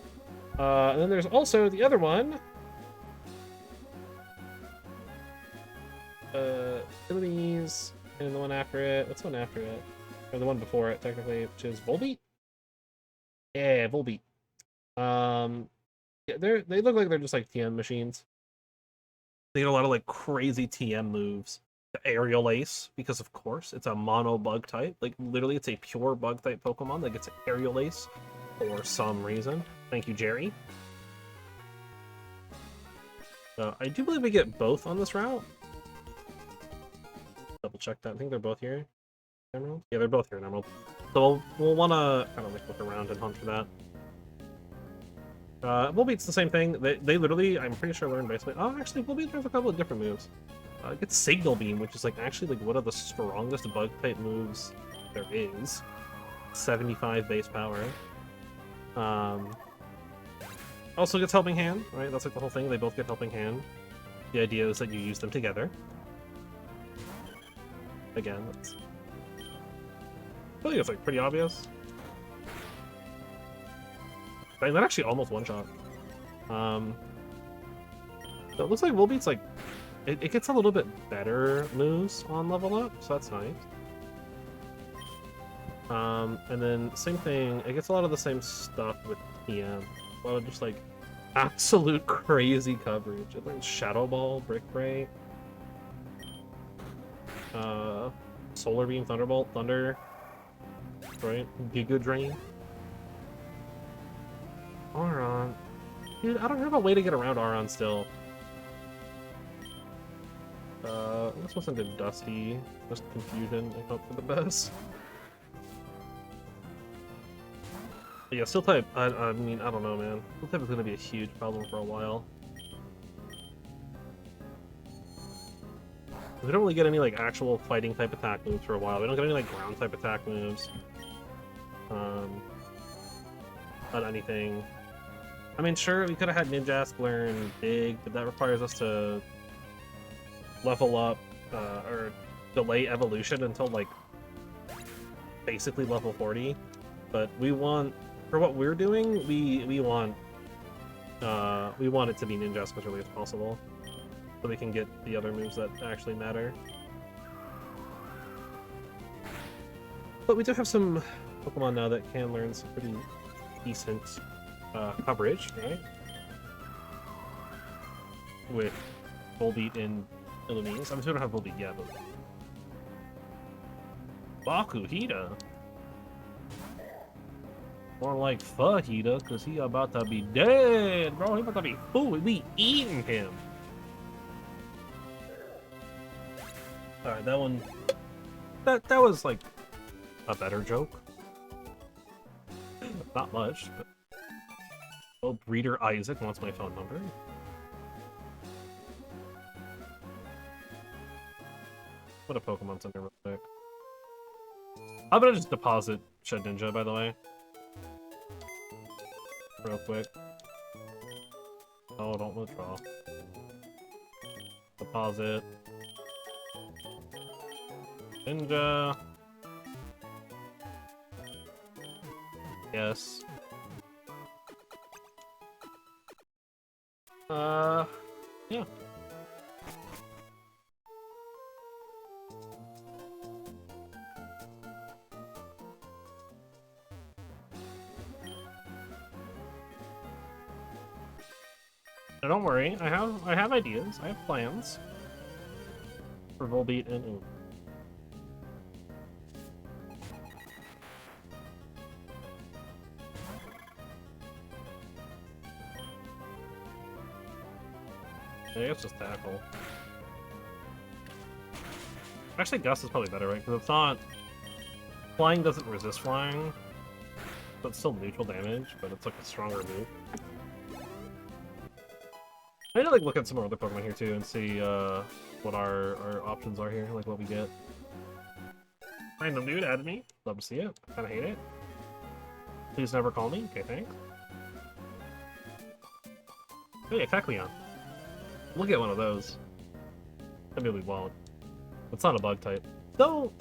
And then there's also the other one. Abilities, and the one after it. What's the one after it? Or the one before it, technically, which is Volbeat? Yeah, Volbeat. Yeah, they look like they're just like TM machines. They get a lot of like crazy TM moves. The Aerial Ace, because of course it's a mono bug type. Like literally, it's a pure bug type Pokemon that gets Aerial Ace for some reason. Thank you, Jerry. I do believe we get both on this route. Double check that. I think they're both here. Emerald? Yeah, they're both here in Emerald. So we'll want to kind of like look around and hunt for that. Volbeat's the same thing. They literally, I'm pretty sure, learn basically. Oh, actually, Volbeat has a couple of different moves. It gets Signal Beam, which is like actually like one of the strongest bug type moves there is. 75 base power. Also gets Helping Hand, right? That's like the whole thing. They both get Helping Hand. The idea is that you use them together. Again, that's... I think it's like pretty obvious. Dang, that actually almost one-shot. So it looks like Volbeat's like... It gets a little bit better moves on level up, so that's nice. And then same thing, it gets a lot of the same stuff with TM. A lot of just like absolute crazy coverage. It learns Shadow Ball, Brick Break, Solar Beam, Thunderbolt, Thunder, right? Giga Drain. Aron. Dude, I don't have a way to get around Aron still. This wasn't a Dusty, just confusion and hope for the best. But yeah, Steel type, I mean, I don't know, man. Steel type is gonna be a huge problem for a while. We don't really get any like actual fighting type attack moves for a while. We don't get any like ground type attack moves. Not anything. I mean, sure, we could have had Ninjask learn Big, but that requires us to level up, or delay evolution until, like, basically level 40. But we want, for what we're doing, we want it to be Ninjask as early as possible, so we can get the other moves that actually matter. But we do have some Pokemon now that can learn some pretty decent coverage, right? With Volbeat and Illumise. I'm sure we don't have Volbeat yet, but... Bakuhita? More like Fajita, because he about to be dead, bro. He about to be food. We eating him. Alright, that one... That was, like, a better joke. Not much, but... Oh, Breeder Isaac wants my phone number. What a Pokemon's in there real quick. I'm gonna just deposit Shed Ninja, by the way. Real quick. Oh, don't withdraw. Deposit. Ninja. Yes. Yeah. Now, don't worry, I have ideas, I have plans for Volbeat and Oom. I guess just tackle. Actually, Gust is probably better, right? Because it's not... Flying doesn't resist flying, so it's still neutral damage, but it's like a stronger move. I need to like look at some more other Pokemon here too and see what our options are here, like what we get. Random dude added me. Love to see it. Kinda hate it. Please never call me. Okay, thanks. Oh yeah, Kecleon. We'll get one of those. Maybe we won't. It's not a bug type. Though...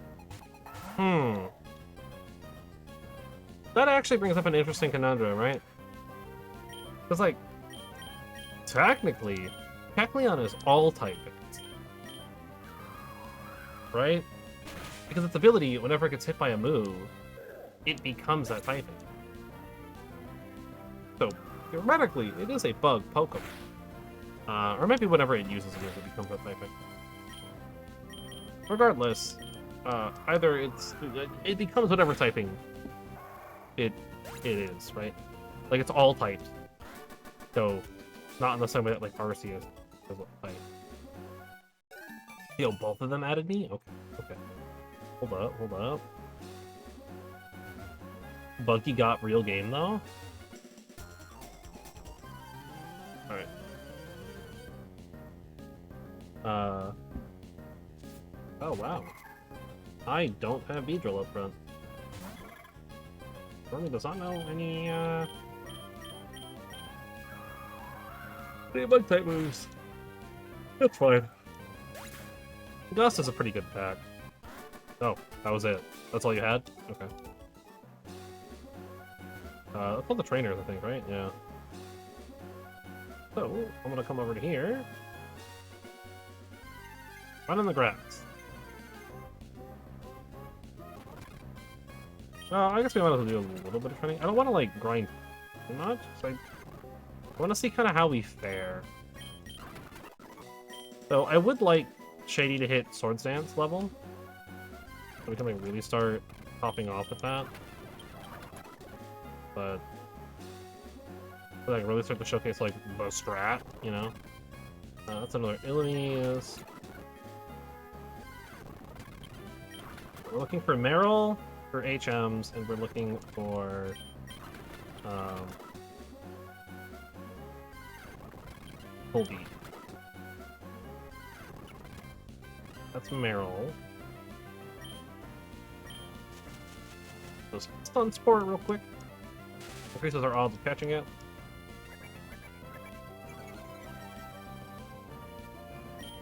That actually brings up an interesting conundrum, right? Because, like, technically, Kecleon is all type based. Right? Because its ability, whenever it gets hit by a move, it becomes that typing. So, theoretically, it is a bug Pokemon. Or maybe whenever it uses a move, it becomes that typing. Regardless, either it becomes whatever typing it is, right? Like, it's all typed. So, not in the same way that, like, Arceus is what type. Yo, both of them added me? Okay. Hold up. Bunky got real game, though? Alright. Oh, wow. I don't have Beedrill up front. Stormy does not know any bug type moves. That's fine. Gust is a pretty good pack. Oh, that was it. That's all you had? Okay. That's all the trainers, I think, right? Yeah. So, I'm gonna come over to here. Run in the grass. I guess we might as well do a little bit of training. I don't want to, like, grind too much, so I want to see kind of how we fare. So, I would like Shady to hit Swords Dance level, so we can, like, really start popping off with that. But, like, really start to showcase, like, the strat, you know? That's another Illumise. We're looking for Meryl for HMs, and we're looking for Volbeat. That's Meryl. Those Stun Spore real quick. Increases our odds of catching it.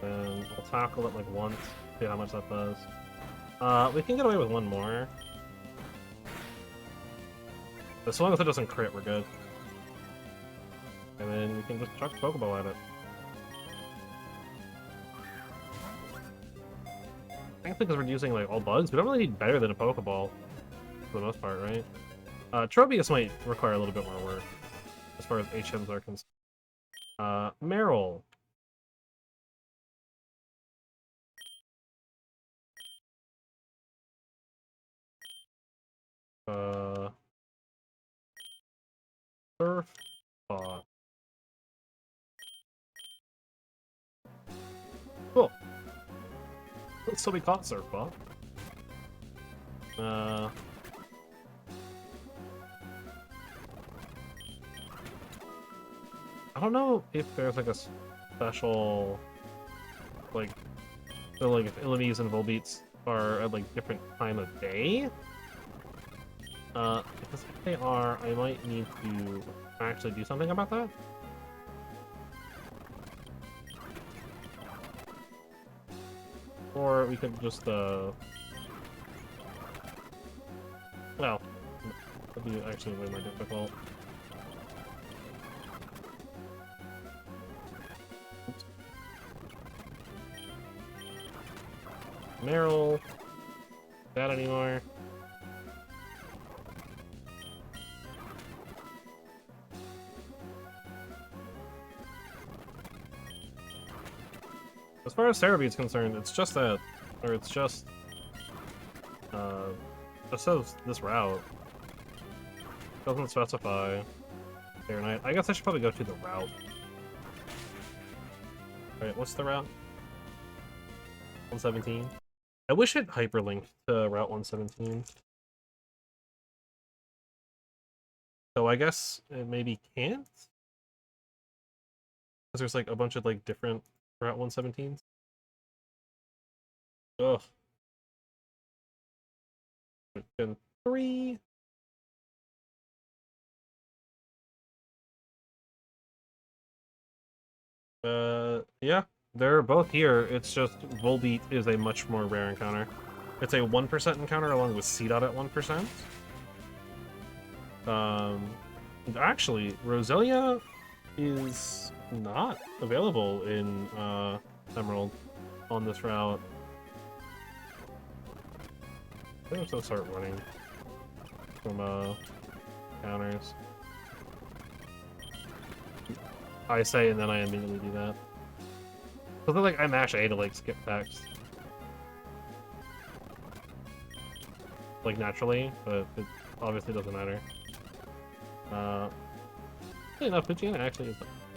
And we'll tackle it like once, see how much that does. We can get away with one more. As long as it doesn't crit, we're good. And then we can just chuck Pokeball at it. I think because we're using like all bugs, we don't really need better than a Pokeball for the most part, right? Tropius might require a little bit more work as far as HMs are concerned. Meryl. Surf. Cool. Let's still be caught, Surfball. I don't know if there's like a special, like, so like if Illumise and Volbeats are at like different time of day. Because if they are, I might need to actually do something about that. Or we could just, well, that'd be actually way more difficult. Oops. Meryl. That anymore. As far as Cerebi is concerned, it's just that, or it's just says this route. Doesn't specify day or night. I guess I should probably go to the route. Alright, what's the route? 117. I wish it hyperlinked to Route 117. So I guess it maybe can't? Because there's like a bunch of like different Route 117s. Ugh. Gen 3. Yeah, they're both here. It's just Volbeat is a much more rare encounter. It's a 1% encounter along with C-Dot at 1%. Actually, Roselia is not available in Emerald on this route. I think I'm gonna start running from counters. I say and then I immediately do that. So then, like, I mash A to like skip text. Like naturally, but it obviously doesn't matter. Enough, Poochyena actually is.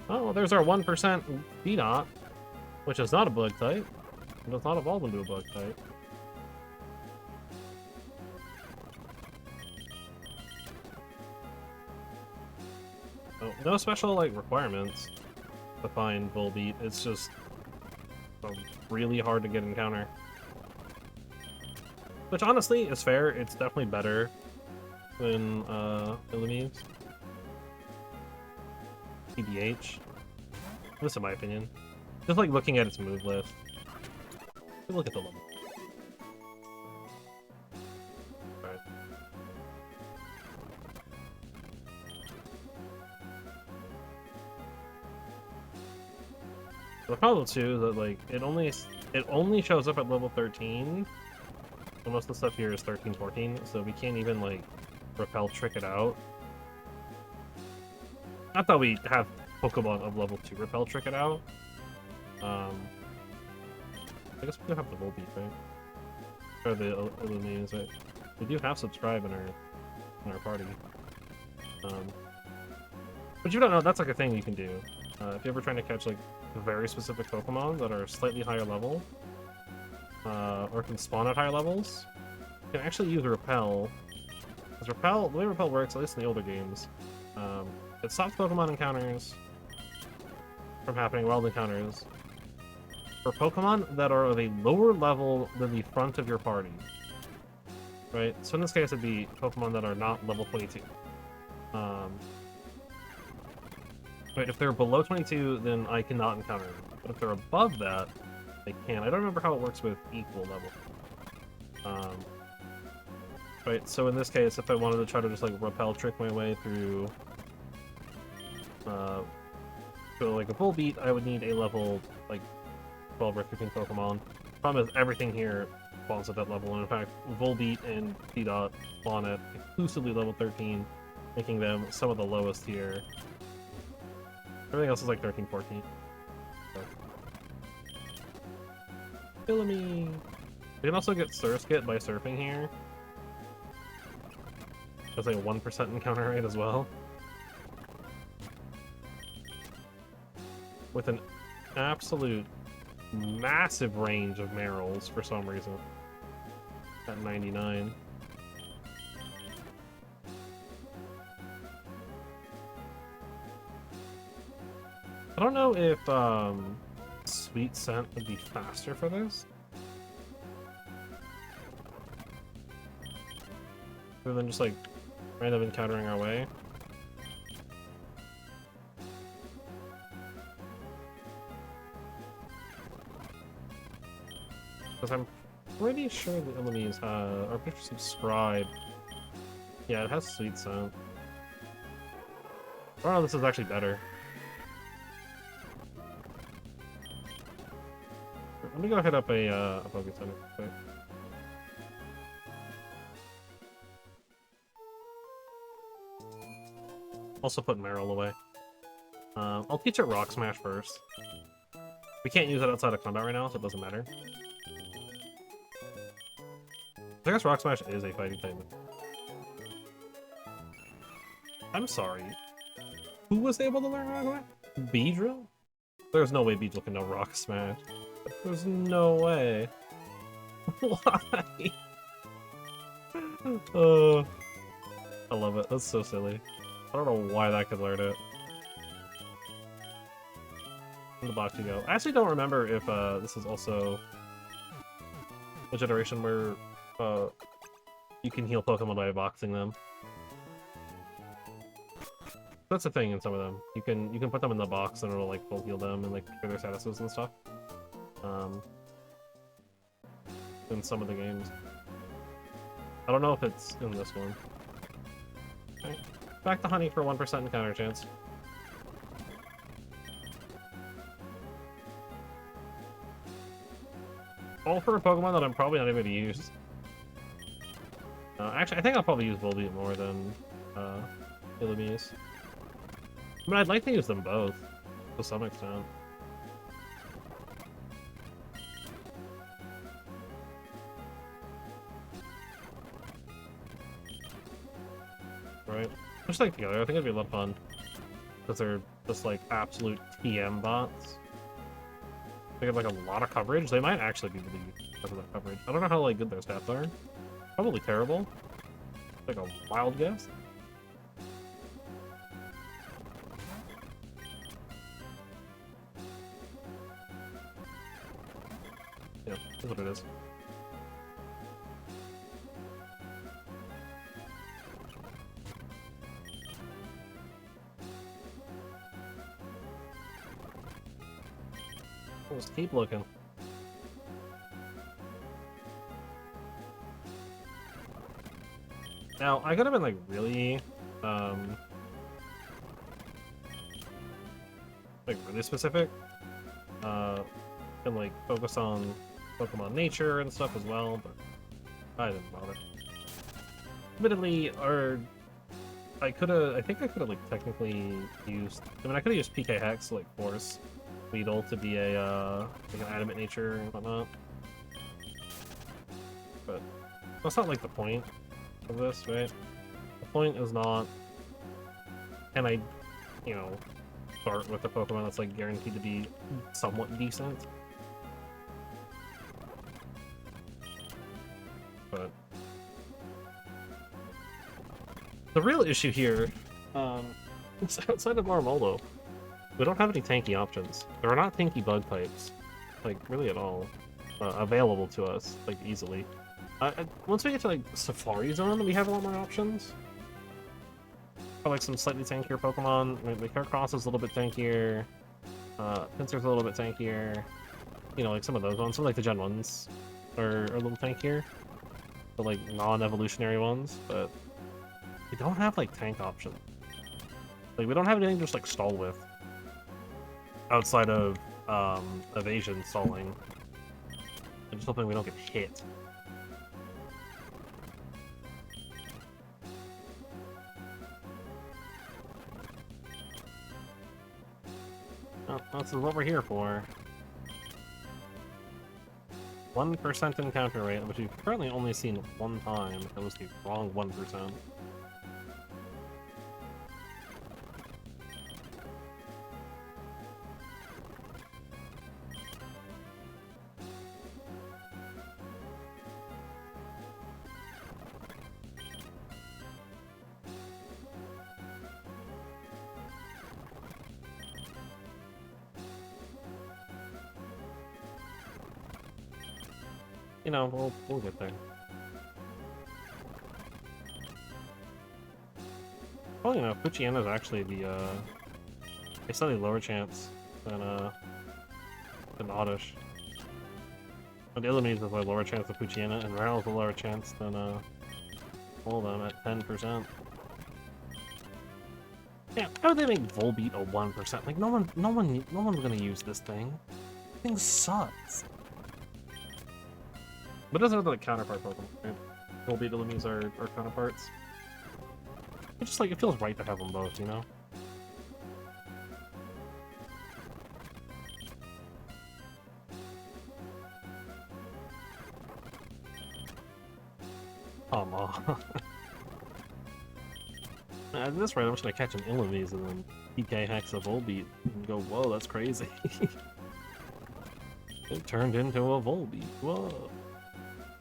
Oh, well, there's our 1% B-Dot, which is not a bug type. It does not evolve into a bug type. Oh, no special like requirements to find Volbeat. It's just really hard to get encounter. Which honestly is fair. It's definitely better than Illumise. TBH. This in my opinion. Just like looking at its move list. Look at the level. Alright. The problem too is that like it only shows up at level 13. And most of the stuff here is 13, 14, so we can't even like repel trick it out. Not that we have Pokemon of level 2 repel trick it out. I guess we do have the Volbeat, right? Or the Illumise, right? We do have Subscribe in our party. But you don't know, that's like a thing you can do. If you're ever trying to catch like very specific Pokemon that are slightly higher level, or can spawn at higher levels, you can actually use Repel. Because Repel, the way Repel works, at least in the older games, it stops Pokemon encounters from happening, wild encounters, for Pokemon that are of a lower level than the front of your party. right? So in this case, it'd be Pokemon that are not level 22. Right, if they're below 22, then I cannot encounter them. But if they're above that, I can. I don't remember how it works with equal level. Right, so in this case, if I wanted to try to just like repel trick my way through to like a Volbeat, I would need a level like 12 or 15 Pokemon. Problem is everything here spawns at that level, and in fact, Volbeat and T-Dot spawn at exclusively level 13, making them some of the lowest here. Everything else is like 13, 14. So. Billamy! You can also get Surskit by surfing here. There's like a 1% encounter rate as well. With an absolute massive range of Merrills for some reason. At 99. I don't know if Sweet Scent would be faster for this. Rather than just like random encountering our way. Because I'm pretty sure the enemies are pretty subscribed. Yeah, it has Sweet Scent. Oh, this is actually better. Let me go hit up a Poké Center quick. Also put Marill away. I'll teach it Rock Smash first. We can't use it outside of combat right now, so it doesn't matter. I guess Rock Smash is a fighting type. I'm sorry. Who was able to learn Rock Smash? Beedrill? There's no way Beedrill can know Rock Smash. There's no way. Why? I love it. That's so silly. I don't know why that could learn it. In the box you go. I actually don't remember if this is also a generation where you can heal Pokemon by boxing them. That's a thing in some of them. You can put them in the box and it'll like full heal them and like clear their statuses and stuff. In some of the games. I don't know if it's in this one. Okay. Back to Honey for 1% encounter chance. All for a Pokemon that I'm probably not even going to use. Actually, I think I'll probably use Volbeat more than Illumise. I mean, I'd like to use them both, to some extent. Right? Just like together, I think it'd be a lot of fun. Because they're just like absolute TM bots. They have like a lot of coverage. They might actually be really good because of that coverage. I don't know how like good their stats are. Probably terrible. Like a wild guess. Yeah, that's what it is. Just keep looking. Now, I could have been like really specific. And like focus on Pokemon nature and stuff as well, but I didn't bother. Admittedly, I think I could have like technically used. I mean, I could have used PK Hex to like force Weedle to be a like an adamant nature and whatnot, but that's not like the point of this, right? The point is not, can I, you know, start with a Pokemon that's like guaranteed to be somewhat decent? But the real issue here, is outside of Marmoldo, we don't have any tanky options. There are not tanky bug types, like really at all, available to us like easily. Once we get to like Safari Zone, we have a lot more options. For like some slightly tankier Pokemon. I mean, the Heracross is a little bit tankier. Pinsir's a little bit tankier. You know, like some of those ones. Some like the Gen 1s are a little tankier. The like non-evolutionary ones, but we don't have like tank options. Like we don't have anything just like stall with. Outside of evasion stalling. I'm just hoping we don't get hit. Oh, this is what we're here for. 1% encounter rate, which we've currently only seen one time. That was the wrong 1%. You know, we'll get there. Well, you know, Poochyena is actually the a slightly lower chance than Oddish. But the Illumise is a lower chance than Poochyena, and Rarrell is a lower chance than all of them at 10%. Yeah, how would they make Volbeat a 1%? Like no one's gonna use this thing. This thing sucks. But it doesn't have like counterpart Pokemon, right? Volbeat, Illumise are counterparts. It's just like it feels right to have them both, you know? Come on. At this rate, I'm just gonna catch an Illumise and then PK Hex a Volbeat and go, whoa, that's crazy. It turned into a Volbeat. Whoa.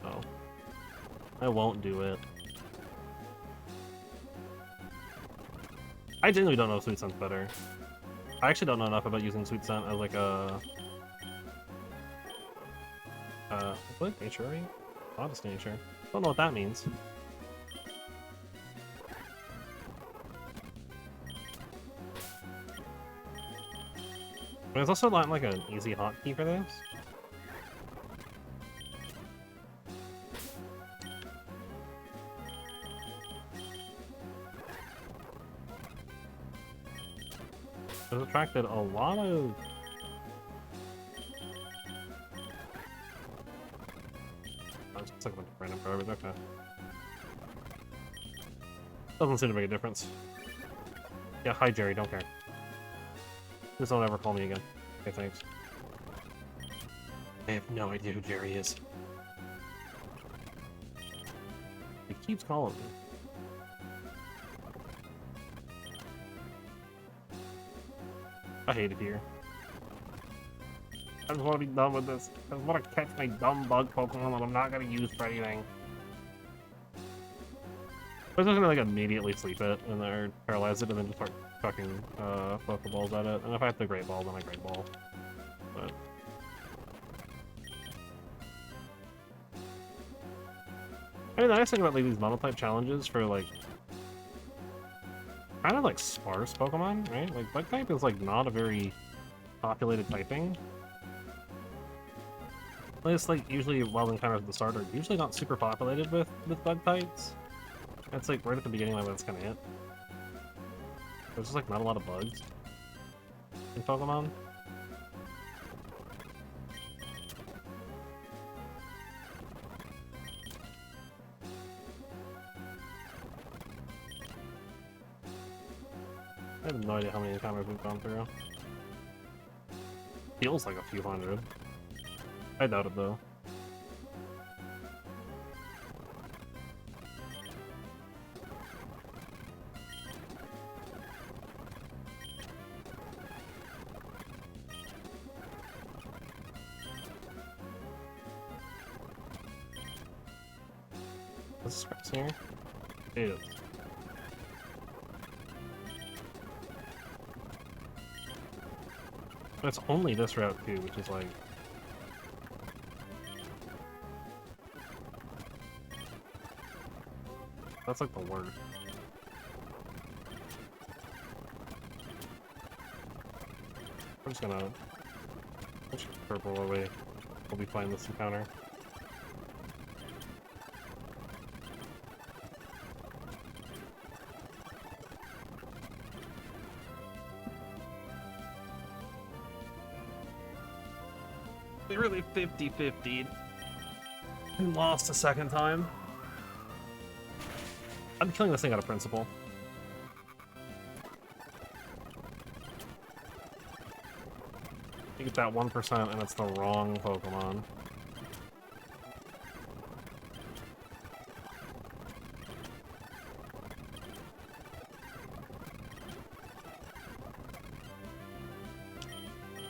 Oh. I won't do it. I genuinely don't know if Sweet Scent's better. I actually don't know enough about using Sweet Scent as like a... what? Nature, right? Modest nature. Don't know what that means. There's also not like an easy hotkey for this. It's attracted a lot of... I'm just looking at random garbage, okay. Doesn't seem to make a difference. Yeah, hi Jerry, don't care. Just don't ever call me again. Okay, thanks. I have no idea who Jerry is. He keeps calling me. I hate it here. I just want to be done with this. I just want to catch my dumb bug Pokemon that I'm not going to use for anything. I'm just gonna like immediately sleep it and then paralyze it and then just start fucking Pokeballs at it. And if I have to Great Ball, then I Great Ball. But I mean, the nice thing about like these monotype challenges for like kind of like sparse Pokemon, right? Like Bug type is like not a very populated typing. At least like usually wild encounters at the start are usually not super populated with Bug types. It's like right at the beginning, like that's kind of it. There's just like not a lot of bugs in Pokemon. I have no idea how many encounters we've gone through. Feels like a few hundred. I doubt it though. Is this grass here? It is. But it's only this route too, which is like... That's like the worst. I'm just gonna push purple away. We'll be fine this encounter. They really 50-50'd and lost a second time. I'm killing this thing out of principle. You get that 1% and it's the wrong Pokemon.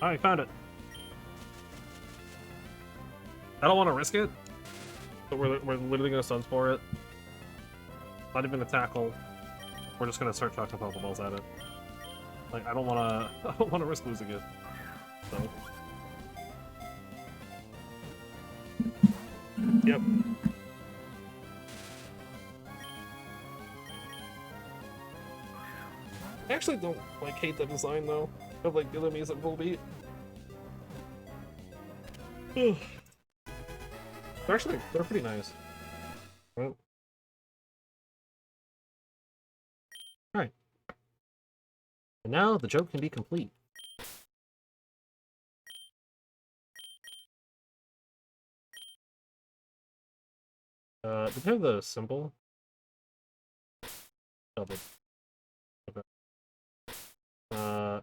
I found it. I don't want to risk it, but we're literally going to Sunspore it. Not even a tackle. We're just going to start chucking Pokeballs at it. Like, I don't want to risk losing it. So. Yep. I actually don't, like, hate the design, though, of, like, the enemies at full beat. They're pretty nice. Well. Alright. And now the joke can be complete. Did you have the symbol? Double. Okay.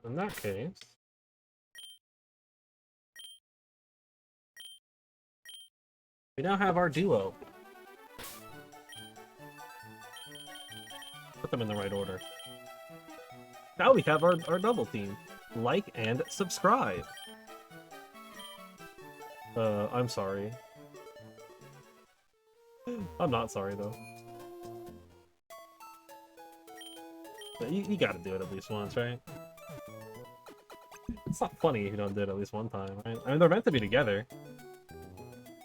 In that case... we now have our duo. Put them in the right order. Now we have our double team. Like and subscribe. I'm sorry. I'm not sorry, though. You gotta do it at least once, right? It's not funny if you don't do it at least one time, right? I mean, they're meant to be together.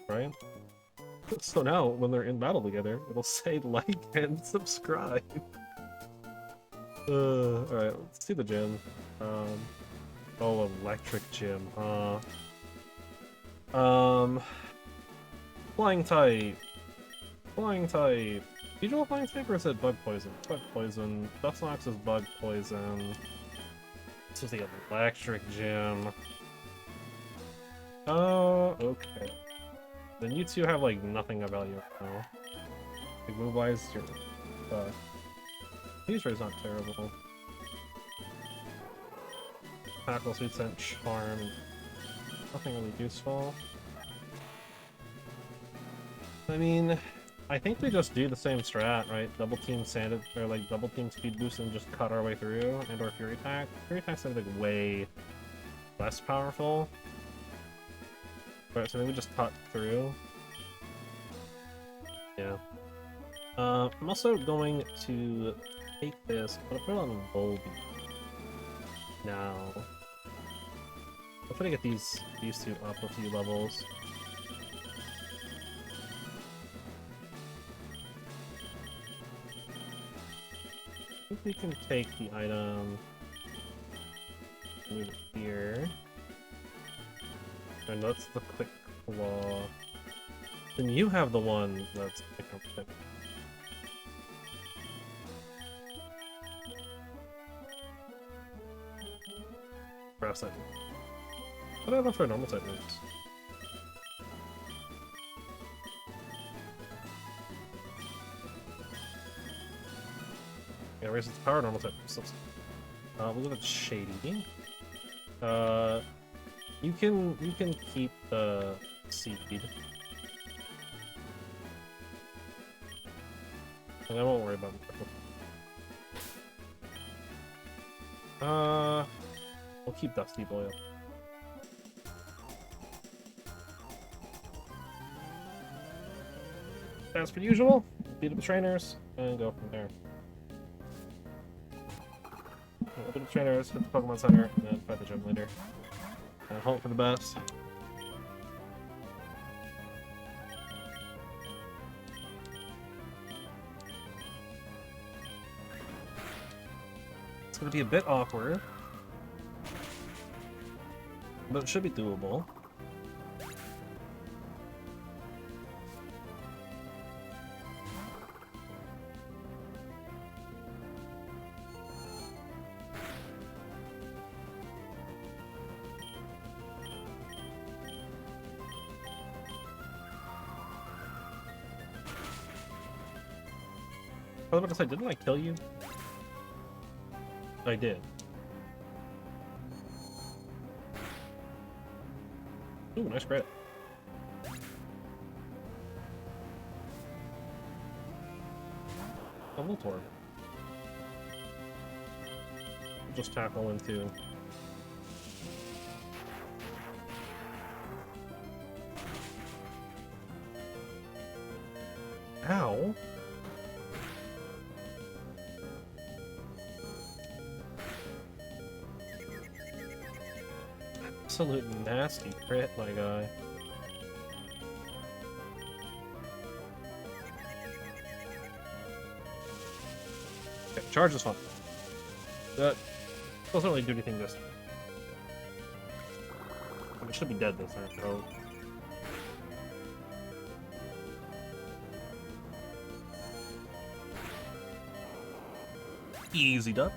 Right? So now, when they're in battle together, it'll say like and subscribe. Alright, let's see the gym. Oh, electric gym, flying type. Flying type. Usual flying type, or is it bug poison? Bug poison. Dustox is bug poison. This is the electric gym. Oh, okay. Then you two have, like, nothing of value now. Like, move-wise, you're Tues-Thurs not terrible. Tackle, Sweet Scent, Charm. Nothing really useful. I mean, I think we just do the same strat, right? Double team Sanded, or like double team Speed Boost and just cut our way through, and or Fury Attack. Fury Attack's like way less powerful. Right, so then we just cut through. Yeah. I'm also going to take this, but I'll put it on Volbeat. Now, I'm trying to get these two up a few levels. I think we can take the item, move it here, and that's the Quick Claw. Then you have the one that's quick. Grass type. What do I have for normal type moves? Yeah, raise its power, normal type moves. We'll go with Shady. You can keep the seed. And I won't worry about it. We'll keep Dusty Boy up. As per usual, beat up the trainers, and go from there. Beat up the trainers, hit the Pokemon Center, and then fight the gym later. And hope for the best. It's gonna be a bit awkward, but it should be doable. I was about to say, didn't I kill you? I did. Ooh, nice credit. A little torn. Just tackle into. Ow! Absolute nasty crit, my guy. Okay, charge is fun. That doesn't really do anything this time. It should be dead this time, so. Easy done.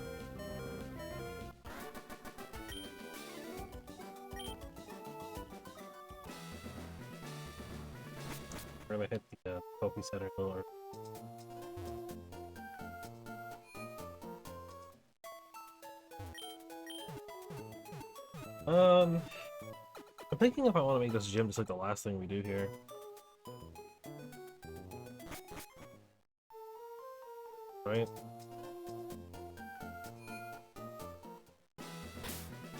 Really hit the Poke Center door. I'm thinking if I want to make this gym just like the last thing we do here. Right?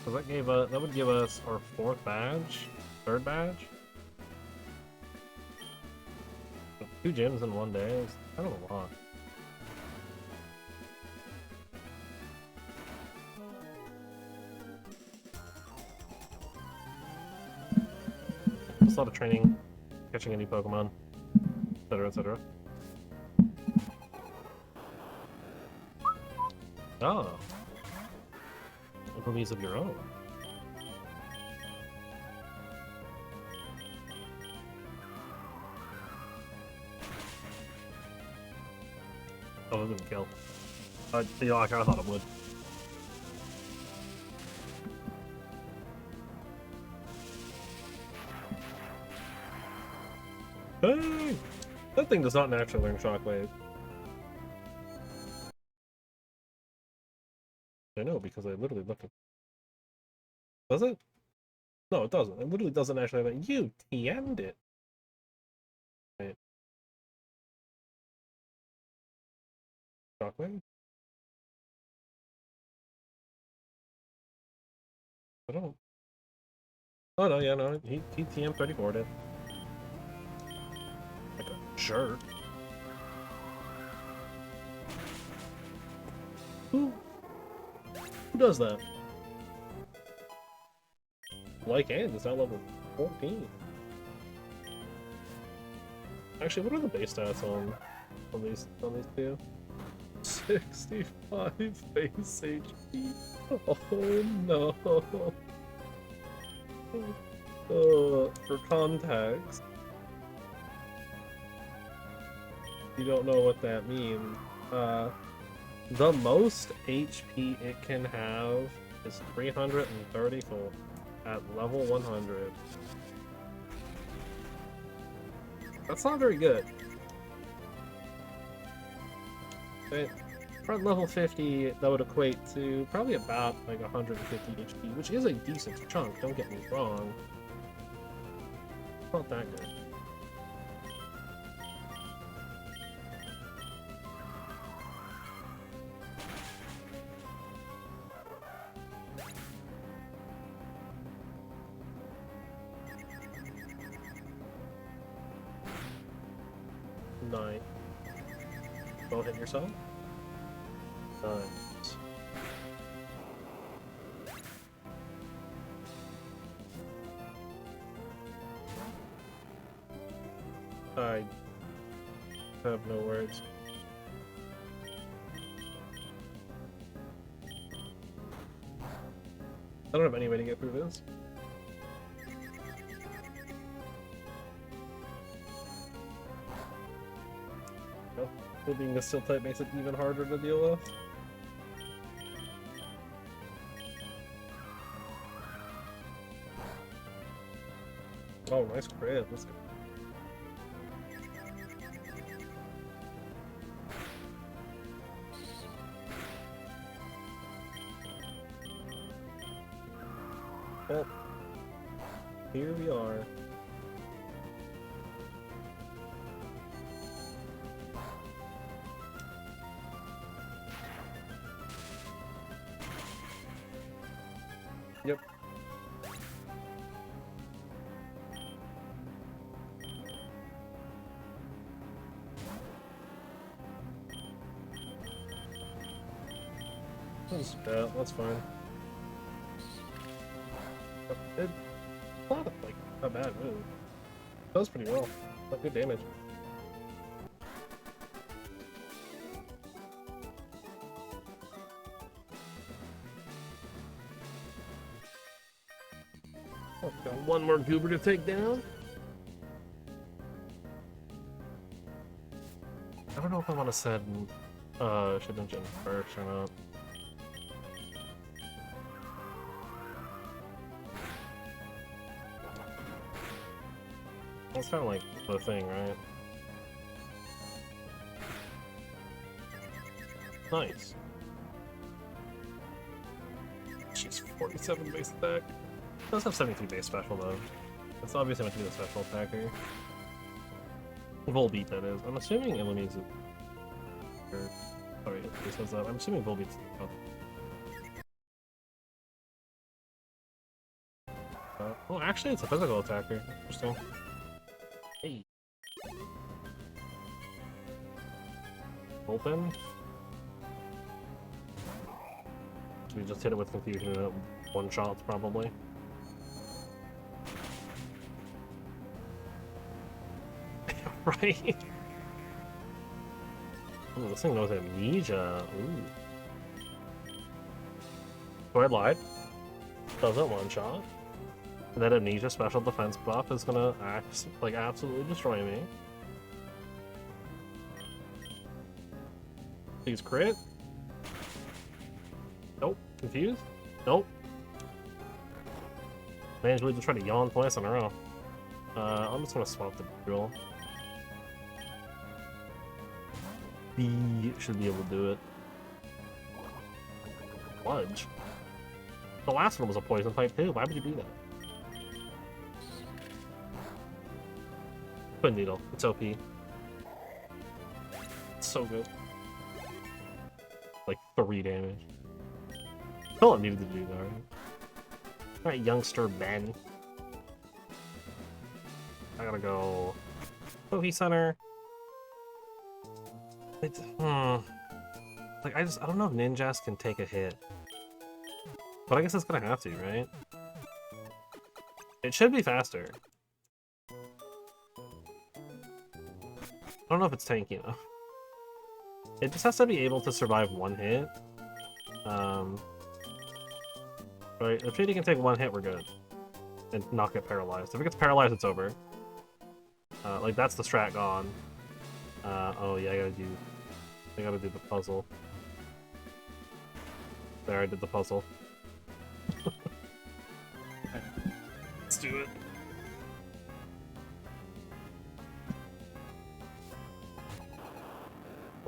So that would give us our 4th badge? 3rd badge? 2 gyms in one day is kind of a lot. It's a lot of training, catching any Pokemon, etc., etc. Oh. Enemies of your own. Oh, it didn't kill. Yeah, like I thought it would. Hey! That thing does not naturally learn Shockwave. I know, because I literally looked at. Does it? No, it doesn't. It literally doesn't actually have that. You TM'd it. Right. Shockwave? I don't know. Oh no, yeah, no, he TM 34'd it. Like a jerk. Who does that? Lycan is now level 14. Actually, what are the base stats on these two? 65 base HP. Oh no. For context, you don't know what that means. The most HP it can have is 334 at level 100. That's not very good. But for level 50, that would equate to probably about like 150 HP, which is a decent chunk, don't get me wrong. Not that good. Nine. Don't hit yourself. Nice. I have no words. I don't have any way to get through this. No, being a steel type makes it even harder to deal with. Oh, nice crit. Let's go. Well, here we are. Yep. That's fine. It's not like a bad move. It does pretty well. Like good damage. Oh, got one more goober to take down. I don't know if I want to send Shedinjin first or not. That's kind of like the thing, right? Nice. She's 47 base attack. Does have 73 base special though. It's obviously meant to be the special attacker. Volbeat, that is. I'm assuming Illumine's it. Sorry, it says that. I'm assuming Volbeat's. Well, actually, it's a physical attacker. Interesting. Hey. Open. We just hit it with confusion and one shot, probably. Right? Ooh, this thing knows amnesia. Ooh. So I lied. Doesn't one shot. And that amnesia special defense buff is gonna like absolutely destroy me. Please crit. Nope. Confused? Nope. Managed to try to yawn twice in a row. I'm just gonna swap the drill. B should be able to do it. Sludge. The last one was a poison type too. Why would you do that? Twin Needle. It's OP. It's so good. Like 3 damage. All it needed to do that, right? Alright, youngster Ben. I gotta go. Poke Center. It's, like, I don't know if Ninjas can take a hit. But I guess it's gonna have to, right? It should be faster. I don't know if it's tanky enough. It just has to be able to survive 1 hit. Right, if Shady can take 1 hit, we're good. And not get paralyzed. If it gets paralyzed, it's over. Like, that's the strat gone. Oh yeah, I gotta do the puzzle. There, I did the puzzle. Let's do it.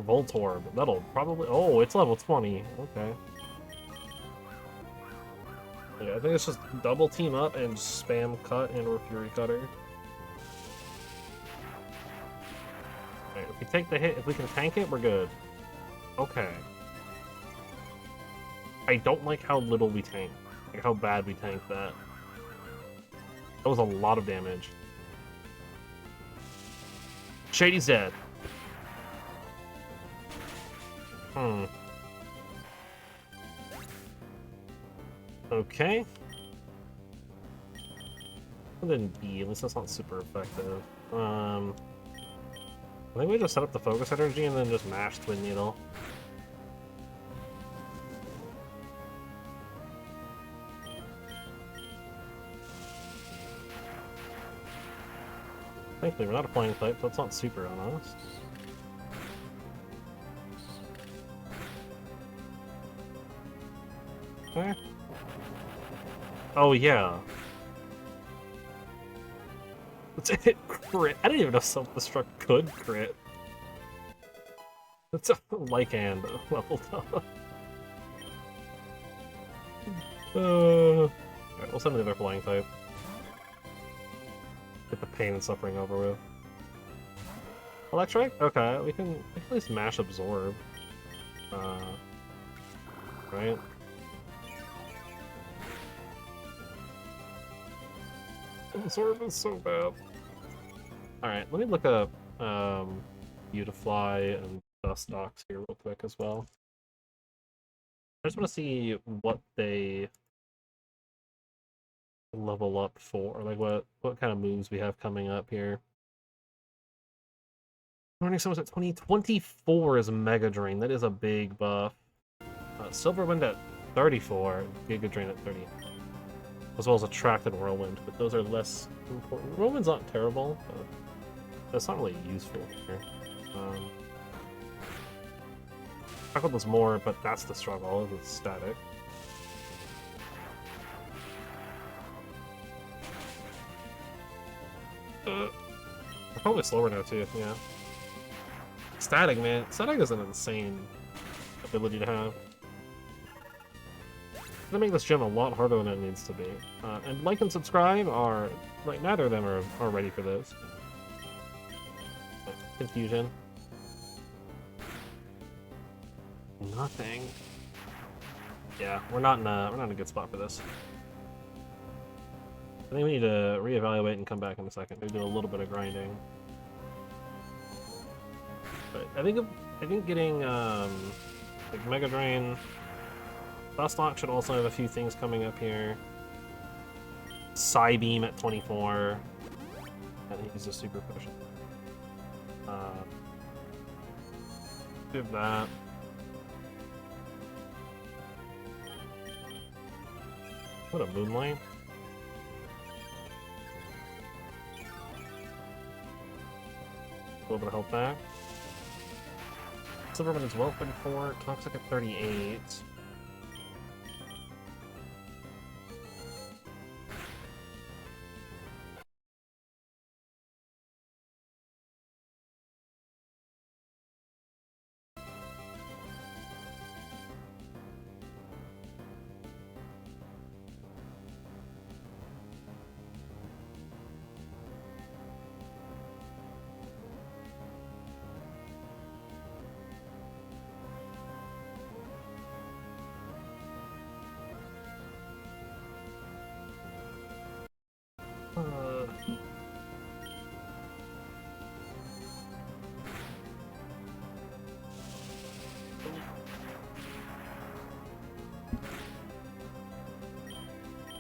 Voltorb. That'll probably... Oh, it's level 20. Okay. Yeah, I think it's just double team up and spam cut and or Fury Cutter. Right, if we take the hit, if we can tank it, we're good. Okay. I don't like how little we tank. Like how bad we tanked that. That was a lot of damage. Shady's dead. Okay. And then B, at least that's not super effective. I think we just set up the focus energy and then just mash Twin Needle. Thankfully, we're not a flying type, so it's not super on us. Okay. Oh, yeah. It's a crit. I didn't even know self-destruct could crit. That's a Lycan leveled up. Alright, we'll send the other flying type. Get the pain and suffering over with. Electric? Okay, we can at least mash absorb. Right? Absorb is so bad. Alright, let me look up Beautifly and Dustox here real quick as well. I just want to see what they level up for, like what kind of moves we have coming up here. Learning so much at 2024 is Mega Drain. That is a big buff. Silver Wind at 34, Giga Drain at 30. As well as Attract and Whirlwind, but those are less important. Whirlwind's not terrible, but that's not really useful here. Tackle does more, but that's the struggle. It's static. We're probably slower now too, yeah. Static, man. Static is an insane ability to have. It's gonna make this gym a lot harder than it needs to be. And like and subscribe are, like, neither of them are ready for this. Confusion. Nothing. Yeah, we're not in a good spot for this. I think we need to reevaluate and come back in a second. Maybe do a little bit of grinding. But I think getting like Mega Drain, Dustox should also have a few things coming up here. Psybeam at 24. I think he's a super potion. Give that. What a Moonlight. A little bit of health back. Silverman is well 34, Toxic at 38.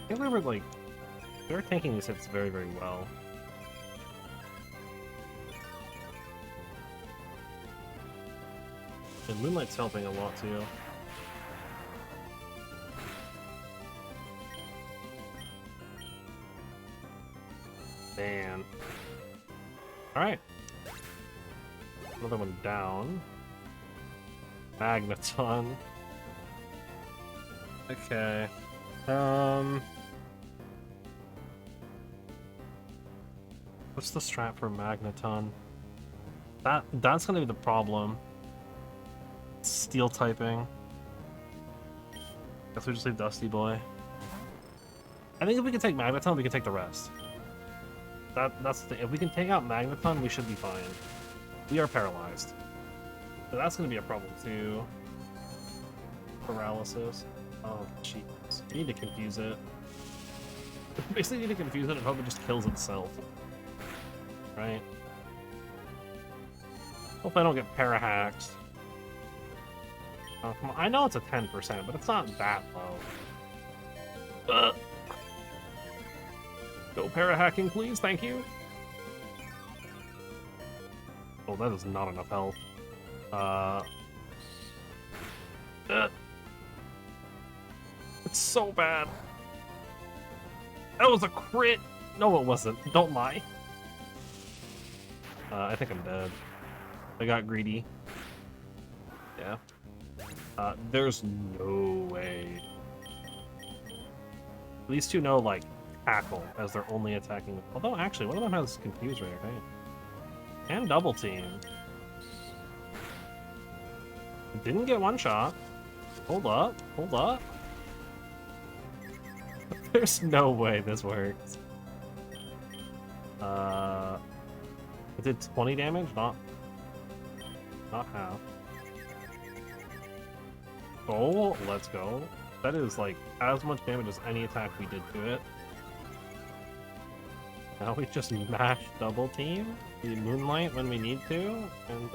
I remember, like, they're tanking these hits very, very well. And Moonlight's helping a lot, too. Man. Alright. Another one down. Magneton. Okay. What's the strat for Magneton? That's gonna be the problem. Steel typing. Guess we just leave Dusty Boy. I think if we can take Magneton, we can take the rest. That's the thing. If we can take out Magneton, we should be fine. We are paralyzed. But that's gonna be a problem too. Paralysis. Oh jeez. We need to confuse it. Basically need to confuse it and hope it just kills itself. Right? Hope I don't get para-hacked. Oh, come on. I know it's a 10%, but it's not that low. Go para-hacking, please, thank you. Oh, that is not enough health. It's so bad. That was a crit! No, it wasn't. Don't lie. I think I'm dead. I got greedy. Yeah. There's no way. These two know, like, tackle as they're only attacking. Although, actually, one of them has confuse right, right? And double team. Didn't get one shot. Hold up, hold up. There's no way this works. It did 20 damage, not half. Oh, let's go. That is like as much damage as any attack we did to it. Now we just mash double team, the moonlight when we need to, and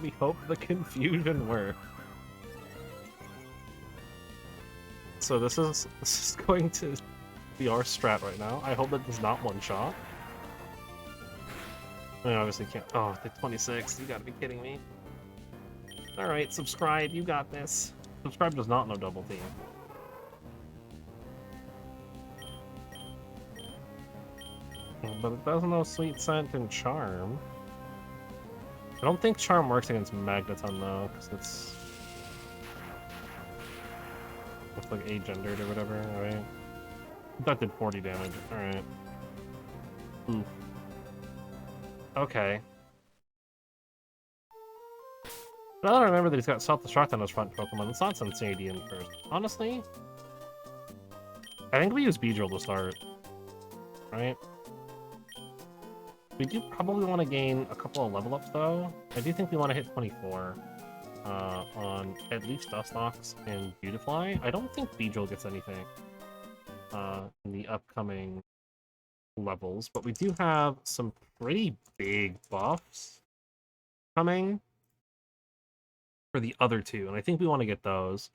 we hope the confusion works. So this is going to be our strat right now. I hope that does not one shot. I mean, obviously can't. Oh, the 26. You gotta be kidding me. Alright, subscribe. You got this. Subscribe does not know double team. But it does know Sweet Scent and Charm. I don't think Charm works against Magneton though, because it's like agendered or whatever, right? That did 40 damage. Alright. Oof. Okay. Now that I remember that he's got self-destruct on his front Pokemon, it's not Sincerity in first. Honestly, I think we use Beedrill to start. Right? We do probably want to gain a couple of level ups though. I do think we want to hit 24 on at least Dustox and Beautifly. I don't think Beedrill gets anything in the upcoming levels, but we do have some pretty big buffs coming for the other two, and I think we want to get those.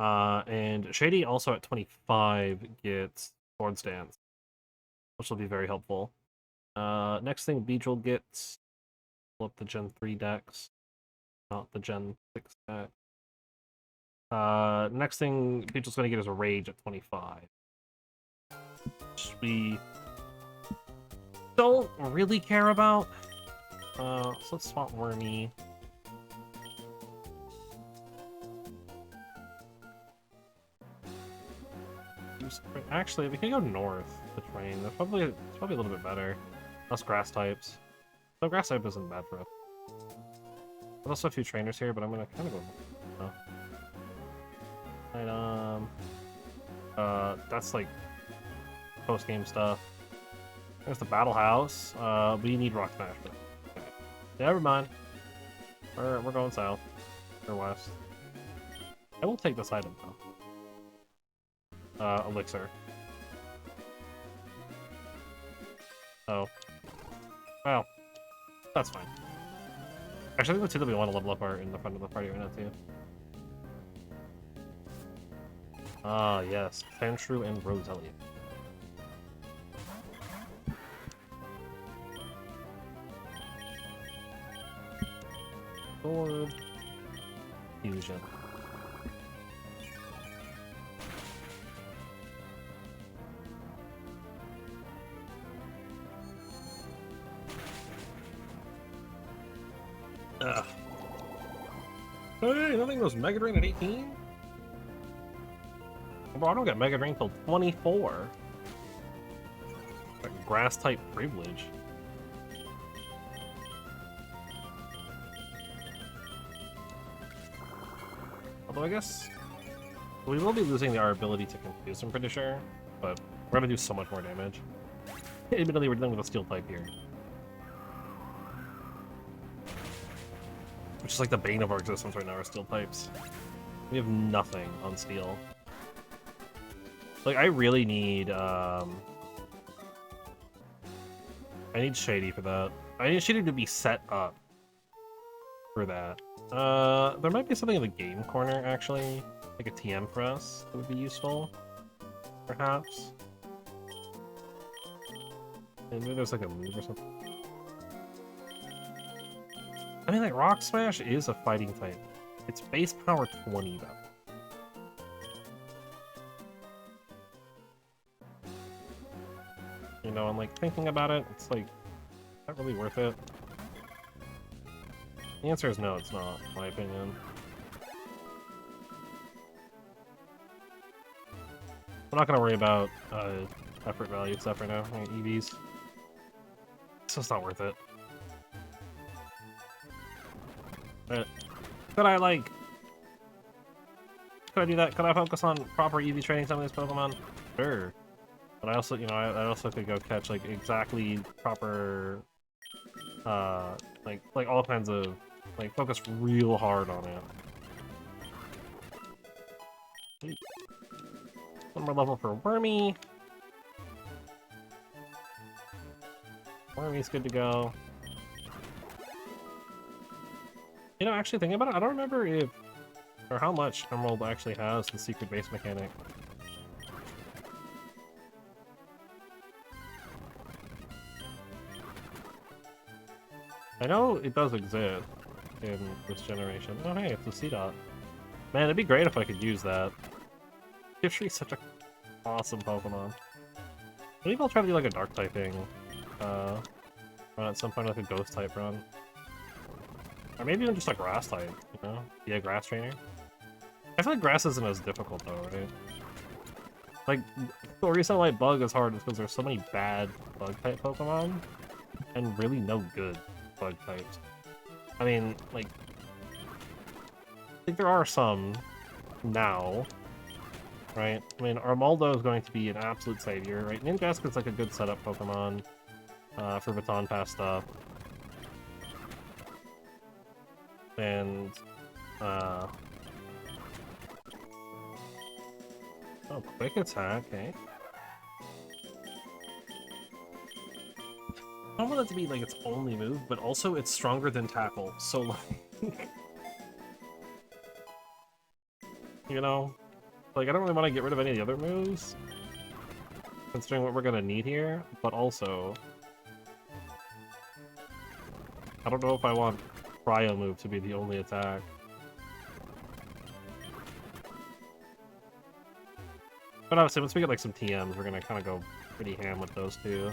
And Shady also at 25 gets Swords Dance, which will be very helpful. Next thing Beedrill gets, pull up the Gen 3 decks, not the Gen 6 deck. Next thing Beedrill's going to get is a Rage at 25. Which we don't really care about. So let's swap Wormy. Actually, we can go north to train. It's probably a little bit better. Less grass types. So grass type isn't bad for us. There's also a few trainers here, but I'm gonna kind of go. Item. That's like post-game stuff. There's the battle house. We need rock smash. But okay. Never mind. We're going south or west. I will take this item though. Elixir. Oh. Well, that's fine. Actually, I think the two that we want to level up are in the front of the party right now, too. Ah, yes. Sandshrew and Roselia. Sword. Fusion. Ugh. Hey, nothing goes Mega Drain at 18? Bro, I don't get Mega Drain till 24. Like grass type privilege. Although I guess we will be losing our ability to confuse, I'm pretty sure, but we're gonna do so much more damage. Admittedly, we're dealing with a steel type here. Which is like the bane of our existence right now, are steel types. We have nothing on steel. Like, I really need, I need Shady for that. I need Shady to be set up for that. There might be something in the game corner, actually. Like a TM for us that would be useful. Perhaps. And maybe there's like a move or something. I mean, like, Rock Smash is a fighting type. It's base power 20, though. You know, I'm like thinking about it, it's like that really worth it? The answer is no, it's not, in my opinion. I'm not gonna worry about effort value stuff right now. Right, EVs. It's just not worth it. But could I like? Could I do that? Could I focus on proper EV training some of these Pokemon? Sure. But I also, you know, I also could go catch like exactly proper, like all kinds of, like focus real hard on it. Sweet. One more level for Wormy. Wormy's good to go. You know, actually thinking about it, I don't remember if or how much Emerald actually has the secret base mechanic. I know it does exist in this generation. Oh hey, it's a C-Dot. Man, it'd be great if I could use that. Gifshi's such a awesome Pokemon. Maybe I'll try to do like a dark typing run at some point, like a ghost type run. Or maybe even just a grass type, you know? Be a grass trainer. I feel like grass isn't as difficult though, right? Like, the reason why bug is hard is because there's so many bad bug type Pokemon and really no good bug types. I mean, like, I think there are some now, right? I mean, Armaldo is going to be an absolute savior, right? Ninjaska's like a good setup Pokemon for Baton Pass stuff. And, oh, quick attack, okay. I don't want it to be like its only move, but also it's stronger than Tackle, so like... you know? Like, I don't really want to get rid of any of the other moves, considering what we're gonna need here, but also... I don't know if I want Cryo move to be the only attack. But obviously, once we get like some TMs, we're gonna kind of go pretty ham with those two.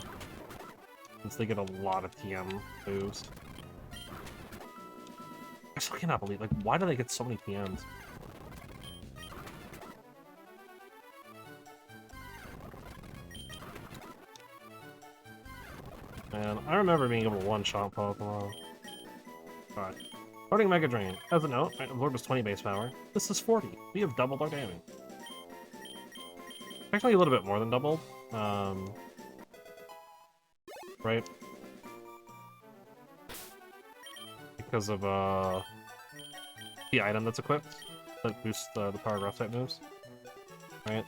Since they get a lot of TM moves. I still cannot believe, like, why do they get so many TMs? And I remember being able to one-shot Pokemon. Alright. Starting Mega Drain. As a note, my Absorb is 20 base power. This is 40. We have doubled our damage. Actually, a little bit more than doubled. Right? Because of, the item that's equipped that boosts the power graph type moves. Right?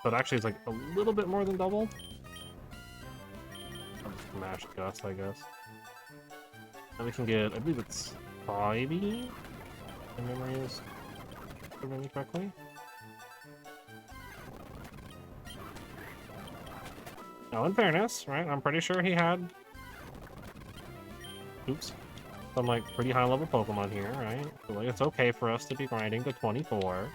So it actually is, like, a little bit more than doubled. I'll just mash Gust, I guess. And we can get, I believe it's 5E? If my memory is remembering me correctly. Now, in fairness, right, I'm pretty sure he had... oops. Some, like, pretty high-level Pokemon here, right? So, like, it's okay for us to be grinding to 24.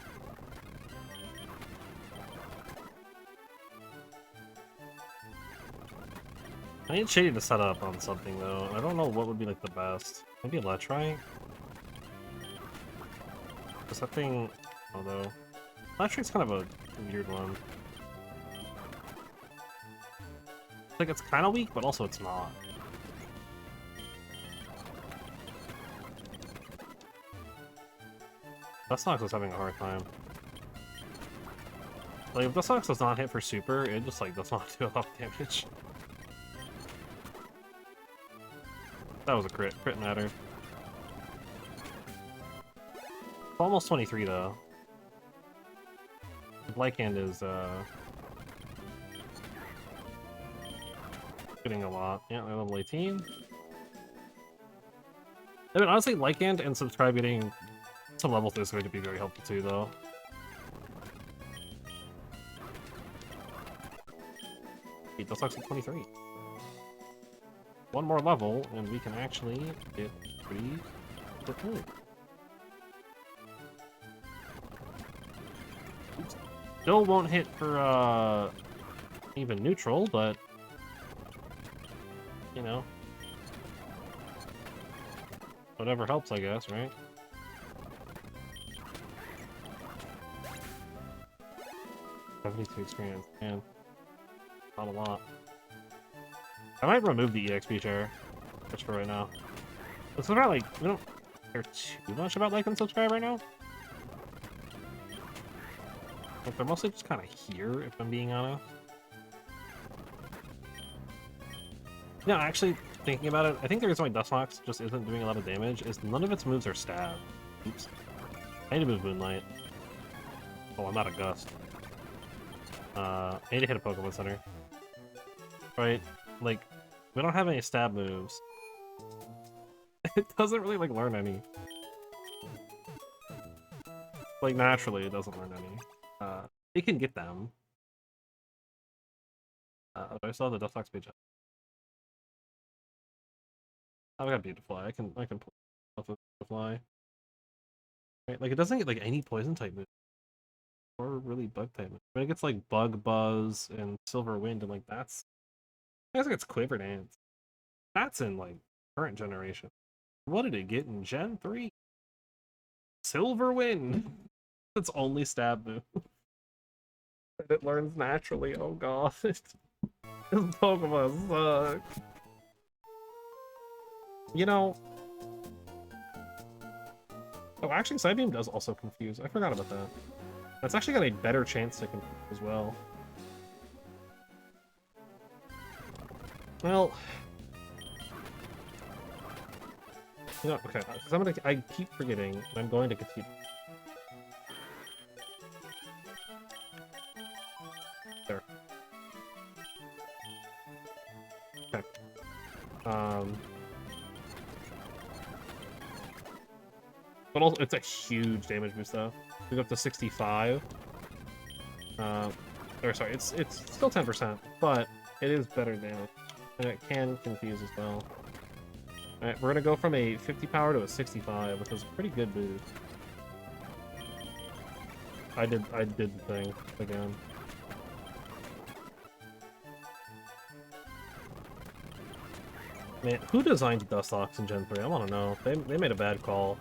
I need Shady to set up on something, though. I don't know what would be, like, the best. Maybe Electrike? Because that thing... although... Electrike's kind of a weird one. Like, it's kind of weak, but also it's not. Dustox is having a hard time. Like, if Dustox does not hit for super, it just, like, does not do enough damage. That was a crit. Crit mattered. Almost 23, though. Lycand is, getting a lot. Yeah, they're level 18. I mean, honestly, Lycand and Subscribe getting some level 3 is going to be very helpful, too, though. He does sucks at 23. One more level, and we can actually get pretty good. Still won't hit for, even neutral, but... you know, whatever helps, I guess, right? 72 experience, man. Not a lot. I might remove the EXP share, just for right now. It's not like, we don't care too much about like and subscribe right now. Like, they're mostly just kind of here, if I'm being honest. No, actually, thinking about it, I think the reason why Dustbox just isn't doing a lot of damage is none of its moves are stab. Oops. I need to move Moonlight. Oh, I'm out of Gust. I need to hit a Pokemon Center. Right? Like, we don't have any stab moves. It doesn't really, like, learn any. Like, naturally, it doesn't learn any. It can get them. I still have the Dustbox page up. I've got Beautifly. I can pull off of Beautifly. Right? Like, it doesn't get, like, any poison type moves. Or really bug type moves. But it gets, like, Bug Buzz and Silver Wind, and, like, that's... I guess it gets Quiver Dance. That's in, like, current generation. What did it get in Gen 3? Silver Wind! It's only stab move. And it learns naturally, oh god. This Pokemon suck. You know... Oh, actually, Psybeam does also confuse. I forgot about that. That's actually got a better chance to confuse as well. Well... You know, okay, because I keep forgetting, and I'm going to continue. There. Okay. But also, it's a huge damage boost, though. We go up to 65. Or sorry, it's still 10%, but it is better damage. And it can confuse as well. Alright, we're gonna go from a 50 power to a 65, which is a pretty good boost. I did the thing again. Man, who designed Dustox in Gen 3? I want to know. They made a bad call.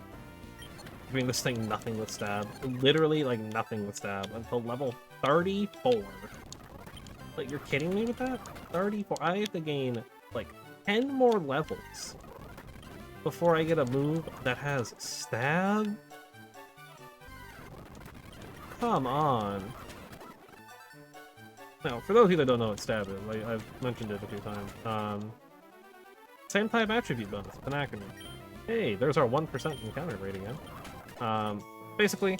Doing this thing nothing with stab. Literally, like, nothing with stab until level 34. Like, you're kidding me with that? 34. I have to gain, like, 10 more levels before I get a move that has stab? Come on. Now, for those of you that don't know what stab is, like, I've mentioned it a few times. Same type attribute bonus, Penacony. Hey, there's our 1% encounter rate again. Basically,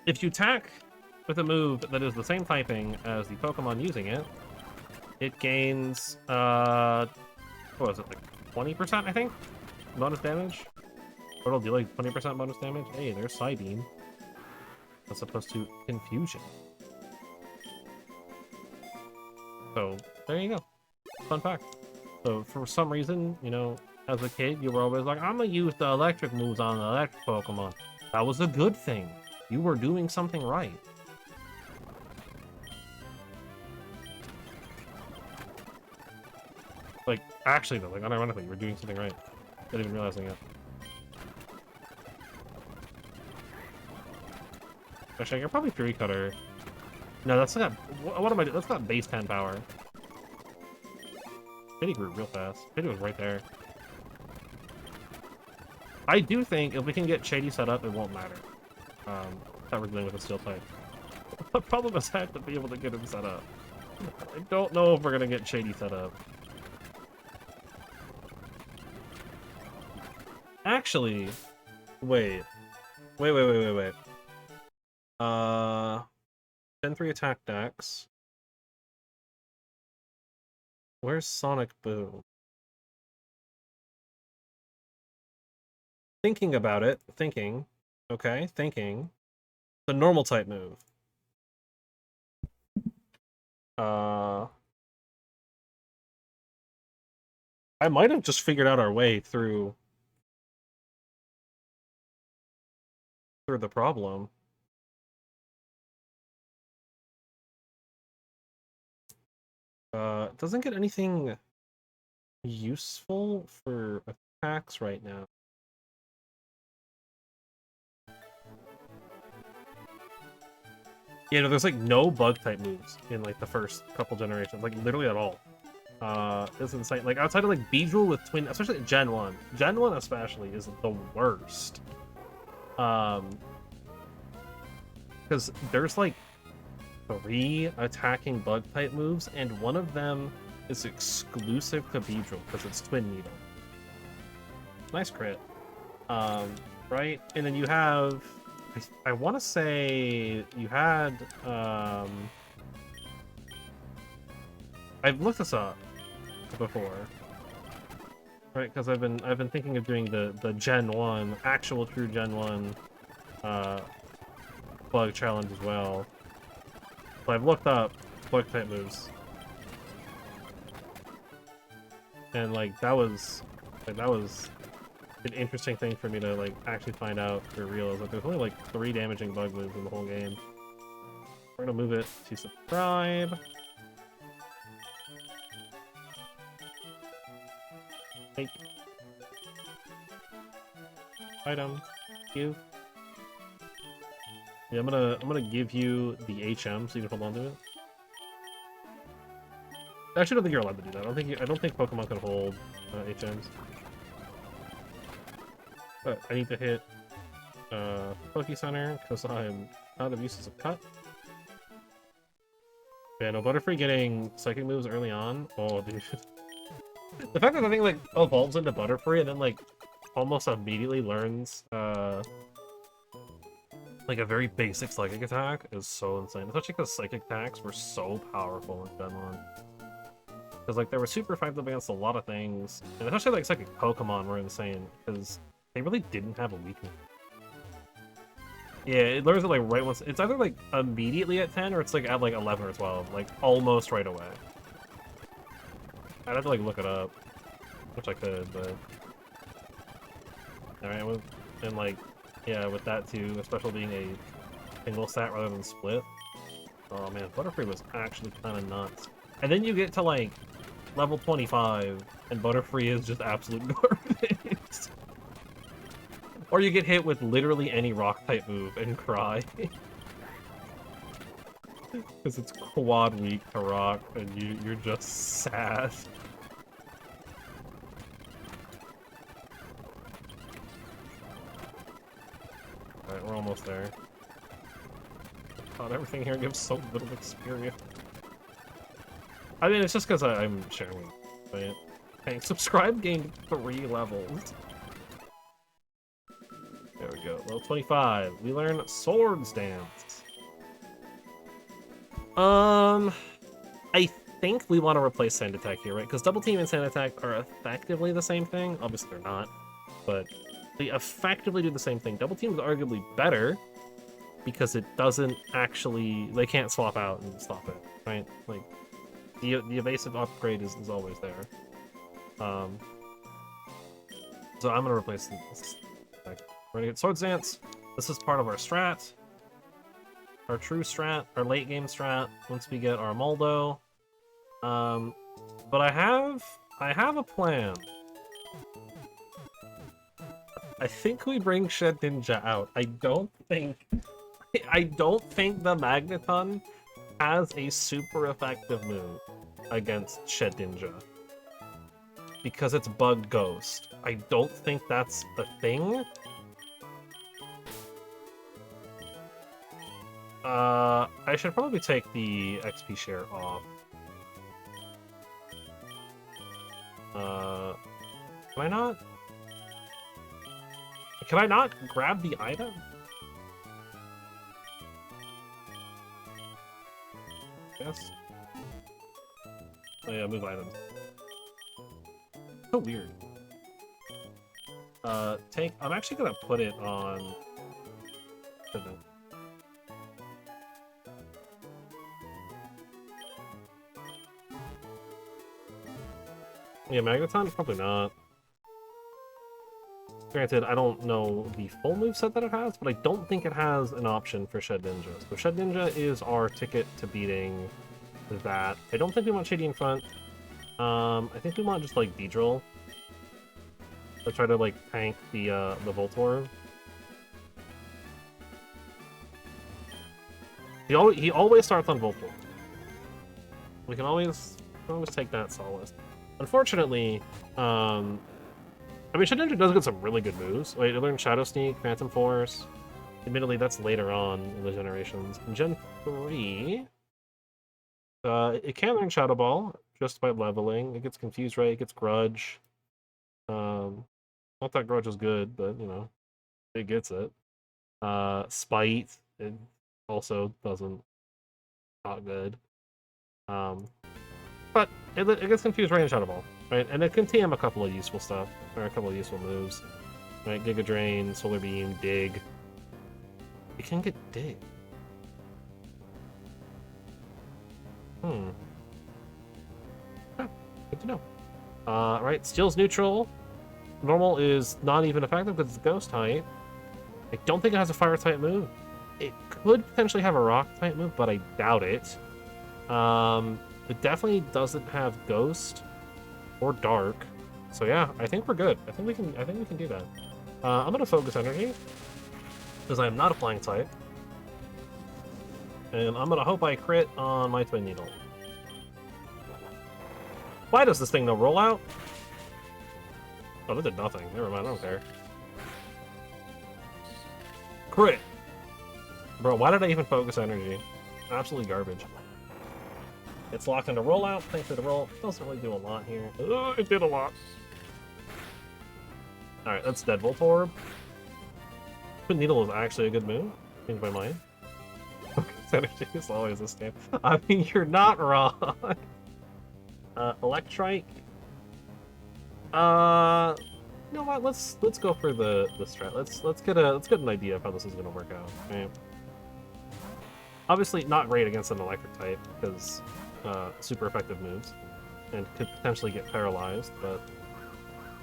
if you attack with a move that is the same typing as the Pokemon using it, it gains, what was it, like 20%, I think? Bonus damage? Or it'll do like 20% bonus damage? Hey, there's Psybeam. As opposed to Confusion. So, there you go. Fun fact. So, for some reason, you know, as a kid, you were always like, I'm gonna use the electric moves on the electric Pokemon. That was a good thing. You were doing something right. Like, actually though, like, unironically, you were doing something right. Not even realizing it. Actually, you're probably 3-cutter. No, that's not... What am I doing? That's not base 10 power. Pity grew real fast. Pity was right there. I do think if we can get Shady set up, it won't matter. That we're dealing with a steel type. The problem is I have to be able to get him set up. I don't know if we're gonna get Shady set up. Actually, wait. Wait. Gen 3 attack dex. Where's Sonic Boom? Thinking about it. Thinking. Okay, thinking. The normal type move. I might have just figured out our way through the problem. Doesn't get anything useful for attacks right now. Yeah, no, there's like no bug type moves in like the first couple generations, like literally at all. It's insane. Like outside of like Beedrill with twin, especially Gen 1. Gen 1 especially is the worst. Because there's like 3 attacking bug type moves, and one of them is exclusive to Beedrill because it's Twin Needle. Nice crit. Right? And then you have, I want to say you had, I've looked this up before, right? Because I've been thinking of doing the Gen 1, actual true Gen 1 bug challenge as well. So I've looked up bug type moves. And like that was an interesting thing for me to like actually find out for real, is that there's only like 3 damaging bug moves in the whole game. We're gonna move it to subscribe. Take item. Give. Yeah, I'm gonna give you the HM so you can hold on to it. I actually don't think you're allowed to do that. I don't think Pokemon can hold HMs. But I need to hit Poke Center because I'm out of uses of cut. Yeah, no, Butterfree getting psychic moves early on. Oh, dude. The fact that the thing like evolves into Butterfree and then like almost immediately learns like a very basic psychic attack is so insane. Especially because psychic attacks were so powerful in Gen 1. Because like they were super effective against a lot of things, and especially like psychic Pokemon were insane because they really didn't have a weakness. Yeah, it learns it like right once. It's either like immediately at 10 or it's like at like 11 or 12, like almost right away. I'd have to like look it up, which I could, but all right. And like, yeah, with that too, especially being a single stat rather than split. Oh man, Butterfree was actually kind of nuts. And then you get to like level 25, and Butterfree is just absolute garbage. Or you get hit with literally any rock type move and cry. Because it's quad weak to rock, and you're just sad. Alright, we're almost there. God, everything here gives so little experience. I mean, it's just because I'm sharing it. Hey, subscribe gained 3 levels. There we go. Level 25. We learn Swords Dance. I think we want to replace Sand Attack here, right? Because Double Team and Sand Attack are effectively the same thing. Obviously, they're not. But they effectively do the same thing. Double Team is arguably better because it doesn't actually... They can't swap out and stop it, right? Like, the evasive upgrade is always there. So I'm gonna replace this. We're gonna get Swords Dance. This is part of our strat. Our true strat, our late game strat, once we get our Moldo. But I have a plan. I think we bring Shed Ninja out. I don't think the Magneton has a super effective move against Shed Ninja. Because it's Bug Ghost. I don't think that's the thing. I should probably take the XP share off. Can I not? Can I not grab the item? Yes. Oh yeah, move items. So weird. I'm actually gonna put it on... Yeah, Magneton? Probably not. Granted, I don't know the full moveset that it has, but I don't think it has an option for Shed Ninja. So Shed Ninja is our ticket to beating that. I don't think we want Shady in front. I think we want just like Beedrill. Let's try to like tank the Voltorb. He always starts on Voltorb. We can always take that solace. Unfortunately, I mean, Shedinja does get some really good moves. Wait, I learned Shadow Sneak, Phantom Force. Admittedly, that's later on in the generations. In Gen 3, it can learn Shadow Ball just by leveling. It gets Confused Ray, it gets Grudge. Not that Grudge is good, but, you know, it gets it. Spite, it also doesn't... not good. But it gets Confused Ray and Shadow Ball, right? And it can TM a couple of useful stuff, or a couple of useful moves. Right, Giga Drain, Solar Beam, Dig. It can get Dig. Huh, good to know. Right, Steel's neutral. Normal is not even effective because it's a Ghost type. I don't think it has a Fire type move. It could potentially have a Rock type move, but I doubt it. It definitely doesn't have Ghost or Dark. So yeah, I think we're good. I think we can do that. I'm gonna Focus Energy because I am not a Flying type, and I'm gonna hope I crit on my Twin Needle. Why does this thing no roll out? Oh, that did nothing. Never mind, I don't care. Crit! Bro, why did I even Focus Energy? Absolutely garbage. It's locked into rollout. Thanks for the roll. Doesn't really do a lot here. It did a lot. Alright, that's dead Voltorb. Twin Needle is actually a good move. Change my mind. Focus Energy is always a scam. I mean, you're not wrong. Electrike. You know what? Let's go for the strat. Let's get an idea of how this is gonna work out. Right? Obviously, not great against an electric type because super effective moves and could potentially get paralyzed. But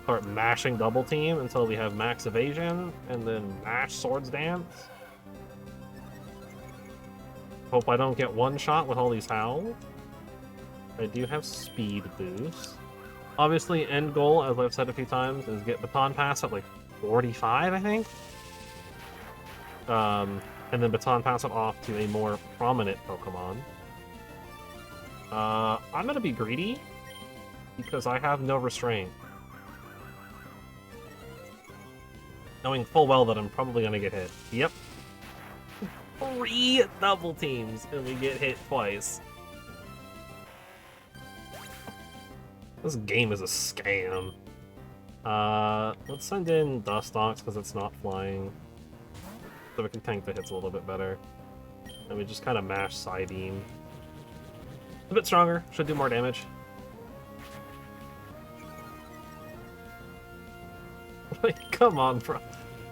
start mashing Double Team until we have max evasion, and then mash Swords Dance. Hope I don't get one shot with all these howls. I do have speed boost. Obviously, end goal, as I've said a few times, is get Baton Pass at like 45, I think. And then Baton Pass it off to a more prominent Pokemon. I'm gonna be greedy because I have no restraint. Knowing full well that I'm probably gonna get hit. Yep. 3 Double Teams and we get hit twice. This game is a scam. Let's send in Dustox because it's not flying. So we can tank the hits a little bit better. And we just kind of mash Psybeam. A bit stronger, should do more damage. Like, come on, bro.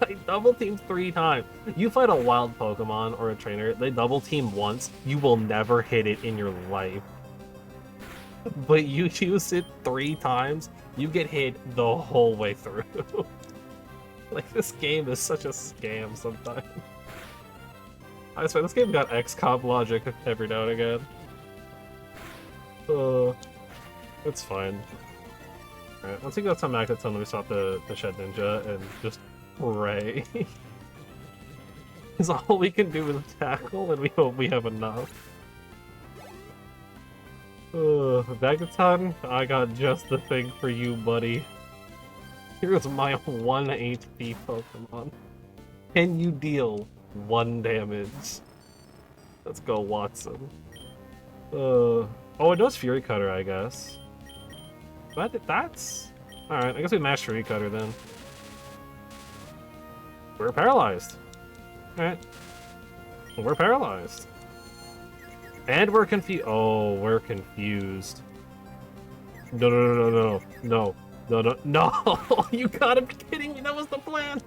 I double teamed 3 times. You fight a wild Pokemon or a trainer, they double team once, you will never hit it in your life. But you use it 3 times, you get hit the whole way through. Like, this game is such a scam sometimes. I swear, this game got XCOM logic every now and again. It's fine. Alright, once we go to Magneton, we stop the Shedinja and just pray. Is all we can do with tackle, and we hope we have enough. Magneton, I got just the thing for you, buddy. Here's my 1 HP Pokemon. Can you deal 1 damage? Let's go, Watson. Oh, it does Fury Cutter, I guess. But that's... Alright, I guess we mash Fury Cutter then. We're paralyzed. Alright. We're paralyzed. And we're confused. Oh, we're confused. No, no, no, no, no. No, no, no! You gotta be kidding me, that was the plan!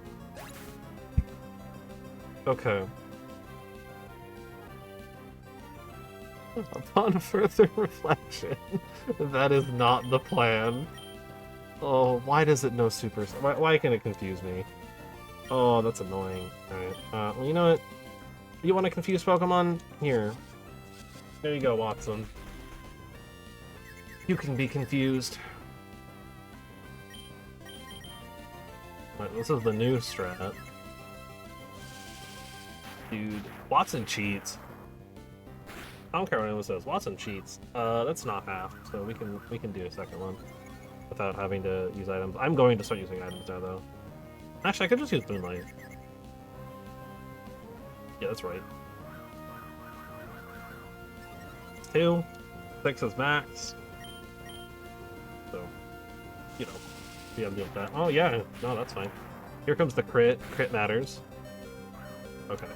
Okay. Upon further reflection, that is not the plan. Oh, why does it know Super... Why can it confuse me? Oh, that's annoying. Alright, well, you know what? You want to confuse Pokemon? Here. There you go, Watson. You can be confused. Right, this is the new strat. Dude, Watson cheats. I don't care what anyone says. Watson cheats. That's not half, so we can do a second one without having to use items. I'm going to start using items now, though. Actually, I could just use Moonlight. Yeah, that's right. 2. 6 is max. So, you know, yeah, I'm deal with that. Oh yeah, no, that's fine. Here comes the crit. Crit matters. Okay.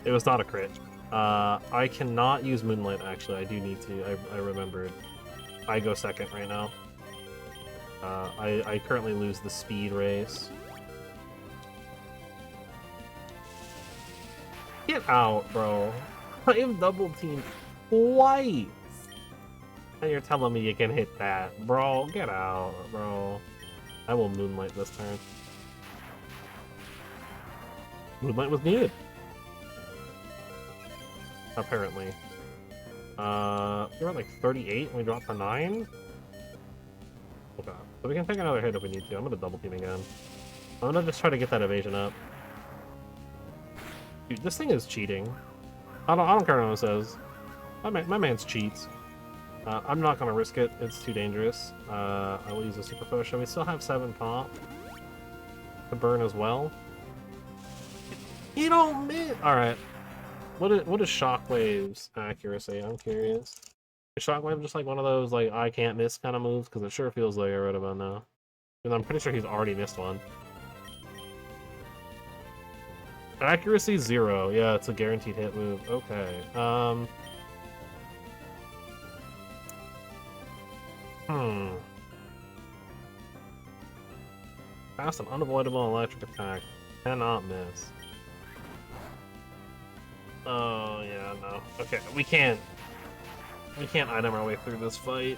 It was not a crit. I cannot use Moonlight, actually. I do need to. I remembered. I go second right now. I currently lose the speed race. Get out, bro. I am double teamed twice. And you're telling me you can hit that. Bro, get out, bro. I will Moonlight this turn. Moonlight was needed. Apparently. You're at like 38 and we drop to 9? Okay. So we can take another hit if we need to. I'm gonna double team again. I'm gonna just try to get that evasion up. Dude, this thing is cheating. I don't care what anyone says. My man's cheats. I'm not gonna risk it. It's too dangerous. I will use a super potion. We still have 7 pop to burn as well. You don't miss. All right. What is Shockwave's accuracy? I'm curious. Is Shockwave just like one of those like I can't miss kind of moves? Because it sure feels like right about now. And I'm pretty sure he's already missed one. Accuracy 0. Yeah, it's a guaranteed hit move. Okay. Fast and unavoidable electric attack. Cannot miss. Oh, yeah, no. Okay, we can't item our way through this fight.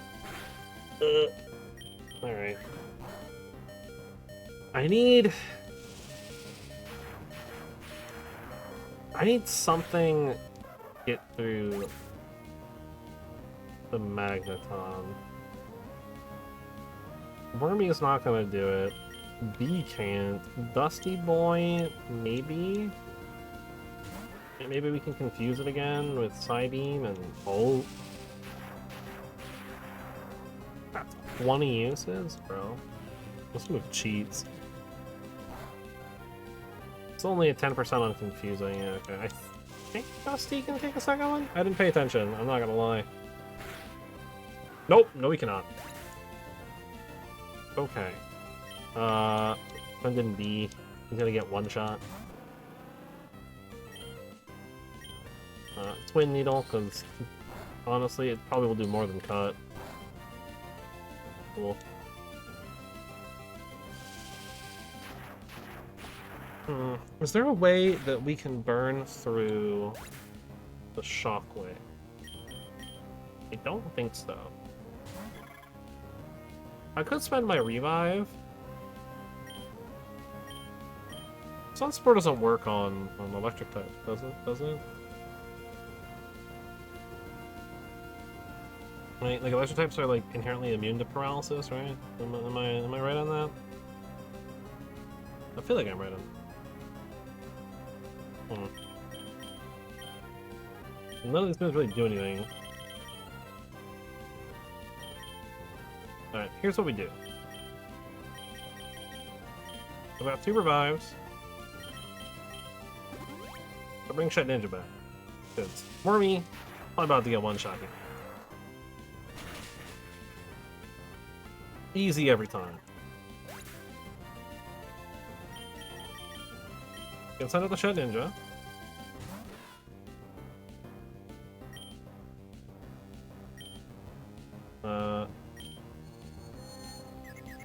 Alright. I need something to get through the Magneton. Wormy is not gonna do it. B can't. Dusty Boy, maybe? Maybe we can confuse it again with Psybeam and oh. That's 20 uses, bro. This move cheats. It's only a 10% on confusing. Yeah, okay. I think Dusty can take a second one? I didn't pay attention, I'm not gonna lie. Nope, no we cannot. Okay. Brendan B. He's gonna get one shot. Twin Needle, because honestly, it probably will do more than cut. Cool. Is there a way that we can burn through the Shockwave? I don't think so. I could spend my revive. Sunspore doesn't work on electric type, does it? Does it? Right, like electric types are like inherently immune to paralysis, right? Am I right on that? I feel like I'm right on. None of these moves really do anything. Alright, here's what we do. About 2 revives. I'll bring Shut Ninja back. Because Wormy, I'm about to get one shot here. Easy every time. Can send out the Shut Ninja.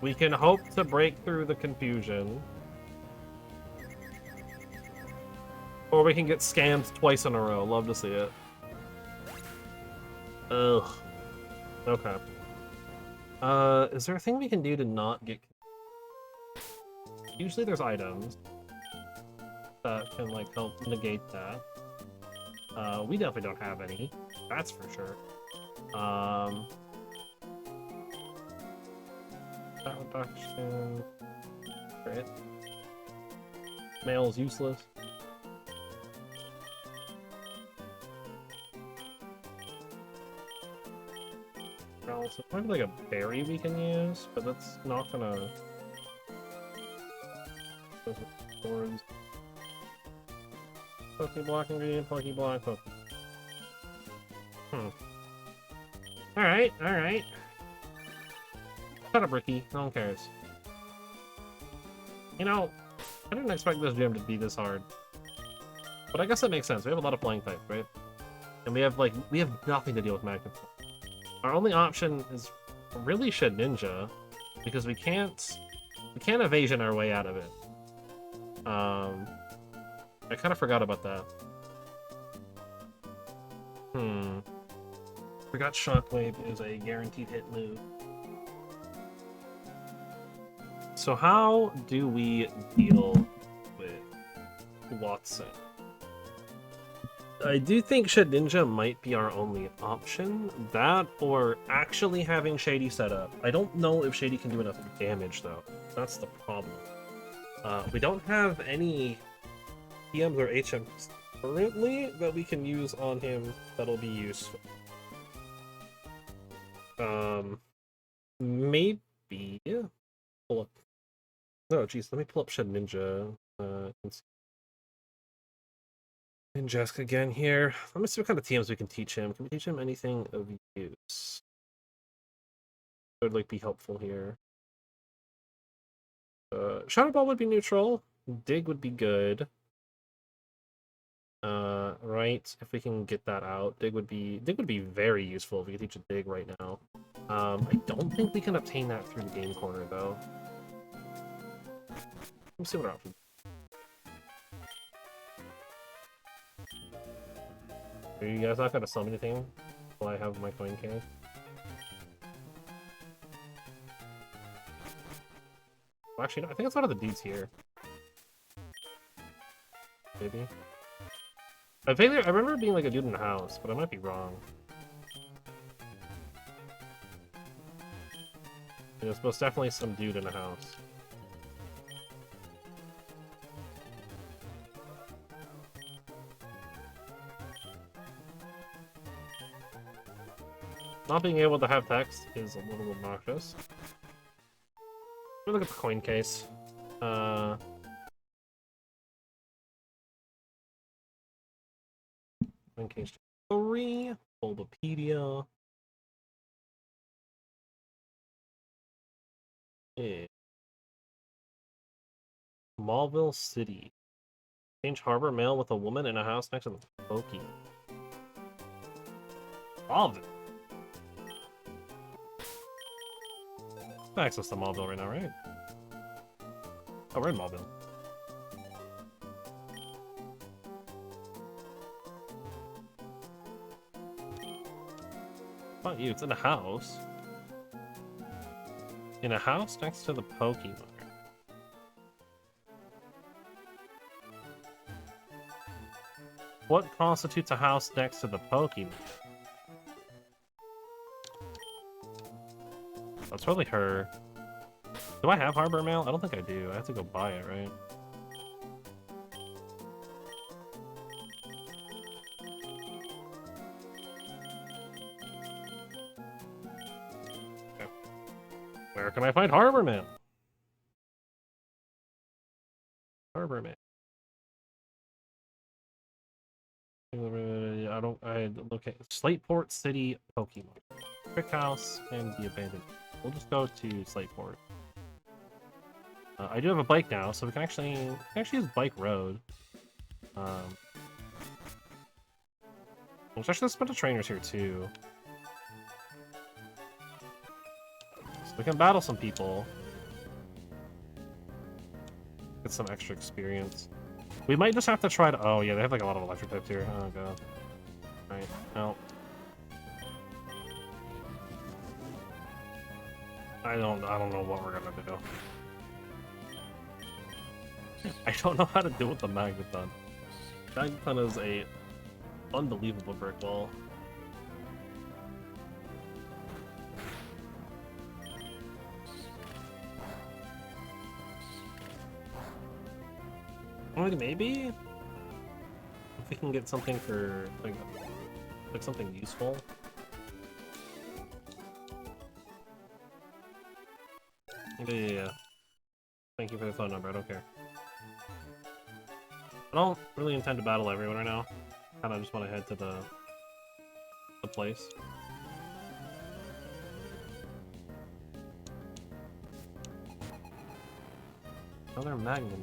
We can hope to break through the confusion. Or we can get scammed twice in a row. Love to see it. Ugh. Okay. Is there a thing we can do to not get... Usually there's items that can, like, help negate that. We definitely don't have any. That's for sure. That reduction. Great. Mail is useless. So maybe like a berry we can use, but that's not gonna. Thorns. Pokeblock ingredient, Pokeblock, Poke. Alright, alright. Shut up, Ricky. No one cares. You know, I didn't expect this gym to be this hard. But I guess that makes sense. We have a lot of flying types, right? And we have nothing to deal with magnet. Our only option is really Shedinja, because we can't evasion our way out of it. I kind of forgot about that. Forgot Shockwave is a guaranteed hit move. So how do we deal with Watson? I do think Shedinja might be our only option. That, or actually having Shady set up. I don't know if Shady can do enough damage, though. That's the problem. We don't have any PMs or HMs currently that we can use on him that'll be useful. Maybe... Pull up. Oh, geez, let me pull up Shedinja. Ninjask again here. Let me see what kind of TMs we can teach him. Can we teach him anything of use? Would like be helpful here. Shadow Ball would be neutral. Dig would be good. Right, if we can get that out, Dig would be very useful if we could teach a Dig right now. I don't think we can obtain that through the game corner though. Let me see what our options. Are you guys not gonna summon anything while I have my coin can? Well, actually, no, I think it's one of the dudes here. Maybe. I remember it being like a dude in the house, but I might be wrong. There's most definitely some dude in the house. Not being able to have text is a little obnoxious. Let me look at the coin case. Coin case 3, Bulbapedia. Yeah. Smallville City. Change Harbor Mail with a woman in a house next to the Poke. Smallville. Access to Mauville right now, right? Oh, we're in Mauville. Not you, it's in a house. In a house next to the Pokemon. What constitutes a house next to the Pokemon? That's probably her. Do I have Harbor Mail? I don't think I do. I have to go buy it, right? Okay. Where can I find Harbor Mail? Harbor Mail. I locate Slateport City Pokemon. Brick House and the Abandoned. We'll just go to Slateport. I do have a bike now, so we can actually use Bike Road. There's actually a bunch of trainers here too, so we can battle some people. Get some extra experience. We might just have to try to. Oh yeah, they have like a lot of electric types here. Oh god. All right, no. I don't know what we're gonna do. I don't know how to deal with the Magneton. Magneton is a unbelievable brick wall. maybe if we can get something for like something useful. Yeah. Thank you for the phone number. I don't care. I don't really intend to battle everyone right now. Kind of just want to head to the place. Another Magnum.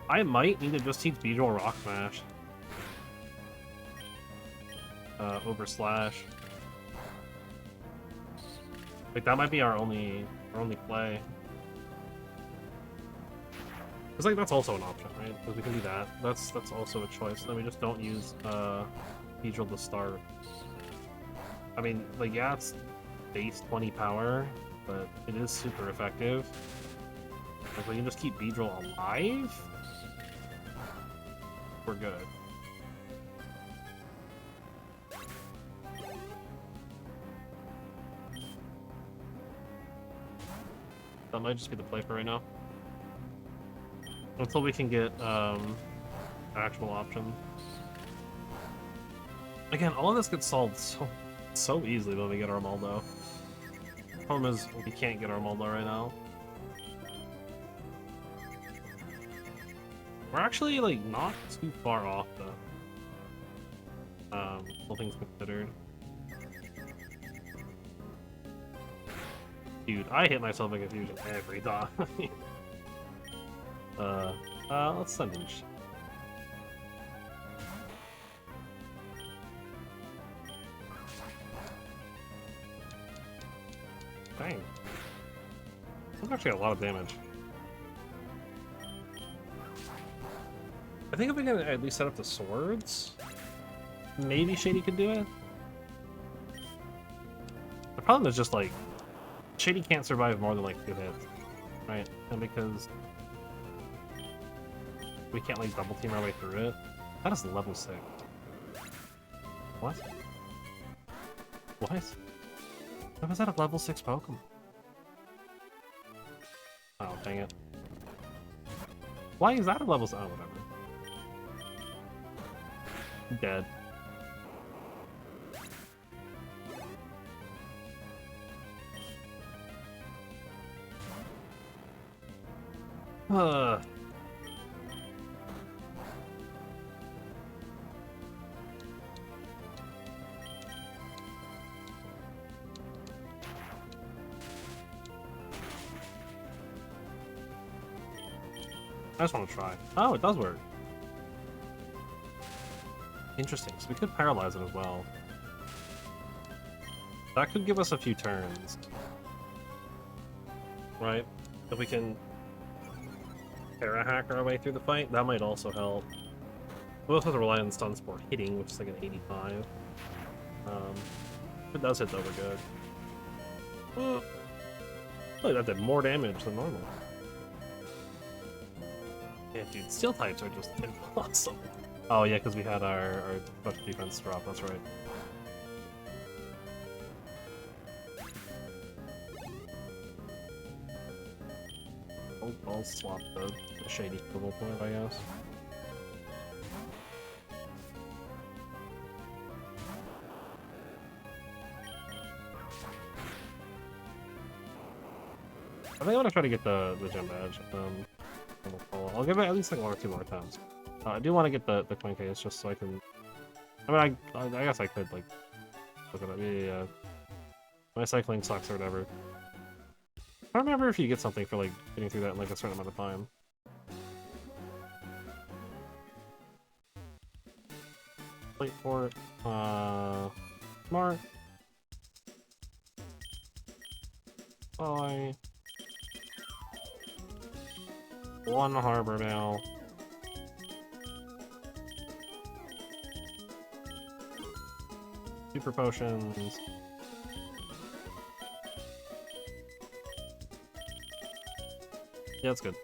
I might need to just teach Beedrill Rock Smash. Over Slash. Like that might be our only play. Cause like that's also an option, right? Because we can do that. That's also a choice. Then we just don't use Beedrill to start. I mean, like yeah, it's base 20 power, but it is super effective. If we can just keep Beedrill alive, we're good. That might just be the play for right now. Until we can get actual options. Again, all of this gets solved so easily when we get our Armaldo. The problem is we can't get our Armaldo right now. We're actually like not too far off though. All things considered. Dude, I hit myself in confusion every time. Let's send him. Dang. That's actually a lot of damage. I think if we can at least set up the swords, maybe Shady could do it. The problem is just like, Shady can't survive more than like 2 hits, right? And because we can't like double team our way through it, that is level 6. What? What? How was that a level 6 Pokemon? Oh, dang it. Why is that a level 6? Oh, whatever. Dead. I just want to try. Oh, it does work. Interesting, so we could paralyze it as well. That could give us a few turns. Right? If we can para-hack our way through the fight, that might also help. We also have to rely on stun spore hitting, which is like an 85. If it does hit though, we're good. Oh, look, that did more damage than normal. Yeah, dude, steel types are just awesome. Oh yeah, because we had our special defense drop, that's right. I'll swap the Shady Quibble point, I guess. I think I want to try to get the gem badge. I'll give it at least like 1 or 2 more times. I do want to get the coin case just so I can. I mean, I guess I could like look at it. Yeah. My cycling sucks or whatever. I don't remember if you get something for like getting through that in like a certain amount of time. Wait for it. Smart. Bye. 1 harbor now. Super potions. Yeah, that's good.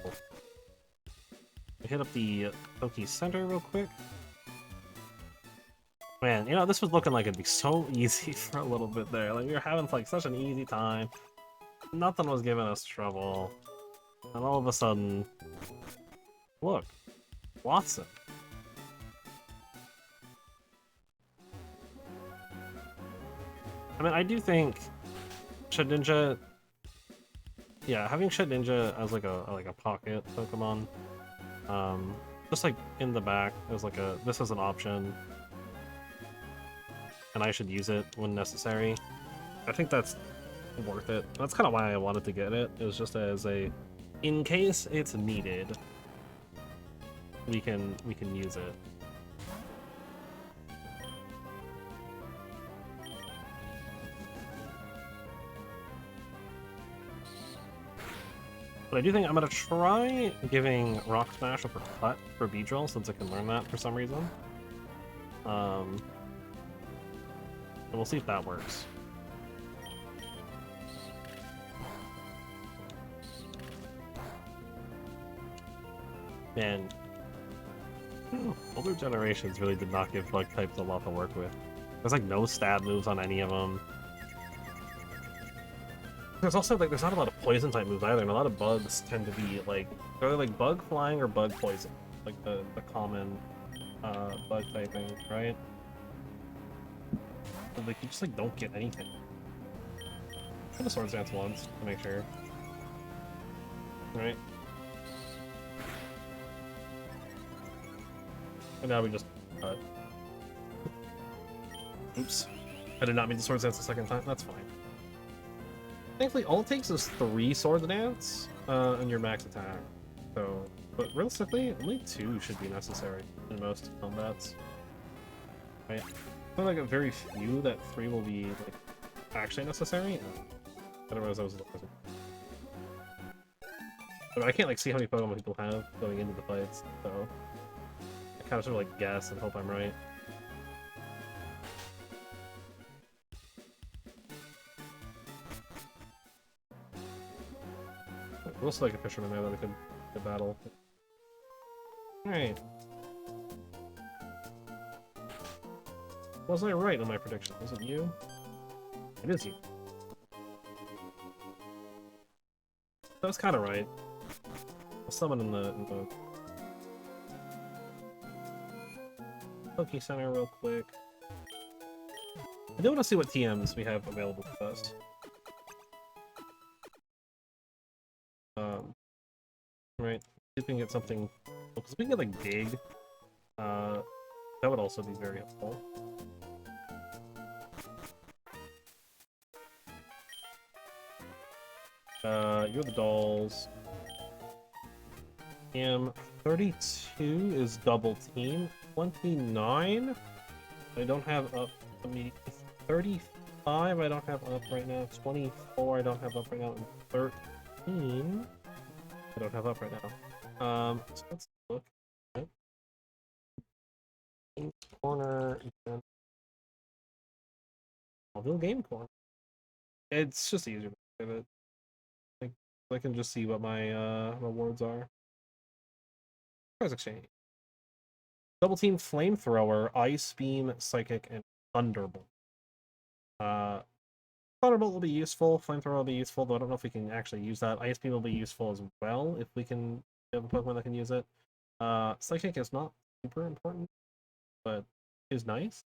Cool. Hit up the Poke Center real quick. Man, you know, this was looking like it'd be so easy for a little bit there. Like, we were having, like, such an easy time. Nothing was giving us trouble. And all of a sudden... Look. Watson. I mean, I do think... Shedinja... Yeah, having Shedinja as, like a pocket Pokemon... just, like, in the back, as, like, this is an option. And I should use it when necessary. I think that's worth it. That's kind of why I wanted to get it. It was just as a, in case it's needed, we can use it. But I do think I'm gonna try giving Rock Smash over Cut for Beedrill since I can learn that for some reason. And we'll see if that works. Man, older generations really did not give bug types a lot to work with. There's like no stab moves on any of them. There's also like there's not a lot of poison type moves either, and a lot of bugs tend to be like they're like bug flying or bug poison, like the common bug typing, right? But like you just like don't get anything. Try the Swords Dance once to make sure. Right? And now we just cut. Oops. I did not mean to Swords Dance the second time. That's fine. Thankfully, all it takes is 3 Swords Dance and your max attack. So, but realistically, only 2 should be necessary in most combats. Right? I like a very few that 3 will be like actually necessary. I don't realize that was. But I can't like see how many Pokemon people have going into the fights, so I kind of sort of like guess and hope I'm right. We'll also like a fisherman there that we could battle. Alright. Was I right on my prediction? Was it you? It is you. That was kind of right. I'll summon in the Poke Center real quick. I do want to see what TMs we have available with us. Right. See if we can get something. Because we can get like Dig. That would also be very helpful. You're the dolls. TM 32 is double team. 29 I don't have up immediately. 35 I don't have up right now. 24 I don't have up right now. And 13 I don't have up right now. So let's look at Game Corner. I'll do a Game Corner. It's just easier to get it. Like I can just see what my rewards are. Prize exchange. Double team Flamethrower, Ice Beam, Psychic, and Thunderbolt. Thunderbolt will be useful, Flamethrower will be useful, though I don't know if we can actually use that. Ice Beam will be useful as well if we can have a Pokemon that can use it. Psychic is not super important, but is nice.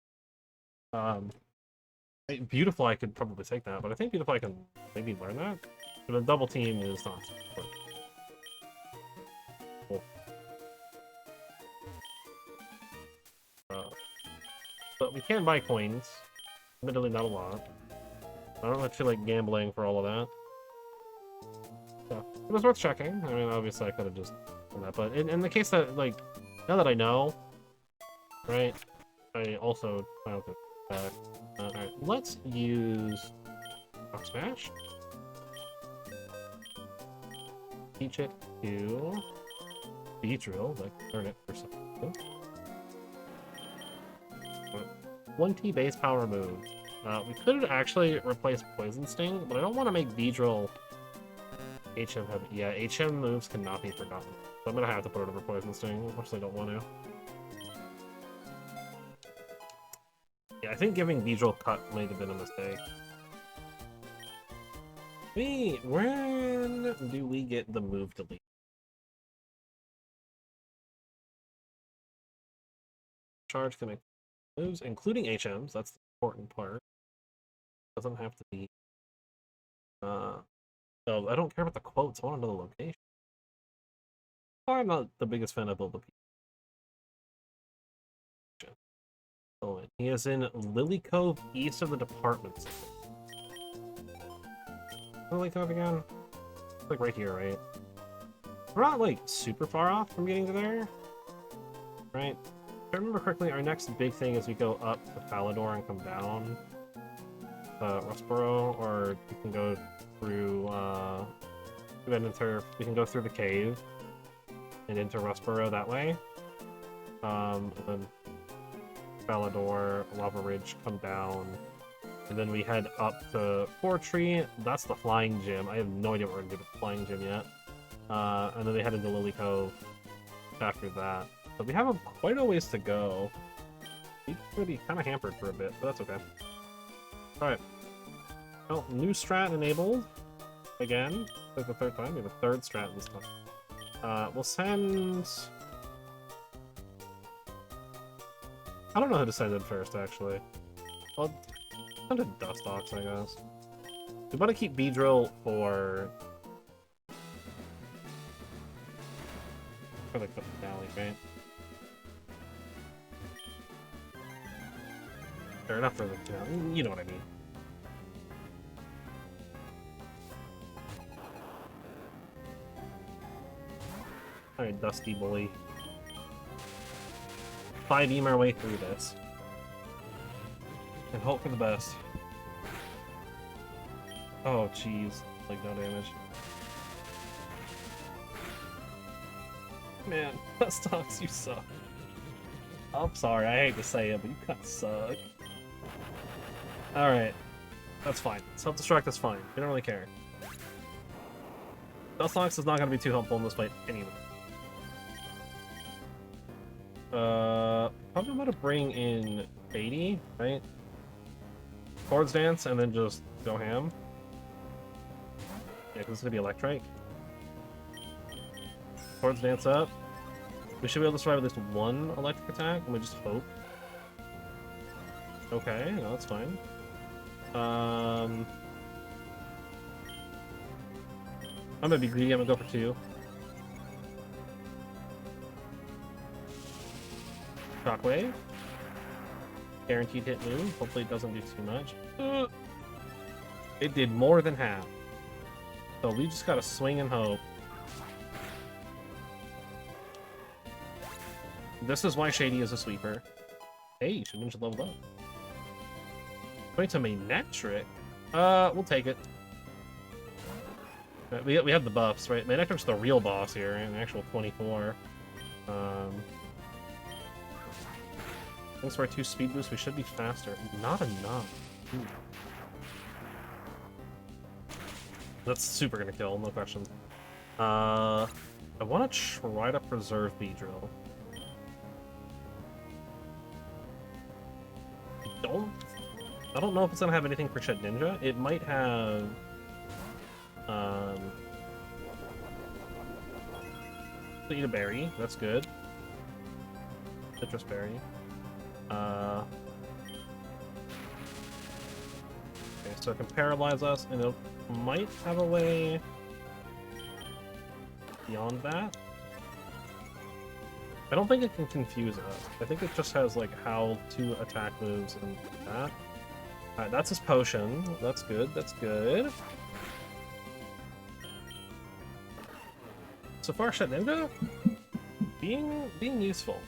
Beautiful, I could probably take that, but I think Beautiful I can maybe learn that. But a double team is not important. Cool. But we can buy coins. Admittedly, not a lot. I don't feel like gambling for all of that. So, it was worth checking. I mean, obviously, I could have just done that. But in the case that, like, now that I know, right, I also found it back. Alright, let's use Rock Smash. Teach it to Beedrill, like, learn it for something. 20 base power move. We could actually replace Poison Sting, but I don't want to make Beedrill HM heavy. Yeah, HM moves cannot be forgotten. So I'm gonna have to put it over Poison Sting, as much as I don't want to. think giving Beedrill cut might have been a mistake. When do we get the move delete? Charge can make moves, including HMs. That's the important part. Doesn't have to be. No, I don't care about the quotes. I want to know the location. I'm not the biggest fan of all the people. Oh, he is in Lily Cove, east of the department store. Lily Cove again? It's like right here, right? We're not like super far off from getting to there, right? If I remember correctly, our next big thing is we go up to Falador and come down Rustboro, or we can go through we can go through the cave and into Rustboro that way. And then Falador, Lava Ridge, come down, and then we head up to Fortree. That's the flying gym. I have no idea what we're gonna do with the flying gym yet. And then they head into Lily Cove after that. But we have quite a ways to go. We're gonna be kind of hampered for a bit, but that's okay. Alright. Well, new strat enabled. Again. For the third time. We have a third strat this time. We'll send... I don't know who to send in first, actually. I'll send in Dustox, I guess. We want to keep Beedrill for like the finale, right? Or not for the finale, you know what I mean. Alright, Dusty Boy. 5-beam our way through this. And hope for the best. Oh, jeez. Like, no damage. Man, Dustox, you suck. I'm sorry, I hate to say it, but you kinda suck. Alright. That's fine. Self-destruct is fine. We don't really care. Dustox is not going to be too helpful in this fight anyway. Probably want to bring in Beatty, right? Swords Dance, and then just go ham. Yeah, because it's going to be Electrike. Swords Dance up. We should be able to survive at least one electric attack, and we just hope. Okay, no, that's fine. I'm gonna be greedy, I'm gonna go for 2. Shockwave. Guaranteed hit move. Hopefully it doesn't do too much. It did more than half. So we just gotta swing and hope. This is why Shady is a sweeper. Hey, Shimon should level up. Going to Manectric? We'll take it. We have the buffs, right? Manectric's the real boss here, an actual 24. Thanks for our 2 speed boosts, we should be faster. Not enough. Ooh. That's super gonna kill, no question. I want to try to preserve Beedrill. I don't know if it's gonna have anything for Shed Ninja. It might have eat a berry, that's good. Citrus berry. Okay, so it can paralyze us, and it might have a way beyond that. I don't think it can confuse us. I think it just has like how to attack moves and that. Alright, that's his potion. That's good, that's good. So far, Shedinga being useful.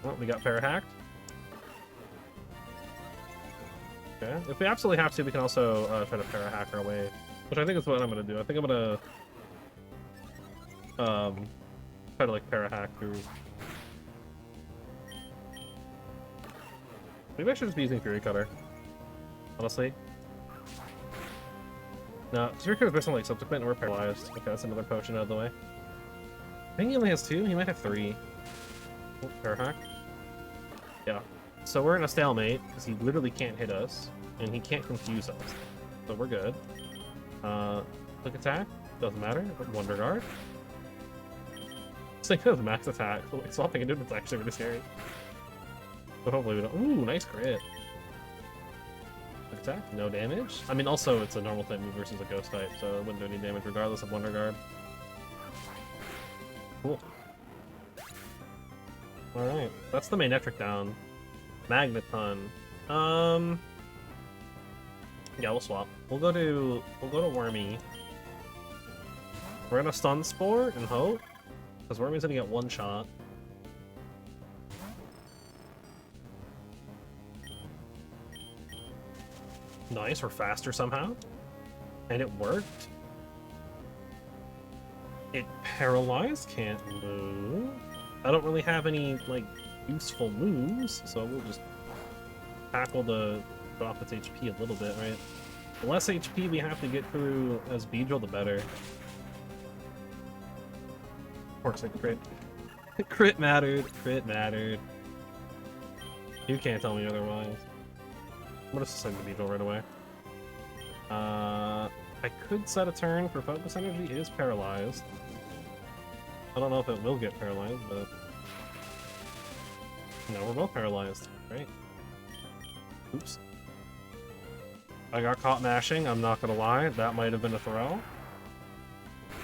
Oh, we got Parahacked. Okay. If we absolutely have to, we can also try to Parahack our way, which I think is what I'm gonna do. I think I'm gonna try to like Parahack through. Maybe I should just be using Fury Cutter. Honestly. No, Fury Cutter's missing like subsequent and we're paralyzed. Okay, that's another potion out of the way. I think he only has 2, he might have 3. Oh, Parahack. Yeah. so we're in a stalemate, because he literally can't hit us, and he can't confuse us. So we're good. Quick attack, doesn't matter. Wonder Guard. Think of max attack. Swapping into it's actually really scary. But hopefully we don't. Ooh, nice crit. Quick attack, no damage. I mean, also it's a normal type move versus a ghost type, so it wouldn't do any damage regardless of Wonder Guard. Cool. Alright, that's the main metric down. Magneton. Yeah, we'll swap. We'll go to Wormy. We're gonna stun Spore and hope. Because Wormy's gonna get one shot. Nice, we're faster somehow. And it worked. It paralyzed, can't move. I don't really have any, like, useful moves, so we'll just tackle the drop its HP a little bit, right? The less HP we have to get through as Beedrill, the better. Of course, I crit. Crit mattered. Crit mattered. You can't tell me otherwise. I'm gonna send the Beedrill right away. I could set a turn for Focus Energy. It is paralyzed. I don't know if it will get paralyzed, but... No, we're both paralyzed. Great. Oops. I got caught mashing, I'm not gonna lie. That might have been a throw.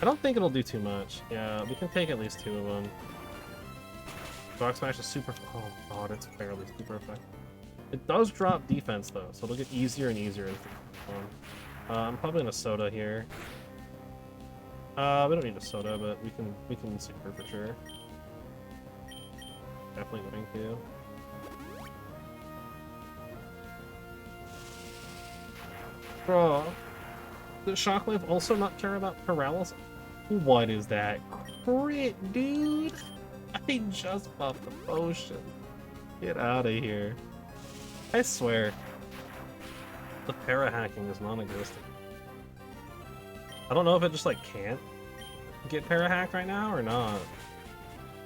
I don't think it'll do too much. Yeah, we can take at least 2 of them. Rock Smash is super... Oh god, it's barely super effective. It does drop defense though, so it'll get easier and easier as we go on. I'm probably gonna Soda here. We don't need a Soda, but we can super for sure. Definitely going to. Bro, does Shockwave also not care about paralysis? What is that crit, dude? I just buffed the potion. Get out of here. I swear. The para-hacking is non-existent. I don't know if it just, like, can't get para-hacked right now or not.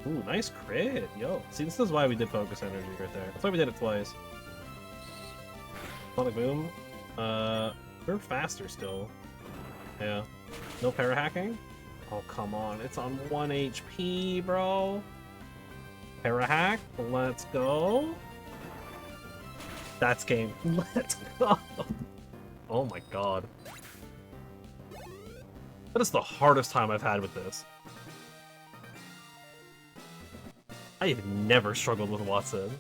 Ooh, nice crit. Yo. See, this is why we did Focus Energy right there. That's why we did it twice. Sonic Boom. We're faster still. Yeah. No para-hacking? Oh, come on. It's on 1 HP, bro. Para-hack. Let's go. That's game. Let's go. Oh my god. That is the hardest time I've had with this. I have never struggled with Watson.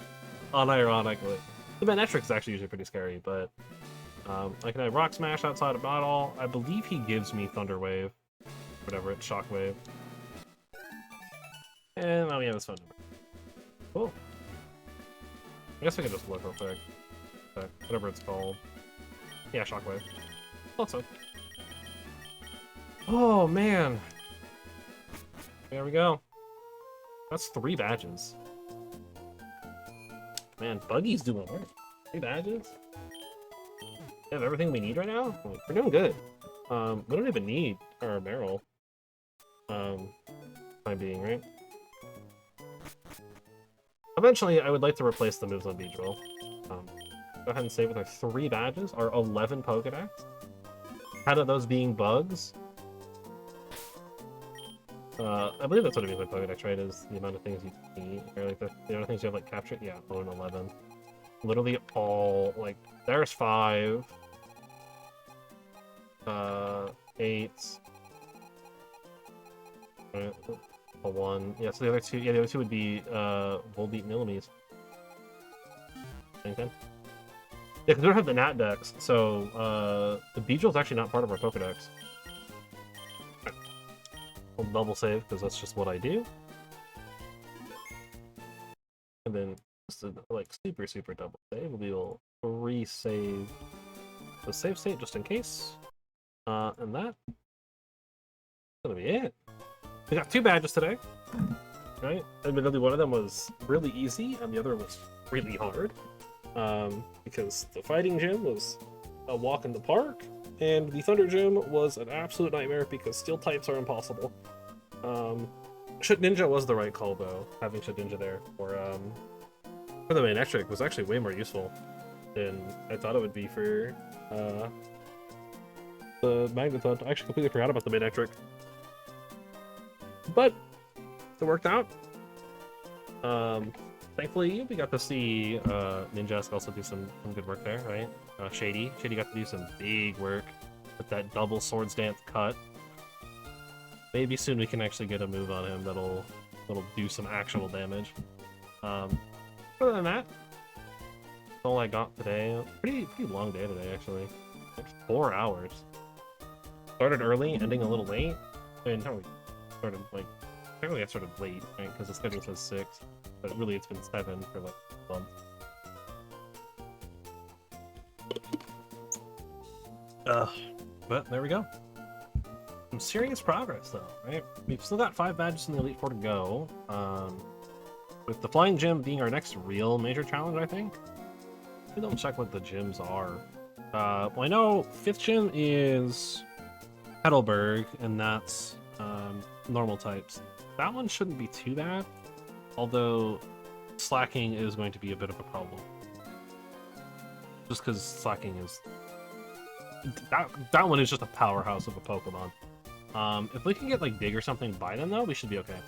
Unironically. The Manectric is actually usually pretty scary, but... I can have Rock Smash outside of battle. I believe he gives me Thunder Wave. Whatever, it's Shockwave. And now we have his phone number. Cool. I guess I can just look real quick. Whatever it's called. Yeah, Shockwave. Thought so. Oh, man. There we go. That's 3 badges. Man, Buggy's doing work. 3 badges? We have everything we need right now? We're doing good. We don't even need our barrel. Time being, right? Eventually, I would like to replace the moves on Beedrill. Go ahead and save with our 3 badges, our 11 Pokedex. Out of those being bugs. I believe that's what it means by Pokedex, right? Is the amount of things you need, or like the amount of things you have like captured. Yeah, oh, and 11. Literally all like there's 5. 8. Right, a 1. Yeah, so the other 2. Yeah, the other 2 would be Volbeat and Illumise. Yeah, because we don't have the Nat Dex, so the Beedrill's actually not part of our Pokedex. We'll double save because that's just what I do. And then just a, like super double save. We will resave the save state just in case. And that's gonna be it. We got 2 badges today, right? Admittedly, one of them was really easy, and the other was really hard. Because the fighting gym was a walk in the park, and the Thunder Gym was an absolute nightmare because steel types are impossible. Shit Ninja was the right call though, having Shit Ninja there for For the Manectric was actually way more useful than I thought it would be for the Magneton. I actually completely forgot about the Manectric. But it worked out. Thankfully, we got to see Ninjask also do some good work there, right? Shady got to do some big work with that double Swords Dance cut. Maybe soon we can actually get a move on him that'll do some actual damage. Other than that, that's all I got today. Pretty long day today, actually. Like 4 hours. Started early, ending a little late. I mean, we started like technically I started late, right? Because the schedule says 6, but really it's been 7 for like a month. But there we go. Some serious progress, though, right? We've still got 5 badges in the Elite Four to go. With the Flying Gym being our next real major challenge, I think. Let me double check what the gyms are. Well, I know 5th gym is Heidelberg, and that's normal types. That one shouldn't be too bad, although slacking is going to be a bit of a problem. Just because slacking is... That one is just a powerhouse of a Pokemon. If we can get like Dig or something by then, though, we should be okay.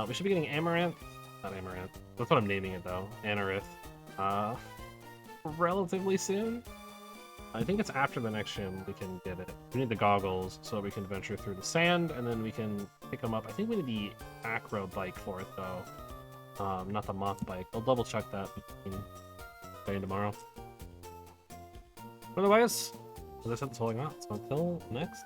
We should be getting Amaranth. Not Amaranth. That's what I'm naming it, though. Anorith. Relatively soon. I think it's after the next gym we can get it. We need the goggles so we can venture through the sand, and then we can pick them up. I think we need the Acro bike for it, though. Not the Moth bike. I'll double check that between today and tomorrow. Otherwise, as I said, that's all I got. So until next